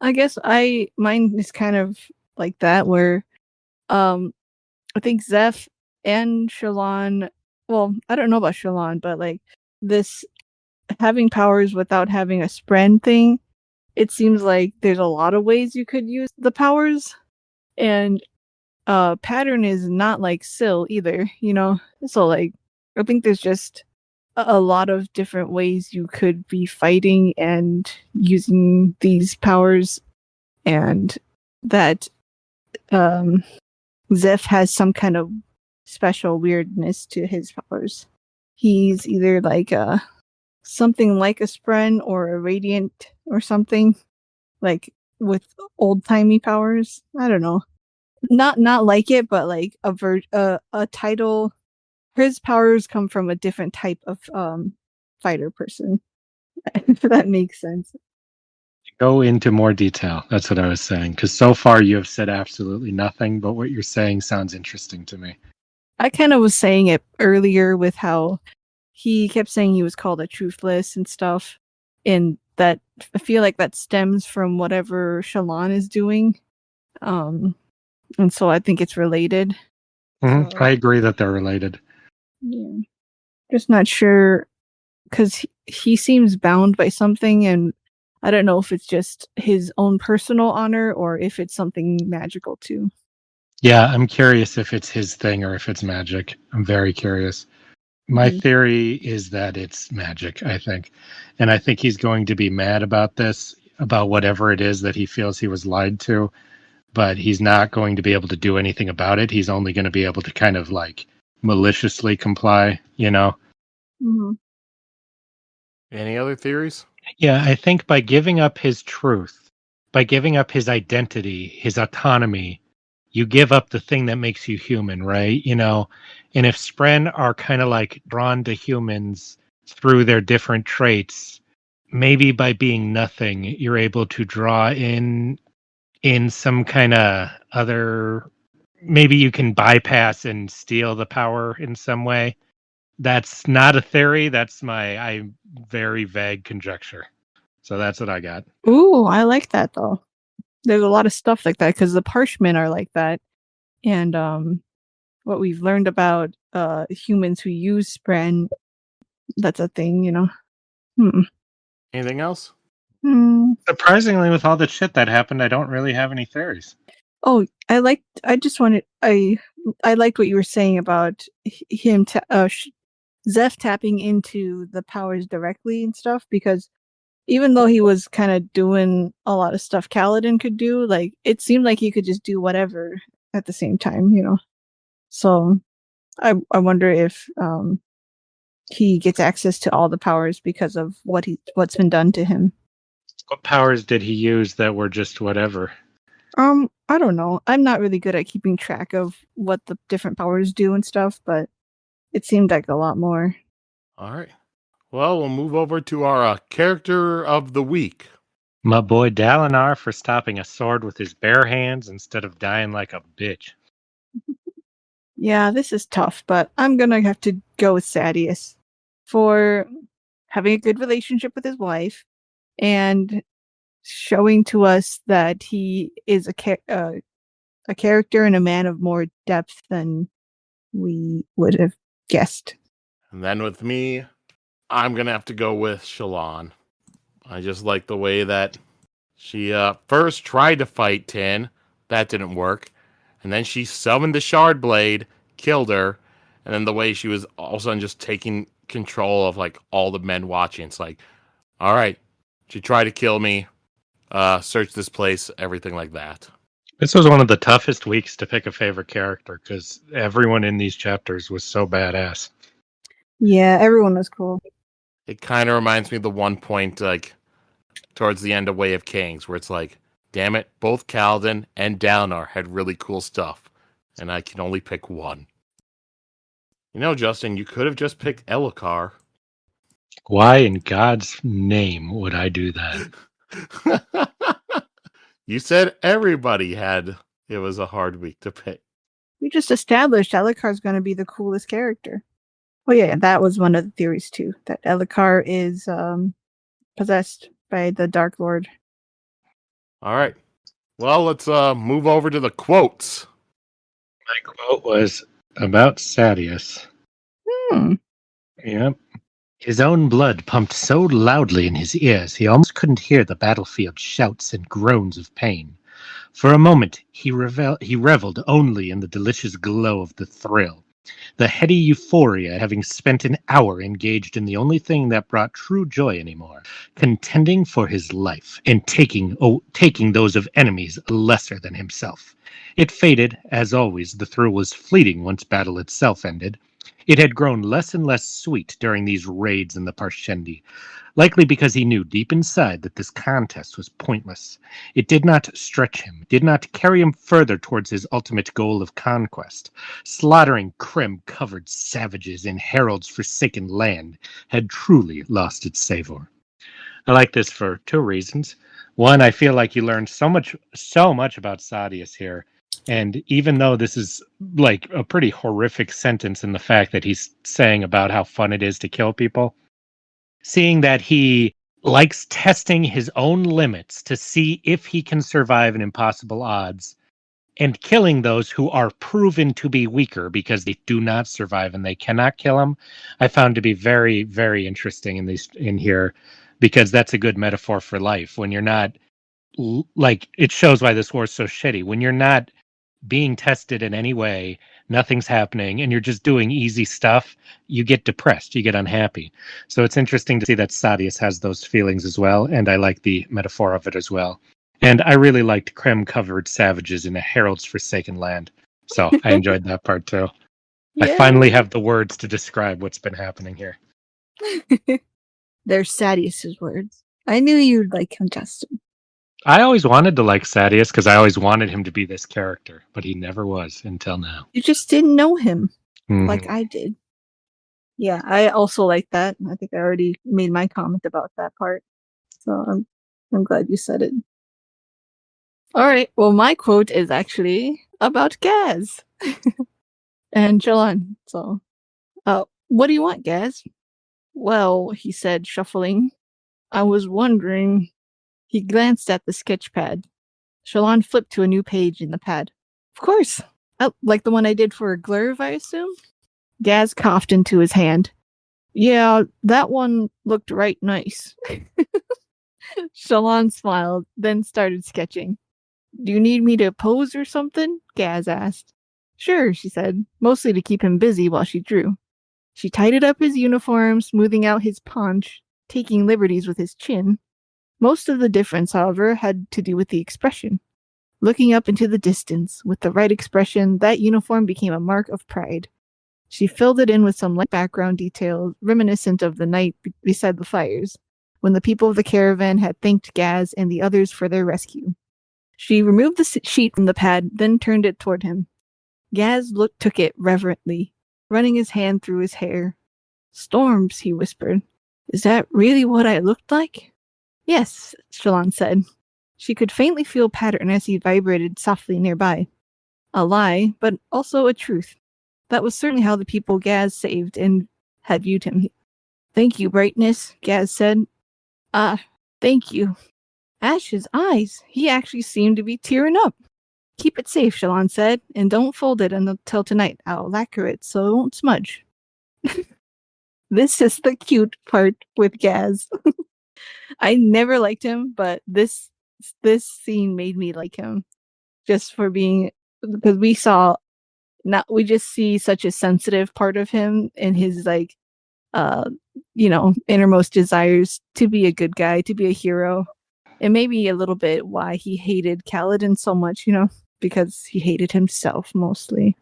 I guess mine is kind of like that, where I think Zeph and Shallan, well, I don't know about Shallan, but like this having powers without having a spren thing, it seems like there's a lot of ways you could use the powers, and pattern is not like Syl either, you know. So like I think there's just a lot of different ways you could be fighting and using these powers, and that Zeph has some kind of special weirdness to his powers. He's either like something like a Spren or a Radiant or something, like with old timey powers. I don't know. Not like it, but like a title. His powers come from a different type of fighter person. If that makes sense. Go into more detail. That's what I was saying. Because so far you have said absolutely nothing, but what you're saying sounds interesting to me. I kind of was saying it earlier with how he kept saying he was called a truthless and stuff, and that I feel like that stems from whatever Shallan is doing, and so I think it's related. Mm-hmm. So, I agree that they're related. yeah, just not sure because he seems bound by something, and I don't know if it's just his own personal honor or if it's something magical too. Yeah, I'm curious if it's his thing or if it's magic. I'm very curious. My theory is that it's magic, I think. And I think he's going to be mad about this, about whatever it is that he feels he was lied to, but he's not going to be able to do anything about it. He's only going to be able to kind of like maliciously comply, you know? Mm-hmm. Any other theories? Yeah, I think by giving up his truth, by giving up his identity, his autonomy, you give up the thing that makes you human, right? You know, and if Spren are kind of like drawn to humans through their different traits, maybe by being nothing, you're able to draw in some kind of other. Maybe you can bypass and steal the power in some way. That's not a theory. That's my very vague conjecture. So that's what I got. Ooh, I like that though. There's a lot of stuff like that because the Parshmen are like that, and what we've learned about humans who use Spren, that's a thing, you know. Anything else? Surprisingly, with all the shit that happened, I don't really have any theories. Oh, I liked what you were saying about him Zeph tapping into the powers directly and stuff, because even though he was kind of doing a lot of stuff Kaladin could do, like it seemed like he could just do whatever at the same time, you know. So I wonder if he gets access to all the powers because of what's been done to him. What powers did he use that were just whatever? I don't know. I'm not really good at keeping track of what the different powers do and stuff, but it seemed like a lot more. All right. Well, we'll move over to our character of the week. My boy Dalinar for stopping a sword with his bare hands instead of dying like a bitch. Yeah, this is tough, but I'm gonna have to go with Sadeas for having a good relationship with his wife and showing to us that he is a character and a man of more depth than we would have guessed. And then with me, I'm going to have to go with Shallan. I just like the way that she first tried to fight Tyn. That didn't work. And then she summoned the Shard Blade, killed her. And then the way she was all of a sudden just taking control of like all the men watching. It's like, all right, she tried to kill me. Search this place, everything like that. This was one of the toughest weeks to pick a favorite character because everyone in these chapters was so badass. Yeah, everyone was cool. It kind of reminds me of the one point like towards the end of Way of Kings where it's like, damn it, both Kaladin and Dalinar had really cool stuff, and I can only pick one. You know, Justin, you could have just picked Elhokar. Why in God's name would I do that? You said everybody had it was a hard week to pick. We just established Elhokar's going to be the coolest character. Oh yeah, that was one of the theories too, that Elhokar is possessed by the Dark Lord. All right. Well, let's move over to the quotes. My quote was about Sadeas. Yep. His own blood pumped so loudly in his ears he almost couldn't hear the battlefield shouts and groans of pain. For a moment he reveled only in the delicious glow of the thrill, the heady euphoria having spent an hour engaged in the only thing that brought true joy anymore, contending for his life and taking those of enemies lesser than himself. It faded, as always the thrill was fleeting once battle itself ended. It had grown less and less sweet during these raids in the Parshendi, likely because he knew deep inside that this contest was pointless. It did not stretch him, did not carry him further towards his ultimate goal of conquest. Slaughtering Krem-covered savages in Harold's forsaken land had truly lost its savor. I like this for two reasons. One, I feel like you learned so much about Sadeas here. And even though this is like a pretty horrific sentence in the fact that he's saying about how fun it is to kill people, seeing that he likes testing his own limits to see if he can survive an impossible odds and killing those who are proven to be weaker because they do not survive and they cannot kill him, I found to be very, very interesting in here because that's a good metaphor for life. When you're not, like, it shows why this war is so shitty. When you're not being tested in any way, nothing's happening, and you're just doing easy stuff, you get depressed, you get unhappy. So it's interesting to see that Sadeas has those feelings as well, and I like the metaphor of it as well. And I really liked Krem-covered savages in a Harold's forsaken land. So I enjoyed that part too. Yeah. I finally have the words to describe what's been happening here. They're Sadeas' words. I knew you'd like him, Justin. I always wanted to like Sadeas because I always wanted him to be this character, but he never was until now. You just didn't know him like I did. Yeah, I also like that. I think I already made my comment about that part. So I'm glad you said it. All right. Well, my quote is actually about Gaz and Shallan. So, what do you want, Gaz? Well, he said, shuffling. I was wondering. He glanced at the sketch pad. Shallan flipped to a new page in the pad. Of course. Oh, like the one I did for Glurv, I assume? Gaz coughed into his hand. Yeah, that one looked right nice. Shallan smiled, then started sketching. Do you need me to pose or something? Gaz asked. Sure, she said, mostly to keep him busy while she drew. She tidied up his uniform, smoothing out his paunch, taking liberties with his chin. Most of the difference, however, had to do with the expression. Looking up into the distance, with the right expression, that uniform became a mark of pride. She filled it in with some light background details reminiscent of the night beside the fires, when the people of the caravan had thanked Gaz and the others for their rescue. She removed the sheet from the pad, then turned it toward him. Gaz took it reverently, running his hand through his hair. "Storms," he whispered. "Is that really what I looked like?" "Yes," Shallan said. She could faintly feel pattern as he vibrated softly nearby. A lie, but also a truth. That was certainly how the people Gaz saved and had viewed him. "Thank you, Brightness," Gaz said. Thank you." Ash's eyes. He actually seemed to be tearing up. "Keep it safe," Shallan said, "and don't fold it until tonight. I'll lacquer it so it won't smudge." This is the cute part with Gaz. I never liked him, but this scene made me like him. Just for being, because we just see such a sensitive part of him and his innermost desires to be a good guy, to be a hero. And maybe a little bit why he hated Kaladin so much, because he hated himself mostly.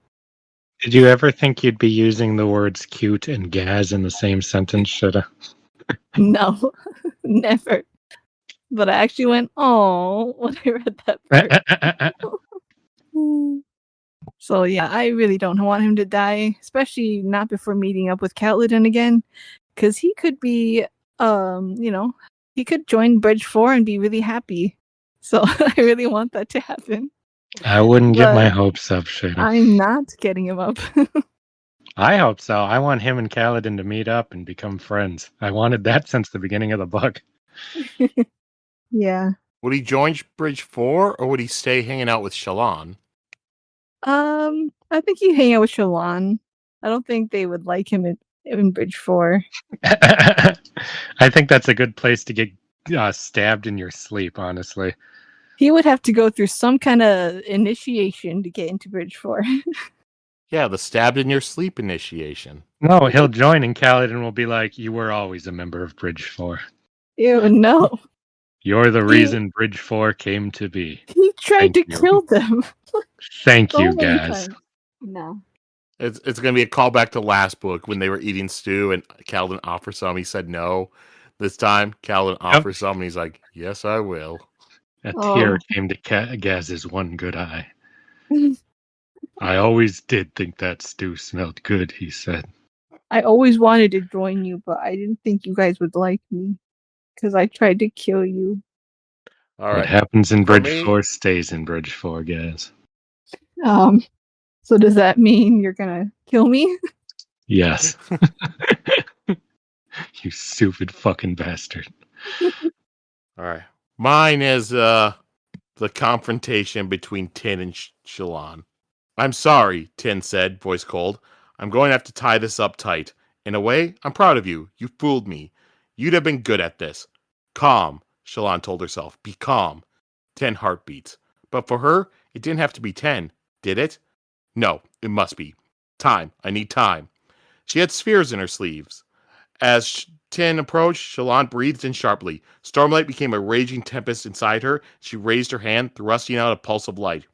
Did you ever think you'd be using the words cute and Gaz in the same sentence, Sheta? No, never. But I actually went, "Oh," when I read that part. So yeah, I really don't want him to die, especially not before meeting up with Kaladin again, because he could be, he could join Bridge 4 and be really happy. So I really want that to happen. I wouldn't get my But hopes up, Sheta. I'm not getting him up. I hope so. I want him and Kaladin to meet up and become friends. I wanted that since the beginning of the book. Yeah. Would he join Bridge 4 or would he stay hanging out with Shallan? I think he'd hang out with Shallan. I don't think they would like him in Bridge 4. I think that's a good place to get stabbed in your sleep, honestly. He would have to go through some kind of initiation to get into Bridge 4. Yeah, the stabbed in your sleep initiation. No, he'll join and Kaladin will be like, "You were always a member of Bridge 4. Ew, no. You're the reason Bridge 4 came to be." He tried Thank to you. kill them. Thank So you, many Gaz. times. No. It's going to be a callback to last book when they were eating stew and Kaladin offered some. He said no. This time, Kaladin offers some and he's like, "Yes, I will." A tear came to Gaz's one good eye. "I always did think that stew smelled good," he said. "I always wanted to join you, but I didn't think you guys would like me. Because I tried to kill you." All right. What happens in For Bridge me- 4 stays in Bridge 4, Gaz. So does that mean you're gonna kill me? Yes. You stupid fucking bastard. All right. Mine is the confrontation between Tyn and Shallan. "I'm sorry," Tyn said, voice cold. "I'm going to have to tie this up tight. In a way, I'm proud of you. You fooled me. You'd have been good at this." "Calm," Shallan told herself. "Be calm." 10 heartbeats. But for her, it didn't have to be 10, did it? No, it must be. Time. I need time. She had spheres in her sleeves. As Tyn approached, Shallan breathed in sharply. Stormlight became a raging tempest inside her. She raised her hand, thrusting out a pulse of light.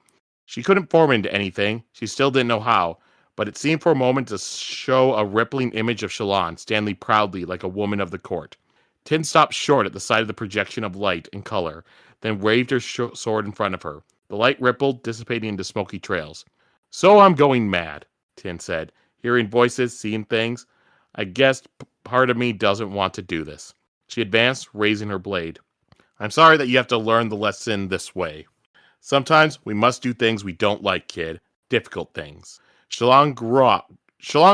She couldn't form it into anything. She still didn't know how, but it seemed for a moment to show a rippling image of Shallan, standing proudly like a woman of the court. Tyn stopped short at the sight of the projection of light and color, then waved her sword in front of her. The light rippled, dissipating into smoky trails. "So I'm going mad," Tyn said, hearing voices, seeing things. "I guess part of me doesn't want to do this." She advanced, raising her blade. "I'm sorry that you have to learn the lesson this way. Sometimes we must do things we don't like, kid. Difficult things." Shallan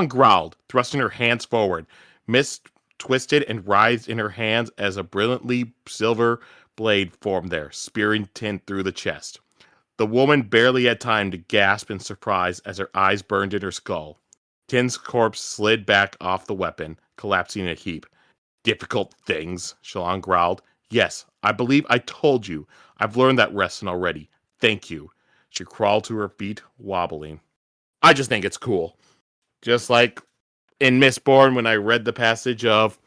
growled, thrusting her hands forward. Mist twisted and writhed in her hands as a brilliantly silver blade formed there, spearing Tyn through the chest. The woman barely had time to gasp in surprise as her eyes burned in her skull. Tyn's corpse slid back off the weapon, collapsing in a heap. "Difficult things," Shallan growled. "Yes, I believe I told you. I've learned that lesson already. Thank you." She crawled to her feet, wobbling. I just think it's cool. Just like in Mistborn when I read the passage of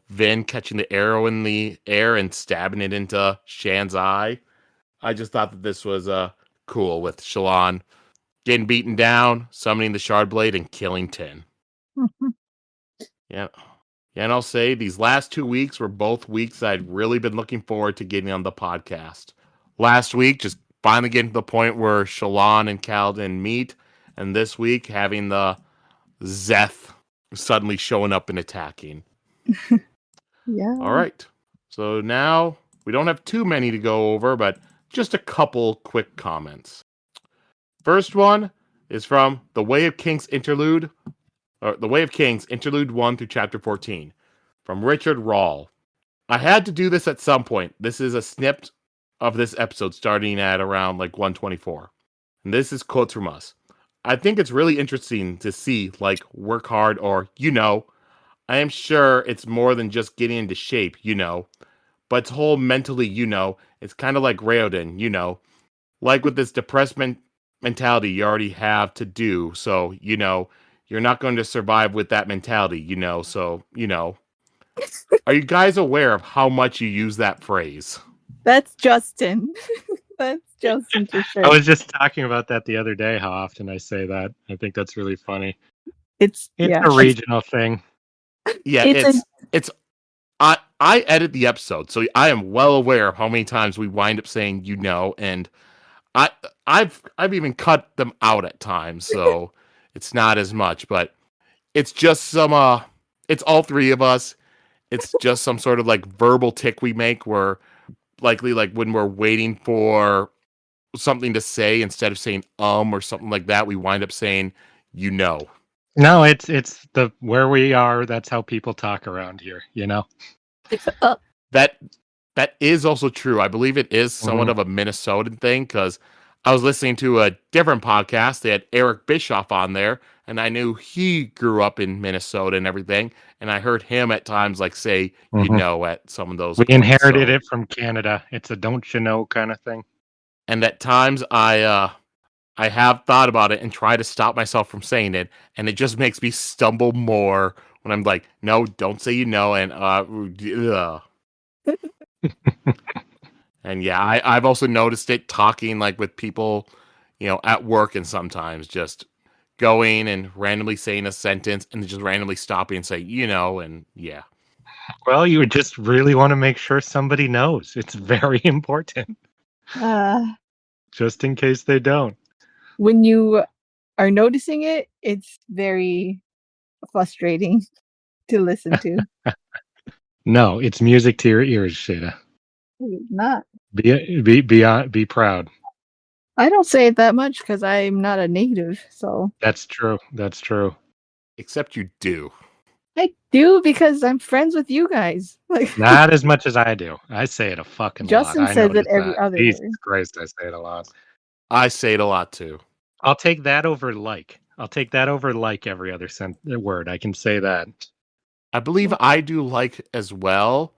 Vin catching the arrow in the air and stabbing it into Shan's eye. I just thought that this was cool with Shallan getting beaten down, summoning the Shard Blade, and killing Tyn. Yeah. Yeah, and I'll say these last 2 weeks were both weeks I'd really been looking forward to getting on the podcast. Last week, just finally getting to the point where Shallan and Kaladin meet, and this week having the Zeth suddenly showing up and attacking. Yeah. All right. So now we don't have too many to go over, but just a couple quick comments. First one is from The Way of Kings Interlude, or The Way of Kings Interlude 1 through Chapter 14, from Richard Rawl. I had to do this at some point. This is a snippet of this episode starting at around like 124. And this is quotes from us. I think it's really interesting to see like work hard or, I am sure it's more than just getting into shape, but it's whole mentally, it's kind of like Raoden, like with this depressed mentality you already have to do. So, you're not going to survive with that mentality, so, Are you guys aware of how much you use that phrase? That's Justin. That's Justin for sure. I was just talking about that the other day, how often I say that. I think that's really funny. It's a regional thing. Yeah, it's I edit the episode, so I am well aware of how many times we wind up saying and I've even cut them out at times, so it's not as much, but it's just some it's all three of us. It's just some sort of like verbal tick we make where likely like when we're waiting for something to say, instead of saying or something like that, we wind up saying No, it's the where we are, that's how people talk around here, That is also true. I believe it is somewhat of a Minnesotan thing, because I was listening to a different podcast. They had Eric Bischoff on there, and I knew he grew up in Minnesota and everything, and I heard him at times like say at some of those We points, inherited it from Canada. It's a don't you know kind of thing. And at times I have thought about it and try to stop myself from saying it, and it just makes me stumble more when I'm like, no, don't say and and yeah, I've also noticed it talking like with people, at work, and sometimes just going and randomly saying a sentence and just randomly stopping and say, and yeah. Well, you would just really want to make sure somebody knows. It's very important. Just in case they don't. When you are noticing it, it's very frustrating to listen to. No, it's music to your ears, Sheta. It's not. Be proud. I don't say it that much because I'm not a native, so. That's true. That's true. Except you do. I do because I'm friends with you guys. Not as much as I do. I say it a fucking Justin lot. says it every other Jesus word. Christ, I say it a lot. I say it a lot too. I'll take that over like. I'll take that over like every other word. I can say that. I believe I do like as well.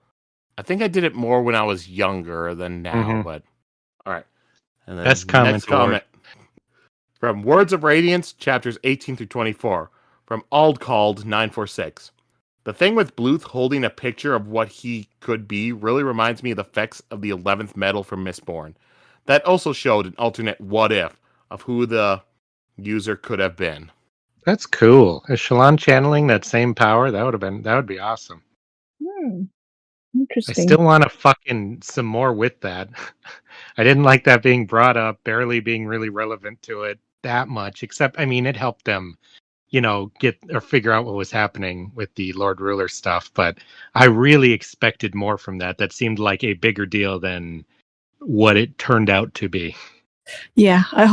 I think I did it more when I was younger than now, but all right. And then Best comment, next comment from Words of Radiance, chapters 18 through 24, from Aldcalled 946. The thing with Bluth holding a picture of what he could be really reminds me of the effects of the 11th medal from Mistborn. That also showed an alternate what if of who the user could have been. That's cool. Is Shallan channeling that same power? That would be awesome. Interesting. I still want to fucking some more with that. I didn't like that being brought up, barely being really relevant to it that much, except, I mean, it helped them, get or figure out what was happening with the Lord Ruler stuff. But I really expected more from that. That seemed like a bigger deal than what it turned out to be. Yeah, I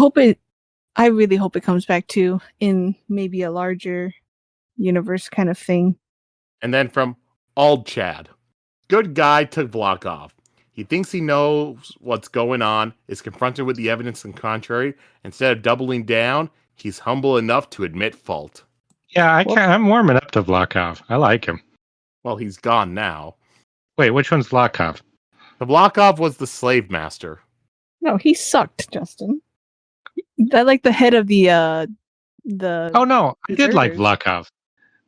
really hope it comes back too in maybe a larger universe kind of thing. And then from Ald Chad. Good guy took Vlokov. He thinks he knows what's going on, is confronted with the evidence and contrary. Instead of doubling down, he's humble enough to admit fault. Yeah, I'm warming up to Vlokov. I like him. Well, he's gone now. Wait, which one's Vlokov? The Vlokov was the slave master. No, he sucked, Justin. I like the head of the Oh no, I did like Vlokov.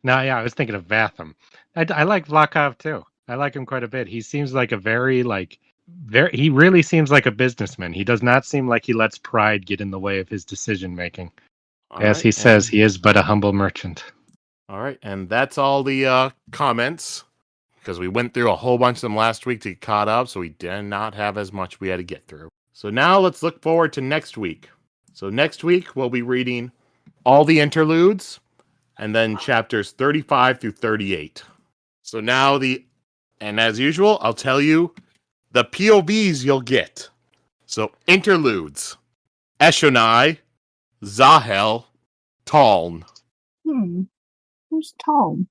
No, yeah, I was thinking of Vatham. I like Vlokov too. I like him quite a bit. He seems like he really seems like a businessman. He does not seem like he lets pride get in the way of his decision making. As he says, he is but a humble merchant. All right, and that's all the comments, because we went through a whole bunch of them last week to get caught up, so we did not have as much we had to get through. So now let's look forward to next week. So next week, we'll be reading all the interludes, and then chapters 35 through 38. So now and as usual, I'll tell you the POVs you'll get. So interludes: Eshonai, Zahel, Taln. Who's Tom?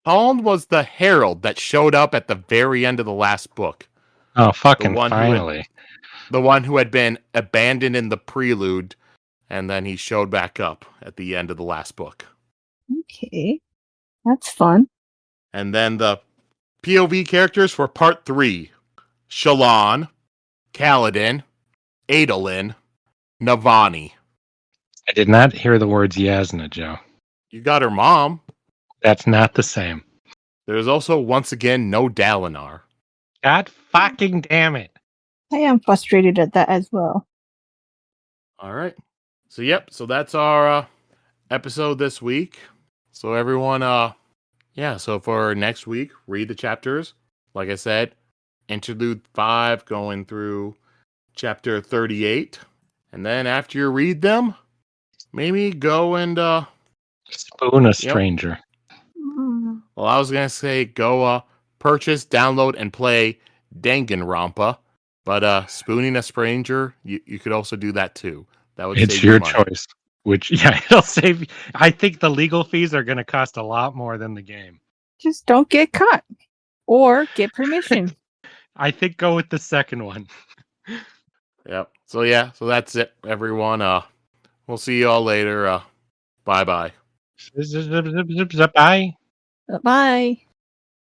Taln was the herald that showed up at the very end of the last book. Oh, fucking one who finally. The one who had been abandoned in the prelude, and then he showed back up at the end of the last book. Okay. That's fun. And then the POV characters for part 3: Shallan, Kaladin, Adolin, Navani. I did not hear the words Yasna, Joe. You got her mom. That's not the same. There's also, once again, no Dalinar. God fucking damn it. I am frustrated at that as well. All right. So that's our episode this week. So everyone, so for next week, read the chapters. Like I said, Interlude 5 going through chapter 38. And then after you read them, maybe go and spoon a stranger. Well, I was going to say go purchase, download, and play Danganronpa. But spooning a stranger, you could also do that too. That would It's save your money. choice. Which, yeah, it'll save you. I think the legal fees are going to cost a lot more than the game. Just don't get caught. Or get permission. I think go with the second one. Yep. So that's it, everyone. We'll see you all later. Bye-bye. Bye. Bye.